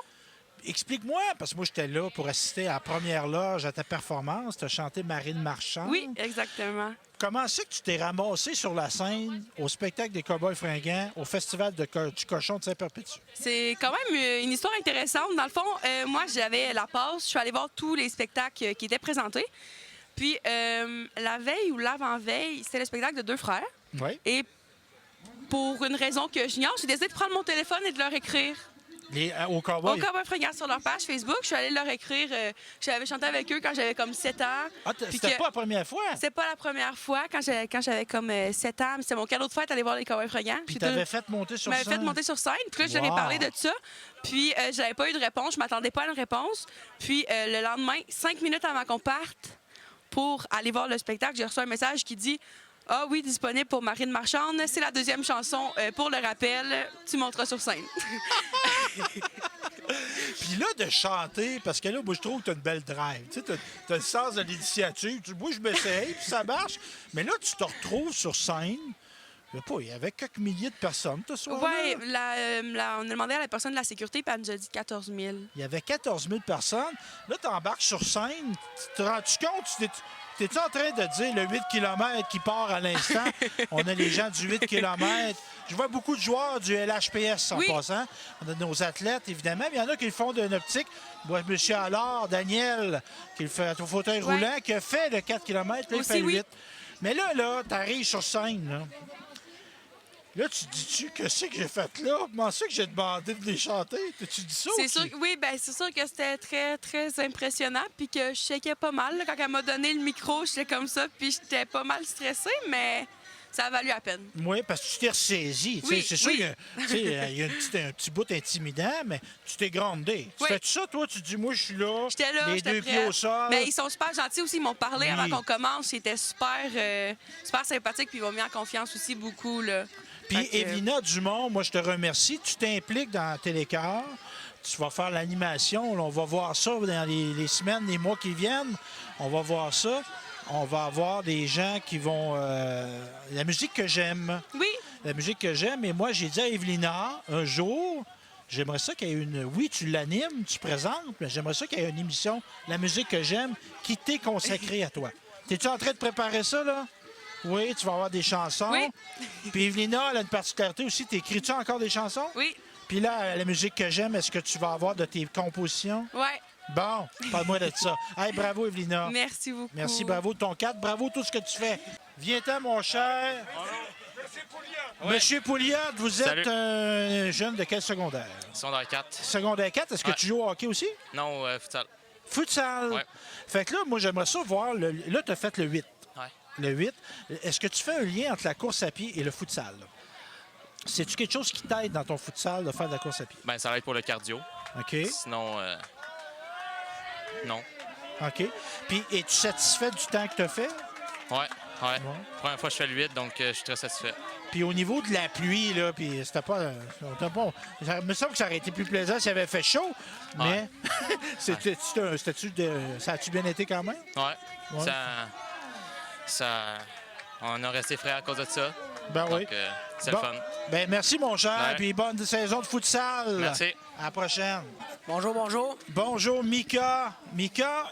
Explique-moi, parce que moi, j'étais là pour assister à la première loge à ta performance. Tu as chanté Marine Marchand.
Oui, exactement.
Comment c'est que tu t'es ramassé sur la scène au spectacle des Cowboys fringants au Festival du Cochon de Saint-Perpétue?
C'est quand même une histoire intéressante. Dans le fond, moi, j'avais la passe. Je suis allée voir tous les spectacles qui étaient présentés. Puis, la veille ou l'avant-veille, c'était le spectacle de deux frères.
Oui.
Et pour une raison que j'ignore, j'ai décidé de prendre mon téléphone et de leur écrire.
Aux Cowboys?
Aux Cowboys fringants sur leur page Facebook. Je suis allée leur écrire. J'avais chanté avec eux quand j'avais comme 7 ans.
Ah, c'était pas la première fois?
C'était pas la première fois. Quand j'avais comme 7 ans, c'était mon cadeau de fête aller voir les Cowboys fringants.
Puis t'avais fait monter sur scène?
Je m'avais fait monter sur scène. Puis là, je leur ai parlé de ça. Puis j'avais pas eu de réponse. Je m'attendais pas à une réponse. Puis le lendemain, 5 minutes avant qu'on parte pour aller voir le spectacle, j'ai reçu un message qui dit... Ah oui, disponible pour Marine Marchand. C'est la deuxième chanson. Pour le rappel, tu monteras sur scène.
Puis là, de chanter, parce que là, moi, je trouve que tu as une belle drive. Tu sais, tu as le sens de l'initiative. Moi, je m'essaye, puis ça marche. Mais là, tu te retrouves sur scène Il y avait quelques milliers de personnes, ce soir.
Oui, on a demandé à la personne de la sécurité, puis elle nous a dit 14 000.
Il y avait 14 000 personnes. Là, tu embarques sur scène. Tu te rends-tu compte? T'es-tu en train de dire le 8 km qui part à l'instant? On a les gens du 8 km. Je vois beaucoup de joueurs du LHPS en passant. On a nos athlètes, évidemment. Mais il y en a qui le font d'une optique. Moi, M. Allard, Daniel, qui le fait au fauteuil roulant, qui a fait le 4 km. Là, il fait le 8. Mais là, tu arrives sur scène. Là, tu dis-tu que c'est que j'ai fait là? Comment ça que j'ai demandé de les chanter? Tu dis ça?
C'est sûr, oui, bien, c'est sûr que c'était très, très impressionnant, puis que je shakais pas mal. Là, quand elle m'a donné le micro, j'étais comme ça, puis j'étais pas mal stressée, mais ça a valu la peine.
Oui, parce que tu t'es ressaisi.
Oui,
c'est sûr qu'il y a un petit bout intimidant, mais tu t'es grondé. Tu fais ça, toi? Tu dis, moi, je suis là,
j'étais là,
les deux pieds au sol.
Mais ils sont super gentils aussi. Ils m'ont parlé avant qu'on commence. Ils étaient super, super sympathiques, puis ils m'ont mis en confiance aussi beaucoup, là.
Puis, Evelina Dumont, moi, je te remercie. Tu t'impliques dans Télécart. Tu vas faire l'animation. On va voir ça dans les semaines, les mois qui viennent. On va voir ça. On va avoir des gens qui vont... la musique que j'aime.
Oui.
La musique que j'aime. Et moi, j'ai dit à Evelina, un jour, j'aimerais ça qu'il y ait une... Oui, tu l'animes, tu présentes, mais j'aimerais ça qu'il y ait une émission, la musique que j'aime, qui t'est consacrée à toi. T'es-tu en train de préparer ça, là? Oui, tu vas avoir des chansons.
Oui.
Puis Evelina, elle a une particularité aussi. T'écris-tu encore des chansons?
Oui.
Puis là, la musique que j'aime, est-ce que tu vas avoir de tes compositions?
Oui.
Bon, parle-moi de ça. Hey, bravo, Evelina.
Merci beaucoup.
Merci, bravo de ton 4. Bravo tout ce que tu fais. Viens-t'en, mon cher. Monsieur Pouliot, vous êtes un jeune de quel secondaire?
Secondaire 4.
Secondaire 4. Est-ce que tu joues au hockey aussi?
Non, futsal.
Futsal?
Ouais.
Fait que là, moi, j'aimerais ça voir. Là, tu as fait le 8.
Ouais.
Le 8. Est-ce que tu fais un lien entre la course à pied et le futsal? C'est-tu quelque chose qui t'aide dans ton futsal de faire de la course à pied?
Ben, ça aide pour le cardio.
OK.
Sinon, non.
OK. Puis, es-tu satisfait du temps que tu as fait?
Ouais. Première fois que je fais le 8, donc je suis très satisfait.
Puis au niveau de la pluie, là, puis c'était pas... Ça me semble que ça aurait été plus plaisant s'il avait fait chaud, mais ça a-tu bien été quand même?
Ouais. On a resté frais à cause de ça.
Ben
donc,
oui.
c'est le fun.
Ben merci, mon cher,
Ouais.
puis bonne saison de futsal.
Merci.
À la prochaine.
Bonjour, bonjour.
Bonjour, Mika. Mika,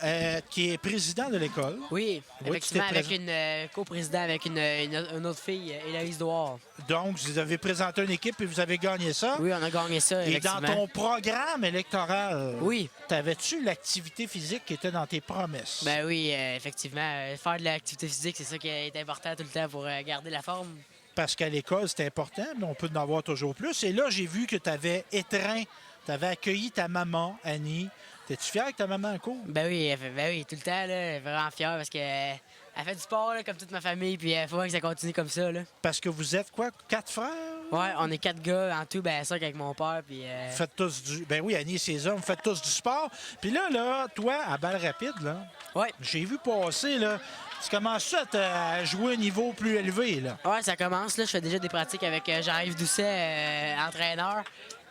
qui est président de l'école.
Oui, effectivement,
tu t'es
avec une coprésident avec une autre fille, Héloïse Douard.
Donc, vous avez présenté une équipe et vous avez gagné ça.
Oui, on a gagné ça,
Et
effectivement.
dans ton programme électoral,
oui,
t'avais-tu l'activité physique qui était dans tes promesses?
Ben oui, effectivement. Faire de l'activité physique, c'est ça qui est important tout le temps pour garder la forme.
Parce qu'à l'école, c'est important, mais on peut en avoir toujours plus. Et là, j'ai vu que tu avais tu avais accueilli ta maman, Annie. T'es-tu fière avec ta maman en cours?
Ben oui, tout le temps, là, elle est vraiment fière parce qu'elle fait du sport là, comme toute ma famille, puis il faut que ça continue comme ça. Là.
Parce que vous êtes quoi, 4 frères?
Ouais, on est 4 gars en tout, ben 5 avec mon père. Puis,
Vous faites tous du... Ben oui, Annie et ses hommes, vous faites tous du sport. Puis là, toi, à balle rapide, là, j'ai vu passer, là, tu commences à jouer à un niveau plus élevé, là.
Ouais, ça commence, là. Je fais déjà des pratiques avec Jean-Yves Doucet, entraîneur.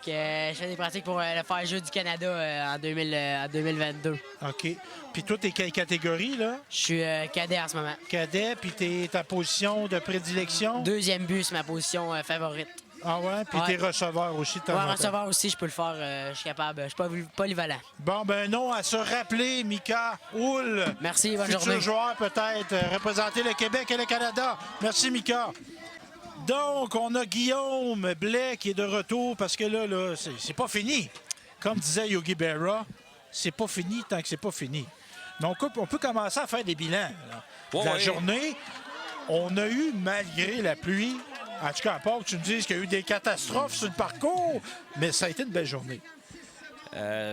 Je fais des pratiques pour le faire jeu du Canada en 2022.
OK. Puis toi, t'es quelle catégorie, là?
Je suis cadet en ce moment.
Cadet, puis t'es ta position de prédilection?
Deuxième but, c'est ma position favorite.
Ah ouais? Puis t'es receveur aussi de temps en temps.
Receveur aussi, je peux le faire. Je suis capable. Je suis polyvalent.
Bon, ben non, à se rappeler, Mika Houle.
Merci, bonne journée.
Futur joueur, peut-être, représenter le Québec et le Canada. Merci, Mika. Donc, on a Guillaume Blais qui est de retour parce que là c'est pas fini. Comme disait Yogi Berra, c'est pas fini tant que c'est pas fini. Donc, on peut commencer à faire des bilans. De la journée, on a eu, malgré la pluie, en tout cas, à part que tu me dises qu'il y a eu des catastrophes sur le parcours, mais ça a été une belle journée.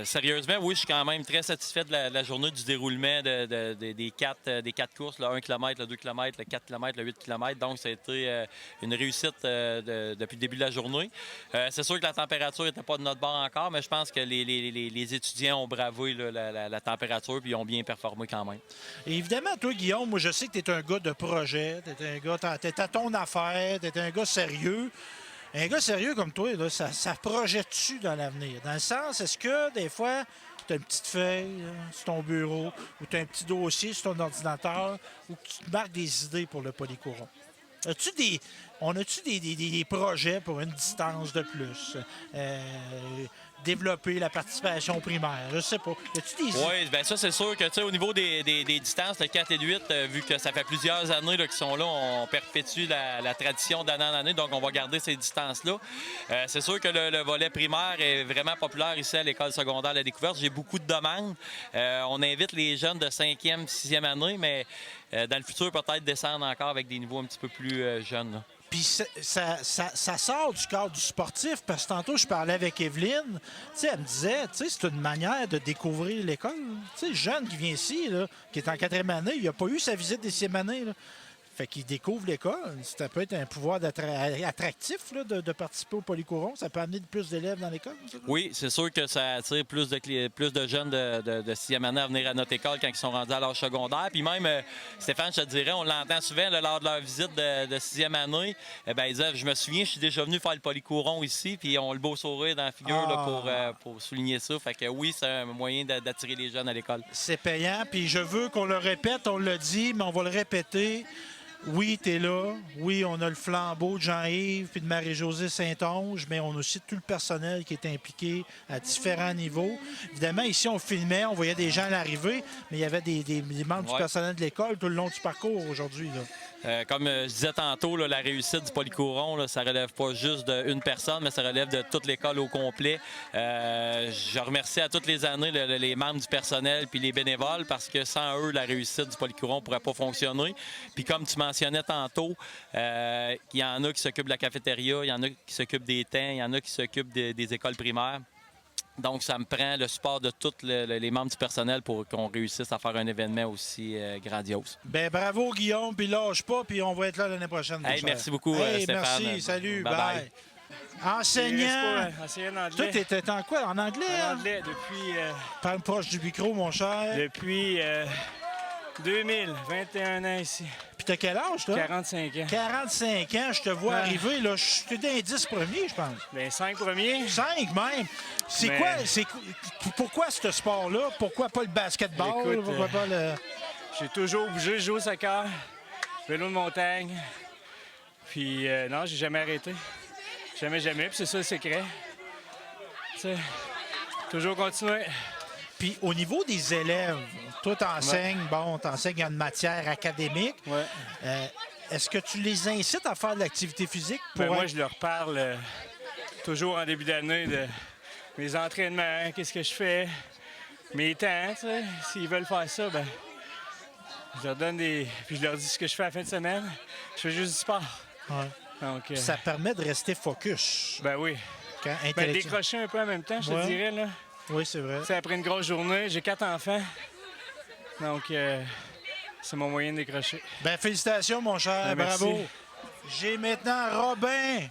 Sérieusement, oui, je suis quand même très satisfait de la journée, du déroulement des quatre courses, le 1 km, le 2 km, le 4 km, le 8 km. Donc, ça a été une réussite depuis le début de la journée. C'est sûr que la température n'était pas de notre bord encore, mais je pense que les étudiants ont bravé là, la température et ils ont bien performé quand même.
Et évidemment, toi, Guillaume, moi, je sais que tu es un gars de projet, tu es à ton affaire, tu es un gars sérieux. Un gars sérieux comme toi, là, ça projette-tu dans l'avenir? Dans le sens, est-ce que des fois, tu as une petite feuille là, sur ton bureau ou tu as un petit dossier sur ton ordinateur ou que tu te marques des idées pour le Polycourant? As-tu des... On a-tu des projets pour une distance de plus? Développer la participation primaire? Je sais pas.
Oui, bien ça, c'est sûr que au niveau des distances, le 4 et le 8, vu que ça fait plusieurs années qu'ils sont là, on perpétue la tradition d'année en année, donc on va garder ces distances-là. C'est sûr que le volet primaire est vraiment populaire ici à l'École secondaire La Découverte. J'ai beaucoup de demandes. On invite les jeunes de 5e, 6e année, mais dans le futur, peut-être descendre encore avec des niveaux un petit peu plus jeunes. Là.
Puis ça sort du cadre du sportif, parce que tantôt, je parlais avec Evelyne. Elle me disait, c'est une manière de découvrir l'école. Le jeune qui vient ici, là, qui est en 4e année, il n'a pas eu sa visite des 6e année. Là. Fait qu'il découvre l'école. Ça peut être un pouvoir attractif là, de participer au Polycouron. Ça peut amener plus d'élèves dans l'école.
Oui, c'est sûr que ça attire plus de jeunes de 6e année à venir à notre école quand ils sont rendus à l'âge secondaire. Puis même, Stéphane, je te dirais, on l'entend souvent là, lors de leur visite de 6e année. Ils disent, je me souviens, je suis déjà venu faire le Polycouron ici, puis on a le beau sourire dans la figure là, pour souligner ça. Fait que oui, c'est un moyen d'attirer les jeunes à l'école.
C'est payant, puis je veux qu'on le répète, on l'a dit, mais on va le répéter. Oui, tu es là. Oui, on a le flambeau de Jean-Yves puis de Marie-Josée Saint-Onge, mais on a aussi tout le personnel qui est impliqué à différents niveaux. Évidemment, ici, on filmait, on voyait des gens à l'arrivée, mais il y avait des membres du personnel de l'école tout le long du parcours aujourd'hui.
Comme je disais tantôt, la réussite du Polycouron, là, ça relève pas juste d'une personne, mais ça relève de toute l'école au complet. Je remercie à toutes les années les membres du personnel puis les bénévoles, parce que sans eux, la réussite du Polycouron ne pourrait pas fonctionner. Puis comme tu mentionnais tantôt, il y en a qui s'occupent de la cafétéria, il y en a qui s'occupent des tents, il y en a qui s'occupent des écoles primaires. Donc, ça me prend le support de tous les membres du personnel pour qu'on réussisse à faire un événement aussi grandiose.
Bien, bravo, Guillaume, puis lâche pas, puis on va être là l'année prochaine.
Hey, merci beaucoup,
hey,
Stéphane.
Merci, salut,
bye.
Bye. Enseignant.
Enseignant en anglais.
Toi, t'étais en quoi? En anglais?
En anglais, depuis...
Parle proche du micro, mon cher.
Depuis 2000, 21 ans ici.
Puis t'as quel âge, toi?
45 ans.
45 ans, je te vois arriver, là. Je suis dans les 10 premiers, je pense.
Bien, 5 premiers.
5 même. C'est quoi? Pourquoi ce sport-là? Pourquoi pas le basketball?
Écoute,
pourquoi pas le...
J'ai toujours bougé, je joue au soccer, vélo de montagne. Puis non, j'ai jamais arrêté. Jamais. Puis c'est ça le secret. T'sais, toujours continuer.
Puis au niveau des élèves, toi, t'enseignes, t'enseignes une matière académique.
Ouais.
Est-ce que tu les incites à faire de l'activité physique?
Moi, je leur parle toujours en début d'année de mes entraînements, qu'est-ce que je fais, mes temps, tu sais. S'ils veulent faire ça, ben je leur donne des... Puis je leur dis ce que je fais à la fin de semaine. Je fais juste du sport.
Ouais.
Donc,
ça permet de rester focus.
Ben oui. Décrocher un peu en même temps, je te dirais, là.
Oui, c'est vrai.
T'sais, après une grosse journée, j'ai 4 enfants. Donc, c'est mon moyen de décrocher.
Ben, félicitations, mon cher.
Ben,
bravo. J'ai maintenant Robin,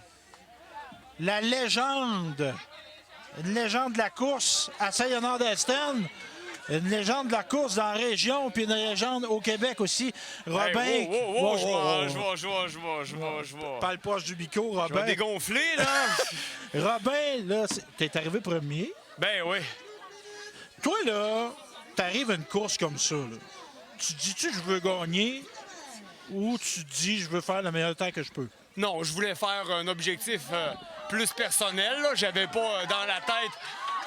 la légende. Une légende de la course à Saint-Léonard-d'Esterne. Une légende de la course dans la région, puis une légende au Québec aussi. Robin...
Hey, je vais.
Parle proche du bico, Robin.
Je vais dégonfler, là.
Robin, là, t'es arrivé premier.
Ben oui.
Toi, là, t'arrives à une course comme ça, là. Tu dis-tu que je veux gagner ou tu dis je veux faire le meilleur temps que je peux?
Non, je voulais faire un objectif plus personnel. J'avais pas dans la tête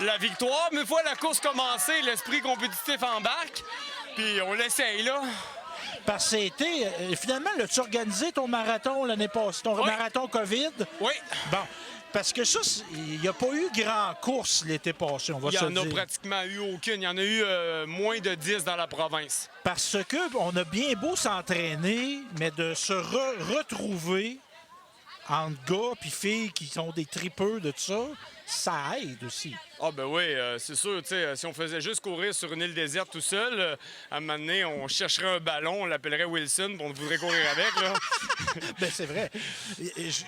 la victoire, mais une fois la course commencée, l'esprit compétitif embarque, puis on l'essaye, là.
Parce que c'était... finalement, as-tu organisé ton marathon l'année passée, ton marathon COVID?
Oui.
Bon, parce que ça, il n'y a pas eu grand course l'été passé, on va se dire.
Il n'y en a pratiquement eu aucune. Il y en a eu moins de 10 dans la province.
Parce qu'on a bien beau s'entraîner, mais de se retrouver entre gars puis filles qui sont des tripeux de tout ça, ça aide aussi.
Ah ben oui, c'est sûr, tu sais, si on faisait juste courir sur une île déserte tout seul, à un moment donné, on chercherait un ballon, on l'appellerait Wilson, puis on voudrait courir avec, là.
Ben c'est vrai.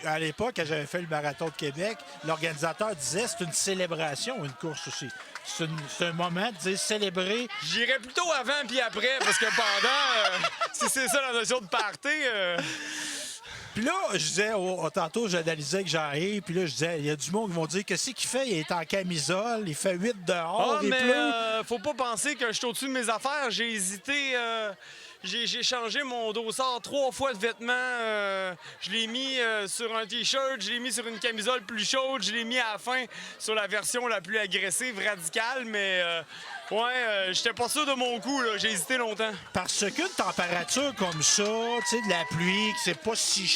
À l'époque, quand j'avais fait le marathon de Québec, l'organisateur disait c'est une célébration, une course aussi. C'est un moment de dire célébrer.
J'irais plutôt avant puis après, parce que pendant, si c'est ça la notion de party...
Puis là, je disais, tantôt, j'analysais avec Jean-Yves, puis là, je disais, il y a du monde qui vont dire, qu'est-ce qu'il fait? Il est en camisole, il fait 8 dehors, il pleut.
Faut pas penser que je suis au-dessus de mes affaires. J'ai hésité J'ai changé mon dossard 3 fois de vêtements. Je l'ai mis sur un T-shirt, je l'ai mis sur une camisole plus chaude, je l'ai mis à la fin sur la version la plus agressive, radicale, mais j'étais pas sûr de mon coup, là. J'ai hésité longtemps.
Parce qu'une température comme ça, tu sais, de la pluie, que c'est pas si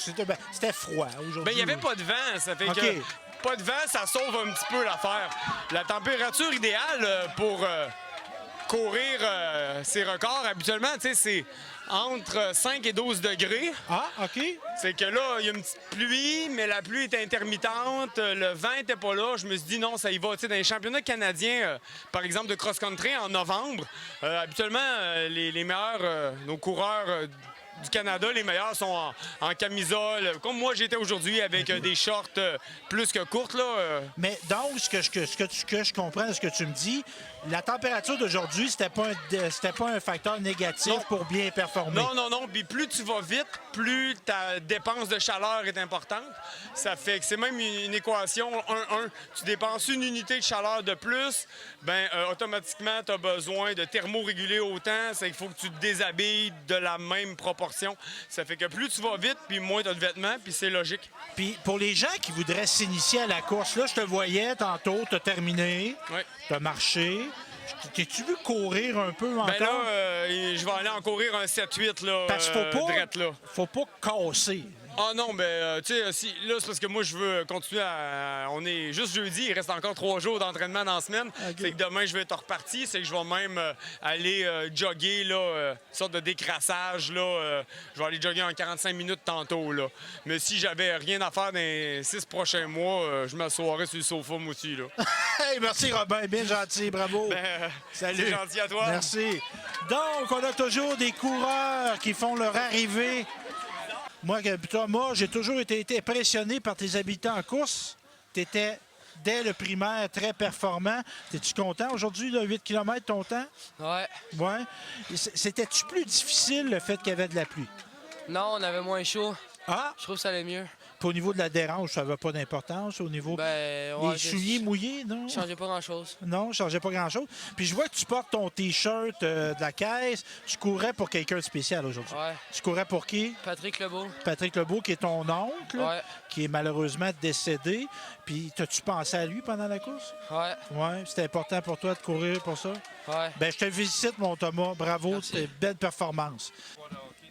c'était froid aujourd'hui.
Ben, il n'y avait pas de vent, ça fait que pas de vent, ça sauve un petit peu l'affaire. La température idéale pour courir ces records, habituellement, tu sais, c'est entre 5 et 12 degrés.
Ah, OK.
C'est que là, il y a une petite pluie, mais la pluie est intermittente. Le vent n'était pas là. Je me suis dit non, ça y va. Tu sais, dans les championnats canadiens, par exemple, de cross-country en novembre, habituellement, les meilleurs, nos coureurs du Canada, les meilleurs sont en camisole. Comme moi, j'étais aujourd'hui avec des shorts plus que courtes, là.
Mais donc, ce que je comprends de ce que tu me dis, la température d'aujourd'hui, c'était pas un facteur négatif pour bien performer.
Non. Puis plus tu vas vite, plus ta dépense de chaleur est importante. Ça fait que c'est même une équation 1-1. Tu dépenses une unité de chaleur de plus, ben automatiquement, tu as besoin de thermoréguler autant. C'est qu'il faut que tu te déshabilles de la même proportion. Ça fait que plus tu vas vite, puis moins tu as de vêtements, puis c'est logique.
Puis pour les gens qui voudraient s'initier à la course, là, je te voyais tantôt, tu as terminé, tu as marché. T'es-tu vu courir un peu encore?
Ben là, je vais aller en courir un 7-8, là.
Parce qu'il faut pas casser.
Ah non, ben, tu sais, là, c'est parce que moi, je veux continuer à... On est juste jeudi, il reste encore 3 jours d'entraînement dans la semaine. Okay. C'est que demain, je vais être reparti. C'est que je vais même aller jogger, là, une sorte de décrassage, là. Je vais aller jogger en 45 minutes tantôt, là. Mais si j'avais rien à faire dans les 6 prochains mois, je m'assoirais sur le sofa, moi aussi, là.
Hey, merci, Robin. Bien gentil. Bravo.
Salut. C'est gentil à toi.
Merci. Donc, on a toujours des coureurs qui font leur arrivée. Moi, j'ai toujours été impressionné par tes habitants en course. Tu étais, dès le primaire, très performant. Es-tu content aujourd'hui, là, 8 km ton temps?
Ouais.
Ouais. C'était-tu plus difficile, le fait qu'il y avait de la pluie?
Non, on avait moins chaud.
Ah!
Je trouve que ça allait mieux.
Puis au niveau de la dérange, ça n'avait pas d'importance. Au niveau des souliers mouillés, non?
Ça ne changeait pas grand-chose.
Non, ça ne changeait pas grand-chose. Puis je vois que tu portes ton T-shirt de la caisse. Tu courais pour quelqu'un de spécial aujourd'hui.
Ouais.
Tu courais pour qui?
Patrick Lebeau.
Patrick Lebeau, qui est ton oncle, qui est malheureusement décédé. Puis t'as-tu pensé à lui pendant la course?
Ouais.
Ouais. C'était important pour toi de courir pour ça?
Ouais.
Ben je te félicite, mon Thomas. Bravo, c'était une belle performance.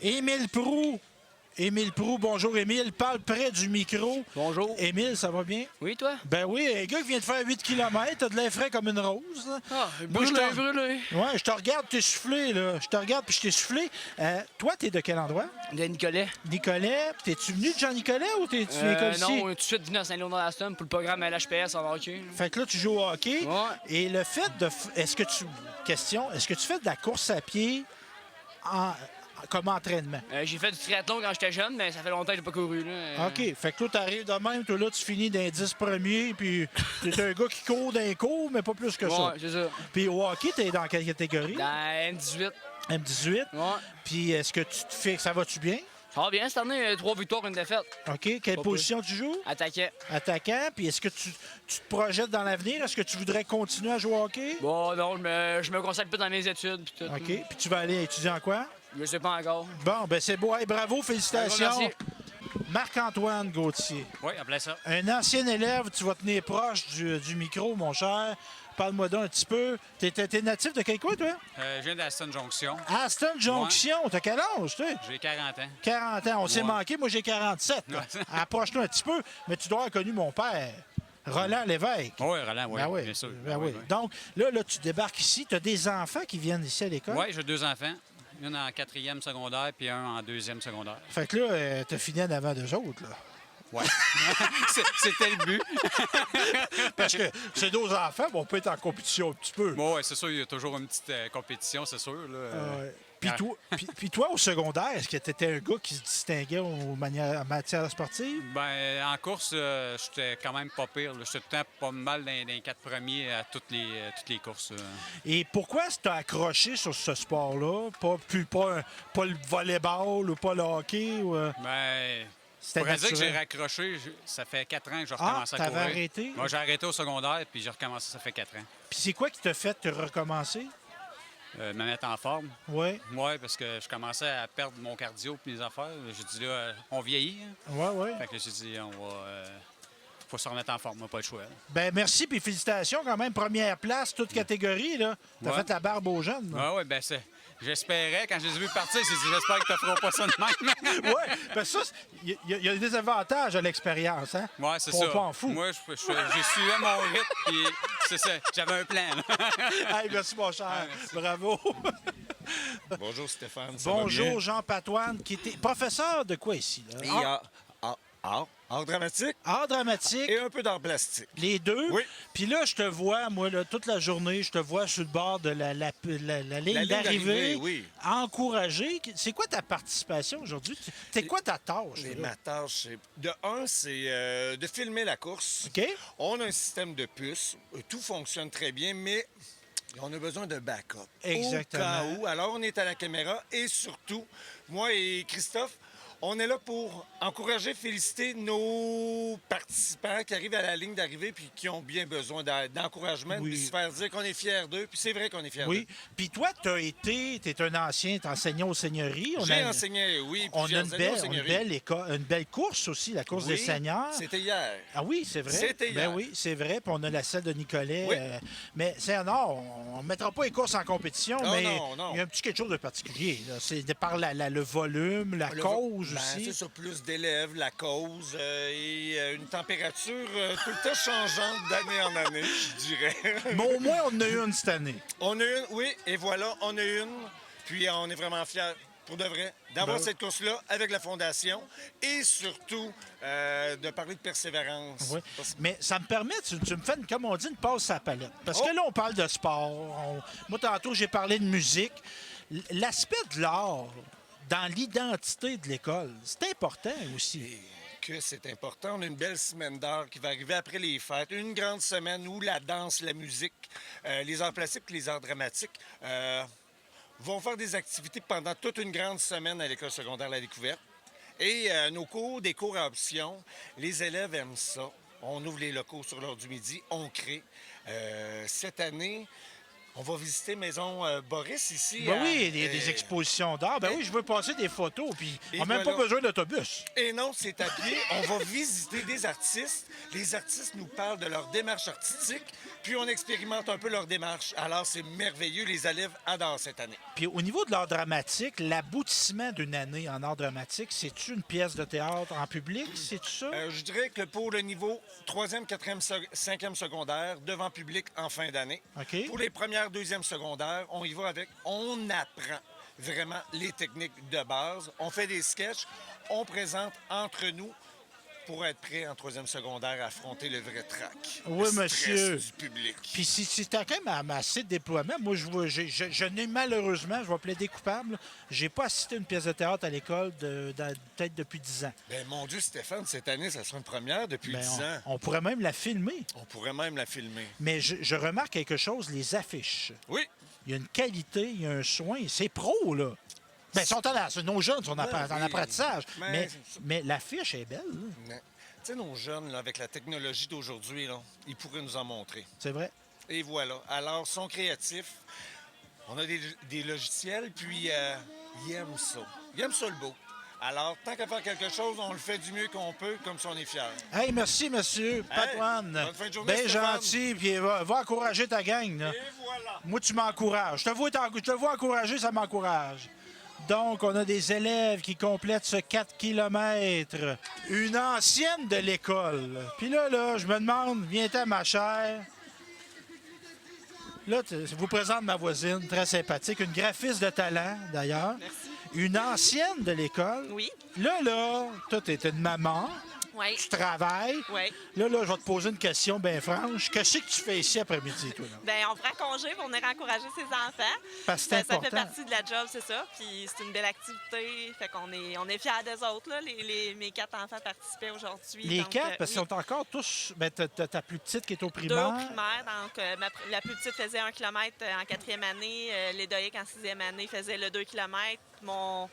Émile Proulx. Émile Proulx, bonjour Émile, parle près du micro.
Bonjour.
Émile, ça va bien?
Oui, toi?
Ben oui, un gars qui vient de faire 8 km, t'as de l'air frais comme une rose. Là.
Ah,
brûlé. Ouais, je te regarde, t'es soufflé, là. Je te regarde, puis je t'ai soufflé. Toi, t'es de quel endroit?
De Nicolet.
Nicolet. T'es-tu venu de Jean-Nicolet ou t'es-tu école ici?
Non, tout de suite venu à Saint-Léonard-d'Aston pour le programme LHPS en hockey.
Fait que là, tu joues au hockey.
Ouais.
Et le fait de... Est-ce que tu fais de la course à pied comme entraînement?
J'ai fait du triathlon quand j'étais jeune, mais ça fait longtemps que j'ai pas couru. Là.
OK. Fait que là, t'arrives de même, toi, là, tu finis dans les 10 premiers, puis t'es un gars qui court dans les cours, mais pas plus que ça.
Ouais, c'est ça.
Puis au hockey, t'es dans quelle catégorie?
Dans M18.
M18?
Ouais.
Puis est-ce que tu te fais... Ça va-tu bien?
Ça va bien cette année, 3 victoires, une défaite.
OK. Quelle position tu joues? Attaquant. Puis est-ce que tu te projettes dans l'avenir? Est-ce que tu voudrais continuer à jouer au hockey?
Bon, non, je me consacre plus dans mes études. Puis tout.
OK. Puis tu vas aller étudier en quoi?
Je sais pas encore.
Bon, ben c'est beau. Hey, bravo, félicitations.
Merci.
Marc-Antoine Gauthier.
Oui, appelez ça.
Un ancien élève, tu vas tenir proche du micro, mon cher. Parle-moi d'un petit peu. T'es natif de quel coin, toi?
Je viens d'Aston Junction.
Aston Junction? Ouais. T'as quel âge, toi?
J'ai 40 ans.
40 ans. On s'est manqué. Moi, j'ai 47. Approche-toi un petit peu. Mais tu dois avoir connu mon père. Roland Lévesque.
Oui, Roland, oui,
ben oui,
bien sûr.
Ben oui. Donc, là, tu débarques ici. Tu as des enfants qui viennent ici à l'école?
Oui, j'ai 2 enfants. Une en 4e secondaire puis un en 2e secondaire.
Fait que là, t'as fini en avant d'eux autres, là.
Oui. C'était le but.
Parce que ces 2 enfants, on peut être en compétition un petit peu.
Bon, oui, c'est sûr, il y a toujours une petite compétition, c'est sûr.
Puis toi, au secondaire, est-ce que tu étais un gars qui se distinguait en matière sportive?
Bien, en course, j'étais quand même pas pire. J'étais tout le temps pas mal dans les 4 premiers à toutes les courses.
Et pourquoi tu as accroché sur ce sport-là? Pas le volleyball ou pas le hockey?
Bien... Je pourrais dire que j'ai raccroché. Ça fait 4 ans que j'ai recommencé à courir.
T'avais arrêté?
Moi, j'ai arrêté au secondaire, puis j'ai recommencé, ça fait 4 ans.
Puis c'est quoi qui t'a fait te recommencer?
Me mettre en forme.
Oui.
Oui, parce que je commençais à perdre mon cardio et mes affaires. J'ai dit, là, on vieillit. Hein?
Oui, oui.
Fait que j'ai dit, on va... faut se remettre en forme, on n'a pas le choix. Là.
Ben merci, puis félicitations quand même. Première place, toute catégorie, là. T'as fait la barbe aux jeunes.
Oui, oui, ben c'est... J'espérais, quand je les ai vus partir, j'ai dit, j'espère que tu ne feras pas ça de même.
Oui, ben ça, il y a des avantages à l'expérience, hein?
Oui, c'est
Faut
ça.
pas en fou.
Moi, j'ai suivi mon rythme, puis c'est ça, j'avais un plan.
Hey, merci, mon cher.
Merci.
Bravo.
Bonjour, Stéphane. Ça va
Bonjour,
bien?
Jean Patoine, qui était professeur de quoi ici? Là?
Art dramatique.
Art dramatique.
Et un peu d'art plastique.
Les deux?
Oui.
Puis là, je te vois, moi, là, toute la journée, je te vois sur le bord de la ligne d'arrivée.
Oui.
Encourager. C'est quoi ta participation aujourd'hui? C'est quoi ta tâche?
Ma tâche, c'est de filmer la course.
OK.
On a un système de puces. Tout fonctionne très bien, mais on a besoin de backup.
Exactement.
Au cas où. Alors, on est à la caméra et surtout, moi et Christophe, on est là pour encourager, féliciter nos participants qui arrivent à la ligne d'arrivée puis qui ont bien besoin d'encouragement,
Oui.
puis se faire dire qu'on est fiers d'eux. Puis c'est vrai qu'on est fiers
Oui.
d'eux.
Puis toi, tu es un ancien, tu enseignant aux seigneuries.
J'ai enseigné, oui,
On a
plusieurs
une
années aux
belle,
seigneuries.
une belle course aussi, la course
Oui,
des seigneurs.
C'était hier.
Ah oui, c'est vrai.
C'était hier.
Ben oui, c'est vrai. Puis on a la selle de Nicolet.
Oui.
Mais c'est non, on ne mettra pas les courses en compétition,
Non,
mais
non.
il y a un petit quelque chose de particulier. Là. C'est de par le volume, la cause aussi.
C'est ça, plus d'élèves, la cause et une température tout le temps changeante d'année en année, je dirais.
Mais au moins, on en a eu une cette année.
On a une, oui, et voilà, on a une. Puis on est vraiment fiers, pour de vrai, d'avoir cette course-là avec la Fondation et surtout de parler de persévérance.
Oui. Mais ça me permet, tu me fais, comme on dit, une passe à la palette. Parce que là, on parle de sport. Moi, tantôt, j'ai parlé de musique. L'aspect de l'art dans l'identité de l'école, c'est important aussi.
Que c'est important. On a une belle semaine d'art qui va arriver après les fêtes. Une grande semaine où la danse, la musique, les arts plastiques et les arts dramatiques vont faire des activités pendant toute une grande semaine à l'École secondaire La Découverte. Et nos cours, des cours à option, les élèves aiment ça. On ouvre les locaux sur l'heure du midi, on crée. Cette année, on va visiter Maison Boris ici.
Ben oui, des expositions d'art. Ben oui, je veux passer des photos, puis on n'a même pas besoin d'autobus.
Et non, c'est à pied. On va visiter des artistes. Les artistes nous parlent de leur démarche artistique, puis on expérimente un peu leur démarche. Alors, c'est merveilleux. Les élèves adorent cette année.
Puis au niveau de l'art dramatique, l'aboutissement d'une année en art dramatique, c'est-tu une pièce de théâtre en public? C'est-tu ça?
Je dirais que pour le niveau 3e, 4e, 5e secondaire, devant public en fin d'année.
OK.
Pour les premières, 2e secondaire, on y va avec... On apprend vraiment les techniques de base. On fait des sketchs. On présente entre nous pour être prêt en 3e secondaire à affronter le vrai trac.
Oui,
le
monsieur.
stress du public.
Puis si t'as quand même assez de déploiement, moi, je n'ai malheureusement, je vais plaider coupable, j'ai pas assisté à une pièce de théâtre à l'école peut-être depuis 10 ans.
Ben mon Dieu, Stéphane, cette année, ça sera une première depuis
Ben,
10 ans.
On pourrait même la filmer.
On pourrait même la filmer.
Mais je remarque quelque chose, les affiches.
Oui.
Il y a une qualité, il y a un soin. C'est pro, là. Ben, ils sont nos jeunes sont en apprentissage. Mais l'affiche est belle.
Tu sais, nos jeunes, là, avec la technologie d'aujourd'hui, là, ils pourraient nous en montrer.
C'est vrai.
Et voilà. Alors, ils sont créatifs. On a des logiciels, puis ils aiment ça. Ils aiment ça, le beau. Alors, tant qu'à faire quelque chose, on le fait du mieux qu'on peut, comme si on est fiers.
Hey, merci, monsieur Patoine.
Bonne fin de journée,
Bien
Stéphane.
gentil, puis va encourager ta gang. Là.
Et voilà.
Moi, tu m'encourages. Je te vois encourager, ça m'encourage. Donc, on a des élèves qui complètent ce 4 km. Une ancienne de l'école. Puis là, je me demande, viens-t'en, ma chère. Là, je vous présente ma voisine, très sympathique, une graphiste de talent, d'ailleurs.
Merci.
Une ancienne de l'école.
Oui.
Là, toi, tu es une maman.
Oui.
Tu travailles.
Oui.
Là, je vais te poser une question bien franche. Qu'est-ce que tu fais ici après-midi, toi? Là?
Bien, on prend congé pour venir encourager ses enfants.
Parce que c'est
Ça fait
important.
partie de la job, c'est ça. Puis c'est une belle activité. Fait qu'on est fiers des autres, là. Mes 4 enfants participaient aujourd'hui.
Les
donc,
4, parce qu'ils
oui.
sont encore tous... Ben, t'as ta plus petite qui est au
2
primaire.
au primaire. Donc, la plus petite faisait 1 km en 4e année. Les Doyek en 6e année faisaient le 2 km. Mon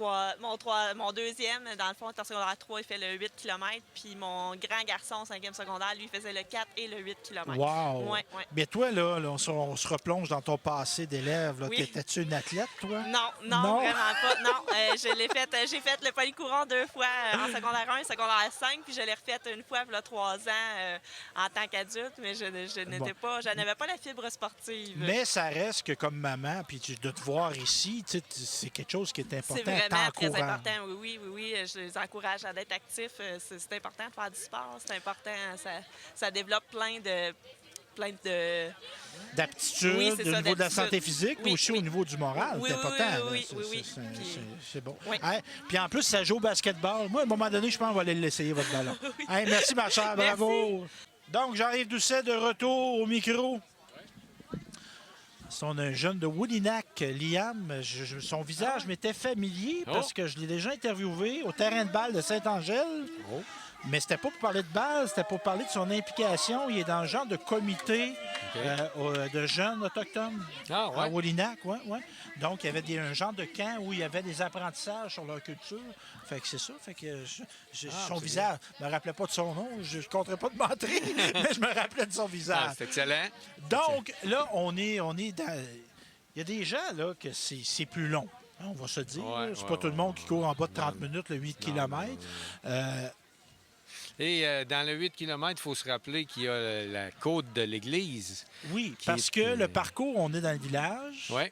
mon deuxième, dans le fond, en secondaire 3, il fait le 8 km. Puis mon grand garçon, en 5e secondaire, lui, il faisait le 4 et le 8 km.
Wow!
Ouais.
Mais toi, là, on se replonge dans ton passé d'élève.
Oui.
T'étais-tu une athlète, toi?
Non, vraiment pas. Non, j'ai fait le polycourant 2 fois en secondaire 1 et secondaire 5, puis je l'ai refait une fois il y a 3 ans en tant qu'adulte, mais je n'avais pas la fibre sportive.
Mais ça reste que comme maman, puis de te voir ici, c'est quelque chose qui est important.
C'est vraiment très important, oui. Je les encourage à être actifs. C'est important de faire du sport, c'est important. Ça développe plein de
d'aptitude,
oui,
au niveau de la santé physique, mais aussi au niveau du moral.
Oui,
c'est important.
Oui.
C'est bon.
Oui.
Hein? Puis en plus, ça joue au basketball. Moi, à un moment donné, je pense qu'on va aller l'essayer, votre ballon.
Oui.
Hein, merci, ma chère. Bravo. Donc, Jean-Yves Doucet de retour au micro. C'est un jeune de Woodinac, Liam. Son visage m'était familier parce que je l'ai déjà interviewé au terrain de balle de Saint-Angèle. Mais c'était pas pour parler de balle, c'était pour parler de son implication. Il est dans le genre de comité de jeunes autochtones à Woodinac. Ouais. Donc, il y avait un genre de camp où il y avait des apprentissages sur leur culture. Fait que c'est ça. Fait que son visage, je me rappelais pas de son nom. Je ne compterais pas de mentir, mais je me rappelais de son visage.
C'est excellent.
Donc, là, on est dans... Il y a des gens, là, que c'est plus long. Hein, on va se dire. C'est pas tout le monde qui court en bas de 30 minutes, le 8 km.
Et dans le 8 km, il faut se rappeler qu'il y a la côte de l'église.
Oui, parce que le parcours, on est dans le village.
Oui.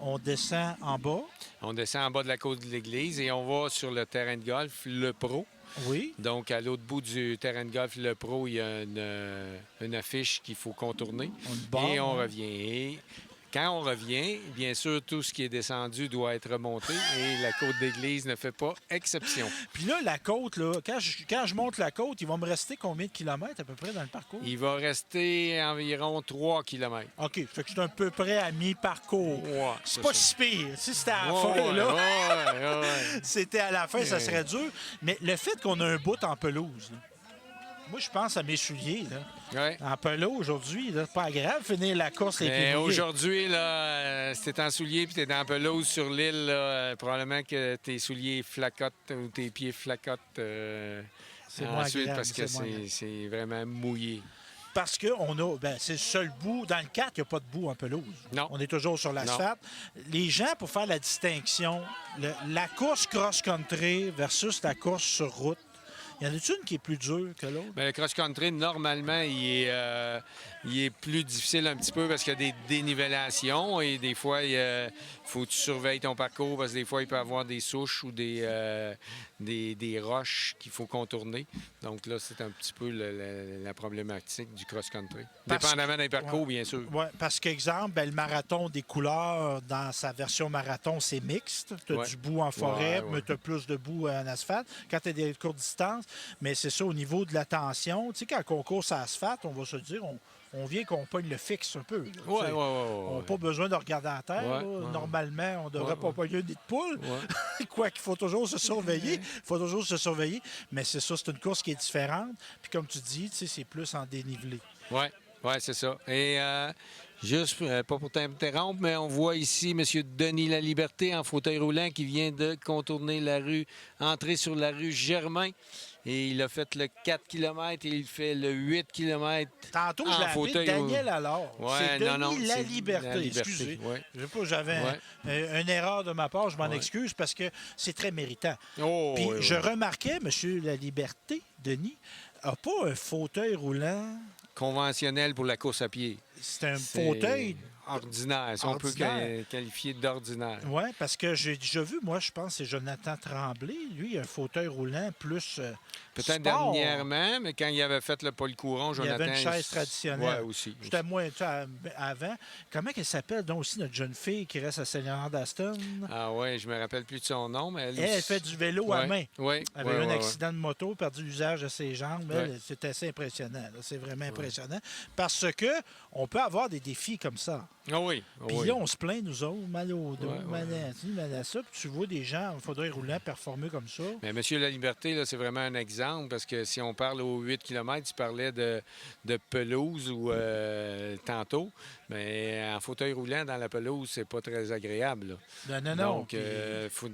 On descend en bas.
On descend en bas de la côte de l'église et on va sur le terrain de golf, le Pro.
Oui.
Donc, à l'autre bout du terrain de golf, le Pro, il y a une affiche qu'il faut contourner. Et on revient. Et quand on revient, bien sûr, tout ce qui est descendu doit être remonté et la côte d'église ne fait pas exception.
Puis là, la côte, là, quand je monte la côte, il va me rester combien de kilomètres à peu près dans le parcours?
Il va rester environ 3 km.
OK, fait que je suis à peu près à mi-parcours.
Ouais,
c'est pas si pire. Si c'était à la fin, là, c'était à la fin, ça serait dur. Mais le fait qu'on a un bout en pelouse, là, moi, je pense à mes souliers. Là. En pelouse, aujourd'hui, c'est pas grave finir la course avec les mouillés.
Aujourd'hui, si t'es en souliers et t'es en pelouse sur l'île, probablement que tes souliers flacotent ou tes pieds flacotent
c'est moins
ensuite
agréable,
parce que c'est vraiment mouillé.
Parce que c'est le seul bout. Dans le 4, il n'y a pas de bout en pelouse.
Non.
On est toujours sur l'asphalte. Les gens, pour faire la distinction, la course cross-country versus la course sur route, y en a-t-il une qui est plus dure que l'autre?
Bien, le cross-country, normalement, il est plus difficile un petit peu parce qu'il y a des dénivellations et des fois, il faut que tu surveilles ton parcours parce que des fois, il peut y avoir des souches ou des roches qu'il faut contourner. Donc là, c'est un petit peu la problématique du cross-country. Dépendamment des parcours, bien sûr.
Oui, parce qu'exemple, le marathon des couleurs, dans sa version marathon, c'est mixte. Tu as du bout en forêt, mais tu as plus de bout en asphalte. Quand tu as des courtes distances, mais c'est ça, au niveau de la tension, tu sais, quand on court sur asphalte, on va se dire, on vient qu'on pogne le fixe un peu. On n'a pas besoin de regarder à terre. Normalement, on ne devrait pas pogner un nid de poule. Quoi qu'il faut toujours se surveiller. Mais c'est ça, c'est une course qui est différente. Puis comme tu dis, c'est plus en dénivelé.
Oui, c'est ça. Et juste, pas pour t'interrompre, mais on voit ici M. Denis Laliberté en fauteuil roulant qui vient de contourner la rue, entrer sur la rue Germain. Et il a fait le 4 km et il fait le 8 km.
Tantôt, je l'ai appelé Daniel alors. C'est Denis Laliberté. Excusez.
Ouais.
Je sais pas, j'avais une erreur de ma part, je m'en excuse parce que c'est très méritant. Puis je remarquais, M. Laliberté, Denis, n'a pas un fauteuil roulant
conventionnel pour la course à pied.
C'est un fauteuil
ordinaire, si on peut qualifier d'ordinaire.
Oui, parce que j'ai déjà vu, moi, je pense, c'est Jonathan Tremblay. Lui, il a un fauteuil roulant plus
peut-être dernièrement, mais quand il avait fait le polycourant, Jonathan...
Il y avait une chaise traditionnelle.
Oui, aussi.
J'étais moins avant. Comment elle s'appelle, donc aussi, notre jeune fille qui reste à Saint-Laurent-d'Aston?
Ah oui, je me rappelle plus de son nom, mais
elle fait du vélo à main.
Oui.
Elle avait eu un accident de moto, perdu l'usage de ses jambes. C'est assez impressionnant. C'est vraiment impressionnant. Parce que on peut avoir des défis comme ça.
Ah oui.
Puis là, on se plaint, nous autres, mal au dos, mal à ça. Puis tu vois des gens en fauteuil roulant performer comme ça.
Mais M. Laliberté, là, c'est vraiment un exemple parce que si on parle aux 8 km, tu parlais de pelouse ou tantôt. Mais en fauteuil roulant dans la pelouse, c'est pas très agréable. Là.
Non.
Donc,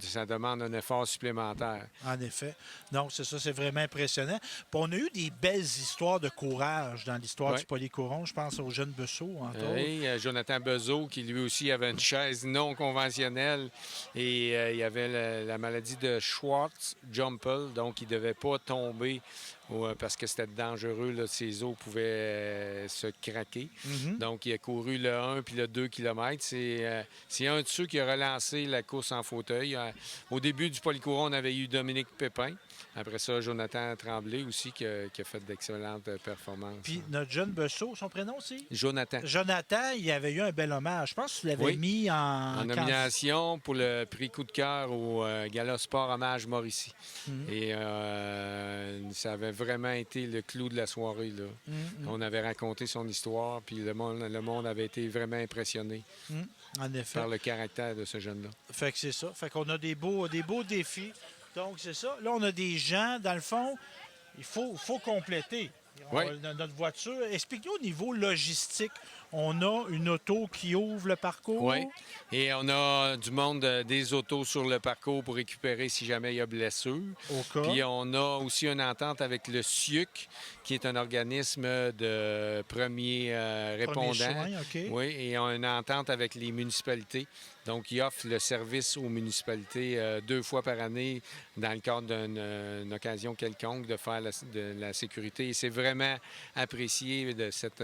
ça demande un effort supplémentaire.
En effet. Donc, c'est ça, c'est vraiment impressionnant. Puis on a eu des belles histoires de courage dans l'histoire du Polycouron. Je pense au jeune Bessot, entre autres.
Oui, Jonathan Bezeau, qui lui aussi avait une chaise non conventionnelle. Et il y avait la maladie de Schwartz-Jampel, donc il ne devait pas tomber parce que c'était dangereux. Là, ses os pouvaient se craquer. Donc, il a couru le 1 puis le 2 km. C'est un de ceux qui a relancé la course en fauteuil. Au début du Polycouron, on avait eu Dominique Pépin. Après ça, Jonathan Tremblay aussi, qui a fait d'excellentes performances.
Puis notre jeune Bessot, son prénom, c'est?
Jonathan.
Jonathan, il avait eu un bel hommage. Je pense que tu l'avais mis en
nomination pour le prix Coup de cœur au Gala Sport Hommage Mauricie. Et ça avait vraiment été le clou de la soirée. Là. On avait raconté son histoire, puis le monde avait été vraiment impressionné
en effet.
Par le caractère de ce jeune-là.
Fait que c'est ça. Fait qu'on a des beaux défis. Donc, c'est ça. Là, on a des gens, dans le fond, il faut compléter. Notre voiture. Explique-nous au niveau logistique. On a une auto qui ouvre le parcours.
Oui. Et on a du monde des autos sur le parcours pour récupérer si jamais il y a blessure.
Au cas.
Puis on a aussi une entente avec le SIUC, qui est un organisme de premier répondant.
Soin, OK.
Oui, et on a une entente avec les municipalités. Donc, ils offrent le service aux municipalités 2 fois par année dans le cadre d'une occasion quelconque de faire de la sécurité. Et c'est vraiment apprécié de cet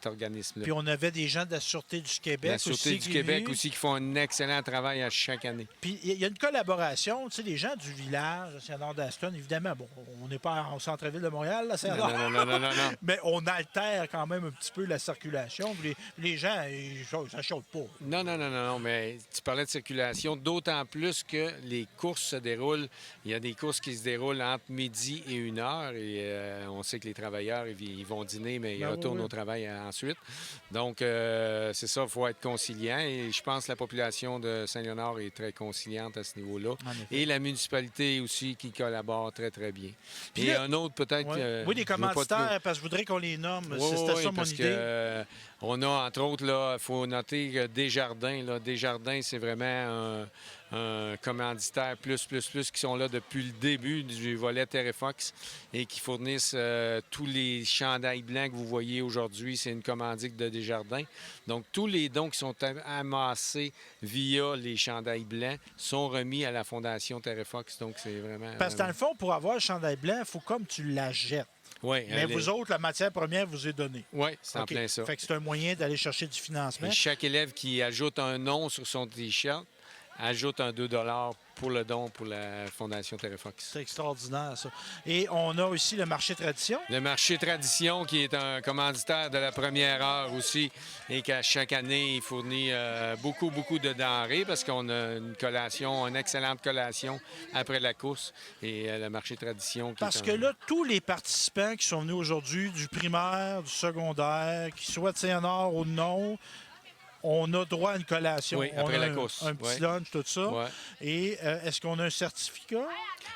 organisme-là.
Puis on avait des gens de la Sûreté du Québec
la Sûreté du Québec aussi qui font un excellent travail à chaque année.
Puis il y a une collaboration. Tu sais, les gens du village, Saint-Nord d'Aston, évidemment, bon, on n'est pas en centre-ville de Montréal, là, Saint-Nord.
Non.
Mais on altère quand même un petit peu la circulation. Les gens, ça ne chauffe pas.
Non, mais tu parlais de circulation, d'autant plus que les courses se déroulent. Il y a des courses qui se déroulent entre midi et 1 heure. Et on sait que les travailleurs, ils vont dîner, mais ils retournent au travail ensuite. Donc, c'est ça, il faut être conciliant. Et je pense que la population de Saint-Léonard est très conciliante à ce niveau-là. Et la municipalité aussi qui collabore très, très bien.
Puis
et
là,
un autre, peut-être...
oui, des commanditaires, parce que je voudrais qu'on les nomme. C'était ça mon idée.
On a, entre autres, il faut noter Desjardins. Desjardins, c'est vraiment un commanditaire plus qui sont là depuis le début du volet Terrefox et qui fournissent tous les chandails blancs que vous voyez aujourd'hui. C'est une commandite de Desjardins. Donc, tous les dons qui sont amassés via les chandails blancs sont remis à la Fondation Terrefox. Donc, c'est vraiment...
Parce que dans le fond, pour avoir le chandail blanc, il faut comme tu l'achètes.
Oui,
mais vous autres, la matière première vous est donnée.
Oui, c'est en plein ça.
Fait que c'est un moyen d'aller chercher du financement.
Et chaque élève qui ajoute un nom sur son T-shirt ajoute un 2 $ pour le don pour la Fondation Terrefox.
C'est extraordinaire, ça. Et on a aussi le marché Tradition.
Le marché Tradition, qui est un commanditaire de la première heure aussi, et qu'à chaque année, il fournit beaucoup de denrées parce qu'on a une excellente collation après la course. Et le marché Tradition...
Parce que là, tous les participants qui sont venus aujourd'hui, du primaire, du secondaire, qu'ils soient de Saint-Nord ou non, on a droit à une collation.
Oui, après la course.
Un petit lunch, tout ça.
Ouais.
Et est-ce qu'on a un certificat?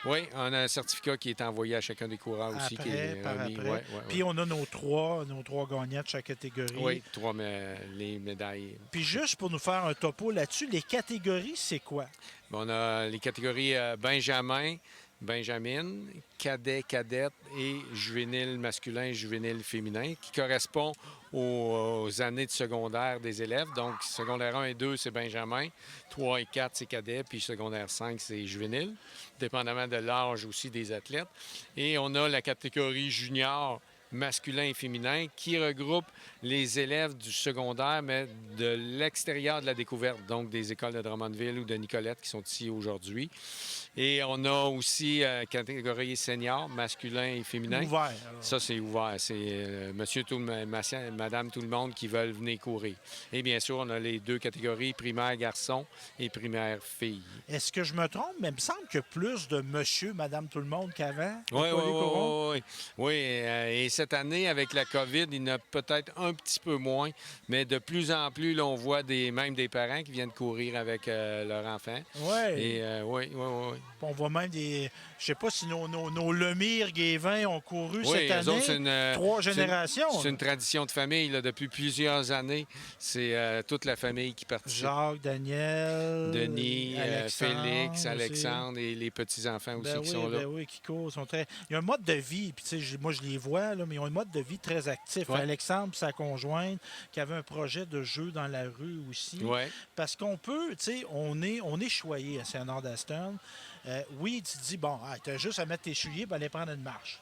Oui, on a un certificat qui est envoyé à chacun des coureurs aussi.
Après,
Qui est remis.
Ouais. Puis on a nos trois gagnants de chaque catégorie.
Oui, les médailles.
Puis juste pour nous faire un topo là-dessus, les catégories, c'est quoi?
On a les catégories Benjamin, cadet, cadette et juvénile masculin, juvénile féminin, qui correspond aux années de secondaire des élèves. Donc, secondaire 1 et 2, c'est Benjamin. 3 et 4, c'est cadet. Puis secondaire 5, c'est juvénile, dépendamment de l'âge aussi des athlètes. Et on a la catégorie junior, masculin et féminin, qui regroupe les élèves du secondaire, mais de l'extérieur de la découverte, donc des écoles de Drummondville ou de Nicolette qui sont ici aujourd'hui. Et on a aussi catégorie senior, masculin et féminin.
Ouvert. Alors.
Ça, c'est ouvert. C'est monsieur, madame, tout le monde qui veulent venir courir. Et bien sûr, on a les 2 catégories, primaire garçon et primaire fille.
Est-ce que je me trompe? Mais il me semble que plus de monsieur, madame, tout le monde qu'avant.
Oui. Et cette année, avec la COVID, il y en a peut-être un un petit peu moins. Mais de plus en plus, là, on voit même des parents qui viennent courir avec leur enfant.
Oui.
Oui.
On voit même des... Je sais pas si nos Lemire, Guévin ont couru cette année.
Autres,
3 générations.
C'est une tradition de famille là, depuis plusieurs années. C'est toute la famille qui participe.
Jacques, Daniel,
Denis,
Alexandre,
Félix, Alexandre et les petits-enfants aussi qui sont là.
Oui, qui courent. Il y a un mode de vie, puis tu sais, moi je les vois, là, mais ils ont un mode de vie très actif.
Ouais.
Alexandre et sa conjointe, qui avait un projet de jeu dans la rue aussi.
Ouais.
Parce qu'on peut, tu sais, on est choyé à Saint-Nord-d'Aston. Oui, tu te dis, bon, tu as juste à mettre tes souliers et aller prendre une marche.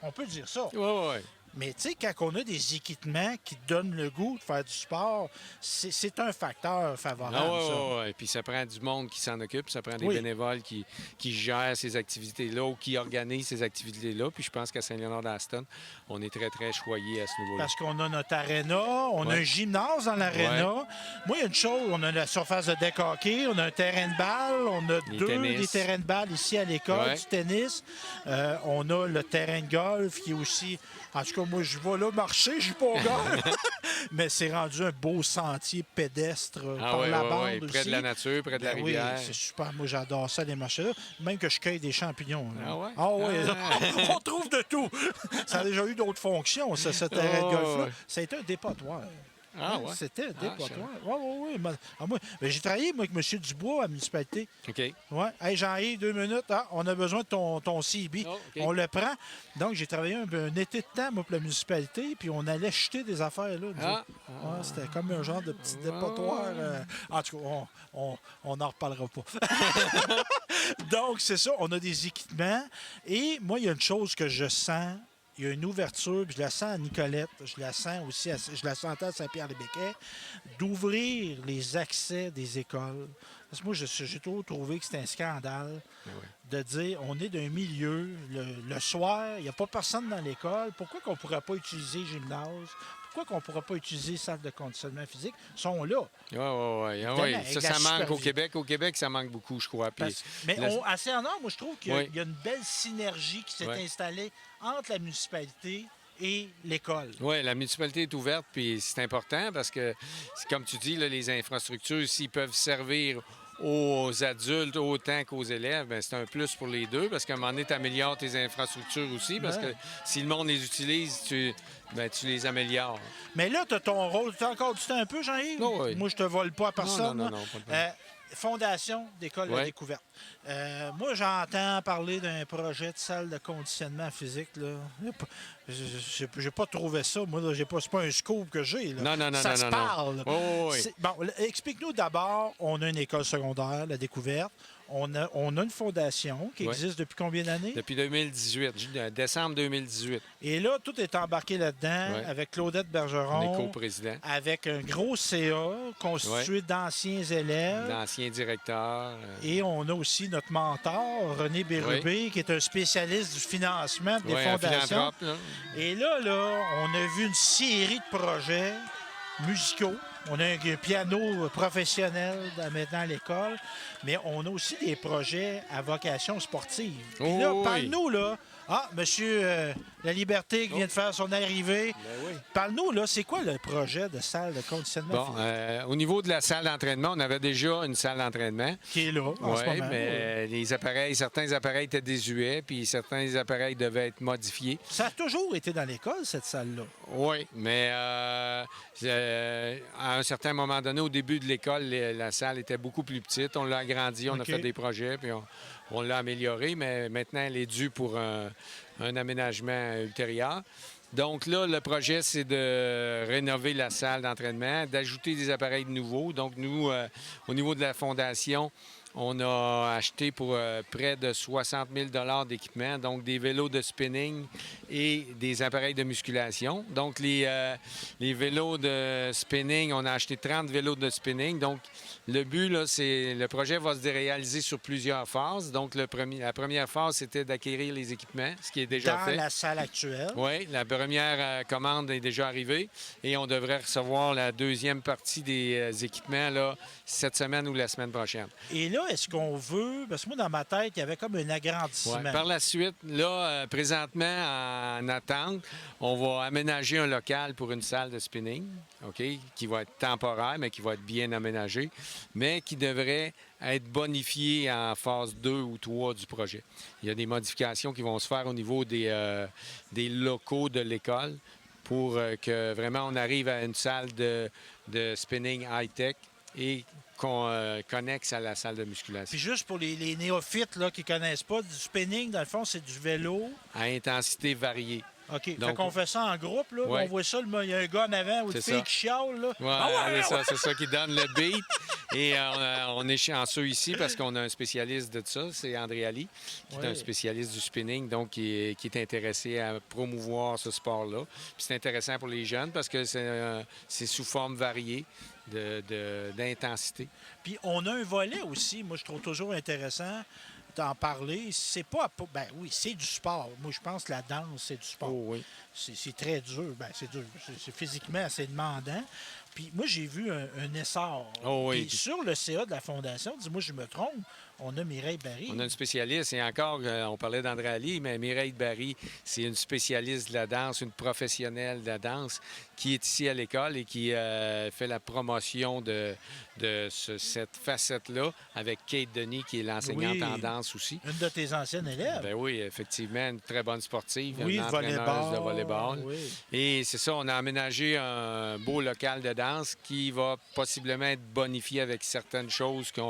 On peut dire ça.
Oui.
Mais tu sais, quand on a des équipements qui te donnent le goût de faire du sport, c'est un facteur favorable.
Oui. Puis ça prend du monde qui s'en occupe, ça prend des bénévoles qui gèrent ces activités-là ou qui organisent ces activités-là. Puis je pense qu'à Saint-Léonard-d'Aston, on est très, très choyés à ce niveau-là.
Parce qu'on a notre aréna, on a un gymnase dans l'aréna. Ouais. Moi, il y a une chose, on a la surface de deck hockey, on a un terrain de balle, on a des terrains de balle ici à l'école, du tennis. On a le terrain de golf qui est aussi... En tout cas, moi, je vais là marcher, je suis pas au golf. Mais c'est rendu un beau sentier pédestre par la bande aussi.
Près de la nature, près de la rivière.
Oui, c'est super. Moi, j'adore ça, les marchés là. Même que je cueille des champignons. Là.
Ah ouais?
Ah oui, on trouve de tout. Ça a déjà eu d'autres fonctions, ce terrain de golf-là. Ça a été un dépotoir.
Ah ouais?
C'était un dépotoir. Oui. Mais j'ai travaillé, moi, avec M. Dubois à la municipalité.
OK.
Oui. Hey, Jean-Yves, 2 minutes. Ah, on a besoin de ton CB. On le prend. Donc, j'ai travaillé un été de temps, moi, pour la municipalité, puis on allait jeter des affaires, là. C'était comme un genre de petit dépotoir. En tout cas, on n'en reparlera pas. Donc, c'est ça. On a des équipements. Et moi, il y a une chose que je sens. Il y a une ouverture, puis je la sens à Nicolette, je la sens aussi, je la sentais à Saint-Pierre-les-Béquets, d'ouvrir les accès des écoles. Parce que moi, j'ai toujours trouvé que c'était un scandale de dire on est d'un milieu, le soir, il n'y a pas personne dans l'école, pourquoi qu'on ne pourrait pas utiliser le gymnase? Pourquoi qu'on ne pourra pas utiliser les salles de conditionnement physique? Ils sont là.
Oui. Ça manque au Québec. Au Québec, ça manque beaucoup, je crois.
Mais à Saint-Nord, moi, je trouve qu'il y a une belle synergie qui s'est installée entre la municipalité et l'école.
Oui, la municipalité est ouverte, puis c'est important parce que, comme tu dis, là, les infrastructures, s'ils peuvent servir aux adultes autant qu'aux élèves, bien, c'est un plus pour les deux parce qu'à un moment donné, tu améliores tes infrastructures aussi parce que si le monde les utilise, tu les améliores.
Mais là, tu as ton rôle. Tu as encore du temps un peu, Jean-Yves?
Oui.
Moi, je te vole pas à personne.
Non, pas de problème.
Fondation d'École de la découverte. Moi, j'entends parler d'un projet de salle de conditionnement physique. J'ai pas trouvé ça. Moi, c'est pas un scoop que j'ai.
Non.
Ça se parle.
Oui.
Bon, explique-nous d'abord, on a une école secondaire, la découverte. On a une fondation qui existe depuis combien d'années?
Depuis 2018, décembre 2018.
Et là, tout est embarqué là-dedans avec Claudette Bergeron.
On est coprésident.
Avec un gros CA constitué d'anciens élèves.
D'anciens directeurs.
Et on a aussi notre mentor, René Bérubé, qui est un spécialiste du financement des fondations. Et là, on a vu une série de projets musicaux. On a un piano professionnel maintenant à l'école, mais on a aussi des projets à vocation sportive. Puis là, parle-nous, là. Ah, monsieur La Liberté qui vient de faire son arrivée. Parle-nous, là, c'est quoi le projet de salle de conditionnement?
Au niveau de la salle d'entraînement, on avait déjà une salle d'entraînement.
Qui est là, en ce moment.
Mais certains appareils étaient désuets, puis certains appareils devaient être modifiés.
Ça a toujours été dans l'école, cette salle-là?
Oui, mais à un certain moment donné, au début de l'école, la salle était beaucoup plus petite. On l'a agrandie, on a fait des projets, puis on l'a améliorée, mais maintenant, elle est due pour un aménagement ultérieur. Donc là, le projet, c'est de rénover la salle d'entraînement, d'ajouter des appareils nouveaux. Donc nous, au niveau de la fondation, on a acheté pour près de 60 000 d'équipement, donc des vélos de spinning et des appareils de musculation. Donc, les vélos de spinning, on a acheté 30 vélos de spinning. Donc, le but, là, le projet va se réaliser sur plusieurs phases. Donc, la première phase, c'était d'acquérir les équipements, ce qui est déjà fait.
Dans la salle actuelle.
Oui, la première commande est déjà arrivée et on devrait recevoir la deuxième partie des équipements là, cette semaine ou la semaine prochaine.
Et là, là, est-ce qu'on veut... Parce que moi, dans ma tête, il y avait comme un agrandissement.
Ouais. Par la suite, là, présentement, en attente, on va aménager un local pour une salle de spinning, OK, qui va être temporaire, mais qui va être bien aménagé, mais qui devrait être bonifié en phase 2 ou 3 du projet. Il y a des modifications qui vont se faire au niveau des locaux de l'école pour que vraiment on arrive à une salle de spinning high-tech et qu'on connexe à la salle de musculation.
Puis juste pour les néophytes là, qui ne connaissent pas, du spinning, dans le fond, c'est du vélo.
À intensité variée.
OK.
Donc,
fait qu'on fait ça en groupe, là.
Ouais.
On voit ça, il y a un gars en avant ou une fille qui chiale, là.
Ouais, c'est ça qui donne le beat. Et on est chanceux ici parce qu'on a un spécialiste de ça, c'est André Ali, qui est un spécialiste du spinning, donc qui est intéressé à promouvoir ce sport-là. Puis c'est intéressant pour les jeunes parce que c'est sous forme variée d'intensité.
Puis on a un volet aussi, moi je trouve toujours intéressant d'en parler. C'est pas... Ben oui, c'est du sport. Moi, je pense que la danse, c'est du sport.
Oh, oui.
C'est très dur. Ben, c'est dur. C'est physiquement assez demandant. Puis moi, j'ai vu un essor.
Oh, oui.
Puis sur le CA de la Fondation, dis-moi, je me trompe, on a Mireille Barry.
On a une spécialiste, et encore, on parlait d'André Ali, mais Mireille Barry, c'est une spécialiste de la danse, une professionnelle de la danse qui est ici à l'école et qui fait la promotion de cette facette-là avec Kate Denis, qui est l'enseignante en danse aussi.
Une de tes anciennes élèves.
Ben oui, effectivement, une très bonne sportive,
oui,
une entraîneuse de volleyball.
Oui.
Et c'est ça, on a aménagé un beau local de danse qui va possiblement être bonifié avec certaines choses que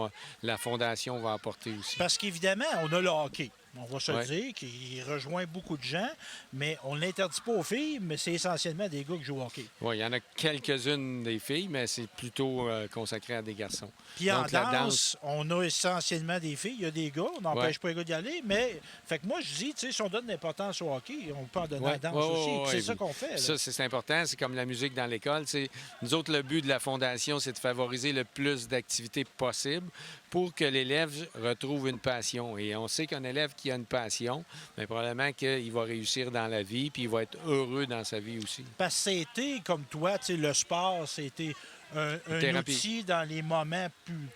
la Fondation va apporter aussi.
Parce qu'évidemment, on a le hockey. On va se le dire, qui rejoint beaucoup de gens, mais on ne l'interdit pas aux filles, mais c'est essentiellement des gars qui jouent au hockey.
Oui, il y en a quelques-unes des filles, mais c'est plutôt consacré à des garçons.
Puis en danse, on a essentiellement des filles. Il y a des gars, on n'empêche pas les gars d'y aller, mais fait que moi, je dis, si on donne l'importance au hockey, on peut en donner à la danse aussi. C'est ça qu'on fait. Là.
Ça, c'est important. C'est comme la musique dans l'école. Nous autres, le but de la Fondation, c'est de favoriser le plus d'activités possible pour que l'élève retrouve une passion. Et on sait qu'un élève qui a une passion, bien, probablement qu'il va réussir dans la vie puis il va être heureux dans sa vie aussi.
Parce que c'était, comme toi, le sport, c'était un outil dans les moments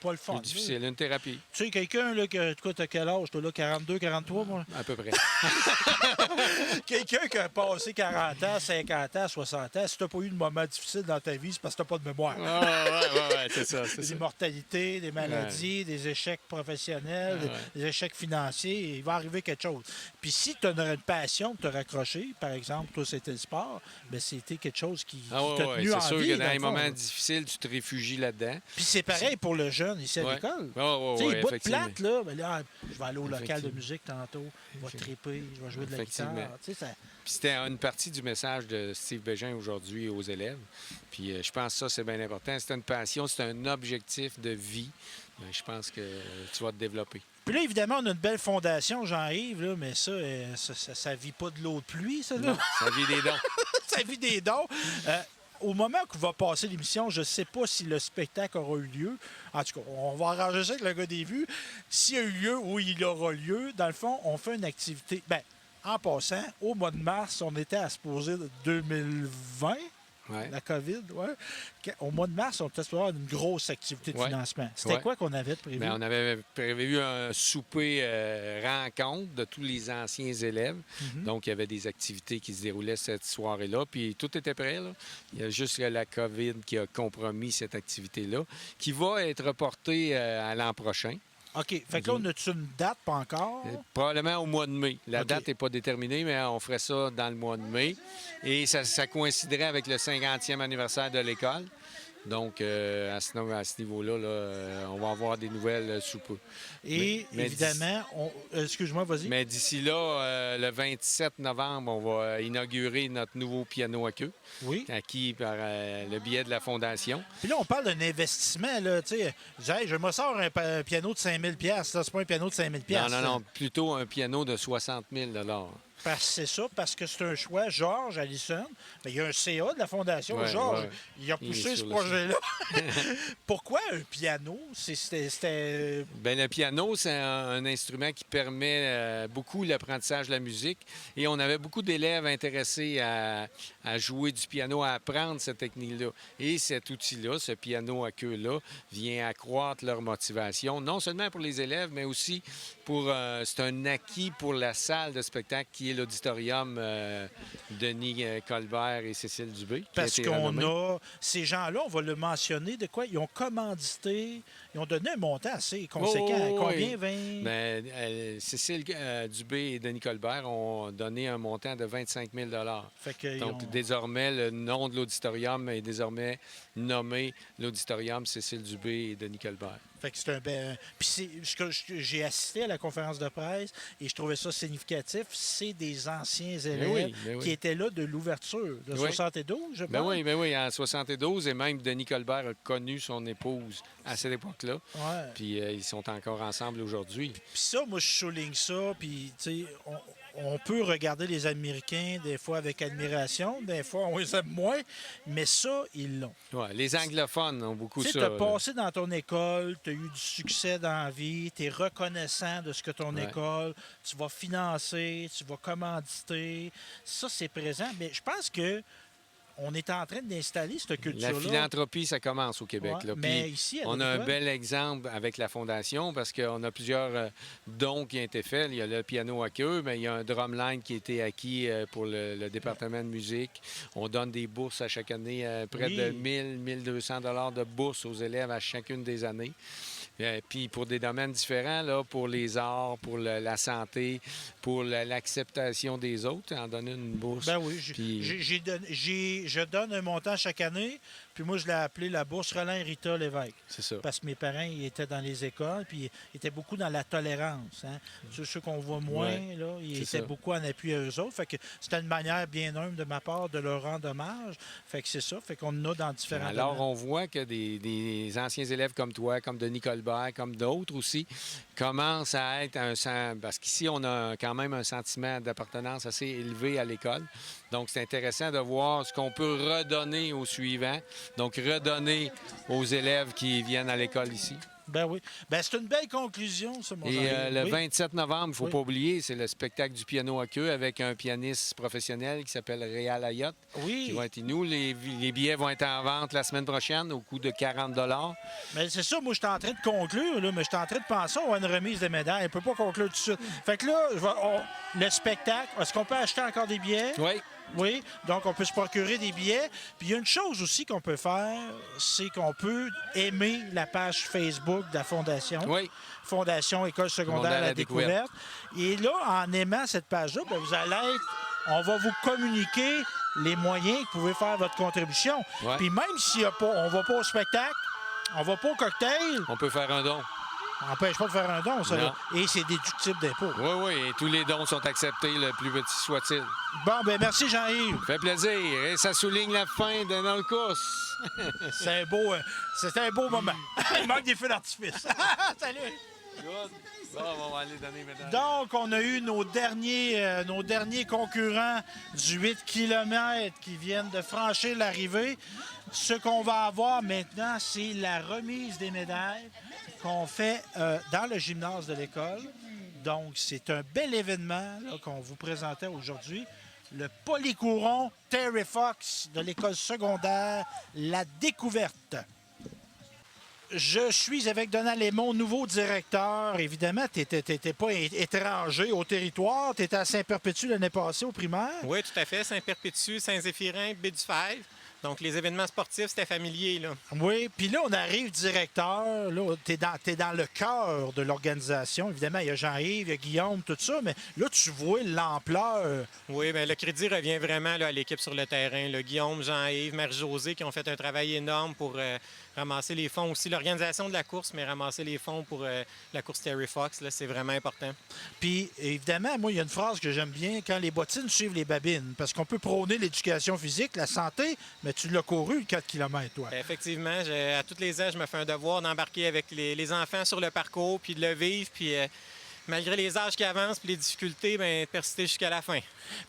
pas le fun.
C'est difficile, une thérapie.
Tu sais, quelqu'un, là, t'as quel âge? T'as là 42, 43, moi?
À peu près.
Quelqu'un qui a passé 40 ans, 50 ans, 60 ans, si t'as pas eu de moment difficile dans ta vie, c'est parce que t'as pas de mémoire.
Oui, c'est ça.
Des mortalités, des maladies, des échecs professionnels, des échecs financiers, il va arriver quelque chose. Puis si tu as une passion de te raccrocher, par exemple, toi, c'était le sport, bien, c'était quelque chose qui t'a tenu en vie.
C'est sûr que dans les moments difficiles, tu te réfugies là-dedans.
Puis c'est pareil pour le jeune ici à l'école. Tu sais, les bouts de plate, là, ben là, je vais aller au local de musique tantôt, je vais triper, je vais jouer de la guitare. Tu sais, ça...
Puis c'était une partie du message de Steve Bégin aujourd'hui aux élèves. Puis je pense que ça, c'est bien important. C'est une passion, c'est un objectif de vie. Bien, je pense que tu vas te développer.
Puis là, évidemment, on a une belle fondation, Jean-Yves, là, mais ça ne vit pas de l'eau de pluie, ça. Là.
Non, ça vit des dons.
Ça vit des dons. Au moment qu'on va passer l'émission, je ne sais pas si le spectacle aura eu lieu. En tout cas, on va arranger ça avec le gars des vues. S'il y a eu lieu ou il aura lieu, dans le fond, on fait une activité. Bien, en passant, au mois de mars, on était à se poser 2020. La COVID, oui. Au mois de mars, on était supposé avoir une grosse activité de financement. C'était quoi qu'on avait prévu?
Bien, on avait prévu un souper rencontre de tous les anciens élèves. Donc, il y avait des activités qui se déroulaient cette soirée-là. Puis, tout était prêt. Là. Il y a juste la COVID qui a compromis cette activité-là, qui va être reportée à l'an prochain.
OK. Fait que là, on a-tu une date, pas encore?
Probablement au mois de mai. La date n'est pas déterminée, mais on ferait ça dans le mois de mai. Et ça coïnciderait avec le 50e anniversaire de l'école. Donc, à ce niveau-là, là, on va avoir des nouvelles sous peu.
Et évidemment, excuse-moi, vas-y.
Mais d'ici là, le 27 novembre, on va inaugurer notre nouveau piano à queue.
Oui.
Acquis par le biais de la Fondation.
Puis là, on parle d'un investissement. Là, je me sors un piano de 5 000 $. C'est pas un piano de 5 000 $.
Non. Plutôt un piano de 60 000 $.
C'est ça, parce que c'est un choix. Georges Allison, il y a un CA de la Fondation.
Ouais,
Georges,
ouais.
il a
Il est
poussé ce
sur le
projet-là. Pourquoi un piano? C'était...
Bien, le piano, c'est un instrument qui permet beaucoup l'apprentissage de la musique. Et on avait beaucoup d'élèves intéressés à jouer du piano, à apprendre cette technique-là. Et cet outil-là, ce piano à queue-là, vient accroître leur motivation, non seulement pour les élèves, mais aussi pour... c'est un acquis pour la salle de spectacle qui est l'auditorium Denis Colbert et Cécile Dubé.
Parce qu'on a... Ces gens-là, on va le mentionner, de quoi? Ils ont commandité, ils ont donné un montant assez conséquent. Combien? 20?
Bien, Cécile Dubé et Denis Colbert ont donné un montant de 25 000 Donc, désormais, le nom de l'auditorium est désormais nommé l'auditorium Cécile Dubé et Denis Colbert.
Fait que c'est un bel... Puis j'ai assisté à la conférence de presse et je trouvais ça significatif. C'est des anciens élèves qui étaient là de l'ouverture de 72, je pense.
Ben oui, en 72. Et même Denis Colbert a connu son épouse à cette époque-là.
Ouais.
Puis ils sont encore ensemble aujourd'hui.
Puis ça, moi, je souligne ça. Puis, tu sais, on peut regarder les Américains des fois avec admiration, des fois on les aime moins, mais ça, ils l'ont.
Ouais, les anglophones ont beaucoup ça.
Tu as passé dans ton école, tu as eu du succès dans la vie, tu es reconnaissant de ce que ton école, tu vas financer, tu vas commanditer. Ça, c'est présent. Mais je pense que on est en train d'installer cette culture-là.
La philanthropie, ça commence au Québec.
Ouais,
là.
mais ici,
on a un bel exemple avec la Fondation parce qu'on a plusieurs dons qui ont été faits. Il y a le piano à queue, mais il y a un drumline qui a été acquis pour le département de musique. On donne des bourses à chaque année, près de 1 200 $ de bourses aux élèves à chacune des années. Puis pour des domaines différents, là, pour les arts, pour la santé, pour l'acceptation des autres, en donner une bourse.
Ben oui, je donne un montant chaque année, puis moi, je l'ai appelé la bourse Roland Rita Lévesque.
C'est ça.
Parce que mes parents, ils étaient dans les écoles, puis ils étaient beaucoup dans la tolérance. Hein. Ceux qu'on voit moins, là, ils étaient beaucoup en appui à eux autres. Fait que c'était une manière bien humble de ma part de leur rendre hommage. Fait que c'est ça. Fait qu'on en a dans différents
Alors,
domaines.
on voit que des anciens élèves comme toi, comme Denis Colbert, comme d'autres aussi, commencent à être parce qu'ici, on a quand même un sentiment d'appartenance assez élevé à l'école. Donc, c'est intéressant de voir ce qu'on peut redonner aux suivants. Donc, redonner aux élèves qui viennent à l'école ici.
Ben oui. Ben c'est une belle conclusion, ça, mon
Et le 27 novembre, il ne faut pas oublier, c'est le spectacle du piano à queue avec un pianiste professionnel qui s'appelle Réal Ayotte.
Oui.
Qui va être nous. Les billets vont être en vente la semaine prochaine au coût de 40 $.
Mais c'est ça, moi, je suis en train de conclure, là, mais je suis en train de penser à une remise de médailles. On ne peut pas conclure tout de suite. Fait que là, le spectacle, est-ce qu'on peut acheter encore des billets?
Oui.
Oui, donc on peut se procurer des billets. Puis il y a une chose aussi qu'on peut faire, c'est qu'on peut aimer la page Facebook de la Fondation.
Oui.
Fondation École secondaire à la découverte. Et là, en aimant cette page-là, bien, vous allez on va vous communiquer les moyens que vous pouvez faire votre contribution.
Ouais.
Puis même s'il y a pas, on va pas au spectacle, on va pas au cocktail.
On peut faire un don.
On n'empêche pas de faire un don, ça.
Non.
Là. Et c'est déductible d'impôt.
Oui, oui, et tous les dons sont acceptés, le plus petit soit-il.
Bon, ben merci Jean-Yves.
Fait plaisir. Et ça souligne la fin de notre course.
C'était un beau moment. Il manque des feux d'artifice. Salut.
Good. Bon, on va aller donner maintenant.
Donc, on a eu nos derniers concurrents du 8 km qui viennent de franchir l'arrivée. Ce qu'on va avoir maintenant, c'est la remise des médailles qu'on fait dans le gymnase de l'école. Donc, c'est un bel événement là, qu'on vous présentait aujourd'hui. Le polycouron Terry Fox de l'école secondaire La Découverte. Je suis avec Donald Lemont, nouveau directeur. Évidemment, tu n'étais pas étranger au territoire. Tu étais à Saint-Perpétue l'année passée au primaire.
Oui, tout à fait. Saint-Perpétue, Saint-Zéphirin, Baie-du-Fèvre. Donc, les événements sportifs, c'était familier, là.
Oui, puis là, on arrive directeur. Là, t'es dans le cœur de l'organisation. Évidemment, il y a Jean-Yves, il y a Guillaume, tout ça, mais là, tu vois l'ampleur.
Oui, bien, le crédit revient vraiment là, à l'équipe sur le terrain. Là. Guillaume, Jean-Yves, Marie-Josée qui ont fait un travail énorme pour ramasser les fonds aussi. L'organisation de la course, mais ramasser les fonds pour la course Terry Fox, là, c'est vraiment important.
Puis, évidemment, moi, il y a une phrase que j'aime bien, quand les bottines suivent les babines, parce qu'on peut prôner l'éducation physique, la santé, mais tu l'as couru le 4 km, toi.
Effectivement. À tous les ans, je me fais un devoir d'embarquer avec les enfants sur le parcours, puis de le vivre, puis malgré les âges qui avancent et les difficultés, bien, persister jusqu'à la fin.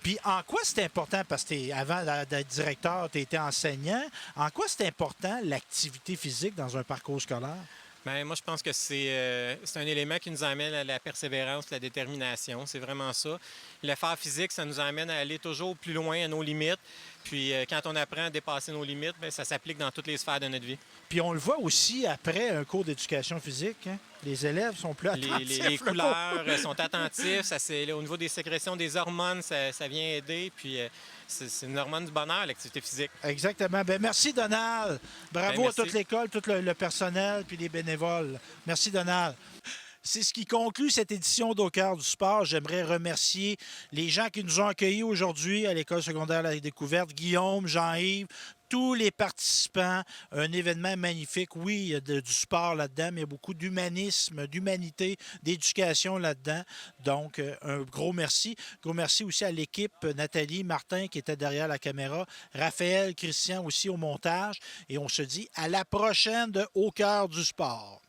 Puis en quoi c'est important, parce que avant d'être directeur, tu étais enseignant, en quoi c'est important l'activité physique dans un parcours scolaire?
Bien, moi, je pense que c'est un élément qui nous amène à la persévérance, la détermination. C'est vraiment ça. L'effort physique, ça nous amène à aller toujours plus loin à nos limites. Puis quand on apprend à dépasser nos limites, bien, ça s'applique dans toutes les sphères de notre vie.
Puis on le voit aussi après un cours d'éducation physique. Hein? Les élèves sont plus attentifs.
Les couleurs sont attentifs. Ça, au niveau des sécrétions des hormones, ça vient aider. Puis c'est une hormone du bonheur, l'activité physique.
Exactement. Bien, merci, Donald. Bravo
merci.
à toute l'école, tout le personnel puis les bénévoles. Merci, Donald. C'est ce qui conclut cette édition d'Au cœur du sport. J'aimerais remercier les gens qui nous ont accueillis aujourd'hui à l'École secondaire La Découverte, Guillaume, Jean-Yves, tous les participants. Un événement magnifique. Oui, il y a du sport là-dedans, mais il y a beaucoup d'humanisme, d'humanité, d'éducation là-dedans. Donc, un gros merci. Gros merci aussi à l'équipe, Nathalie, Martin qui était derrière la caméra, Raphaël, Christian aussi au montage. Et on se dit à la prochaine de Au cœur du sport.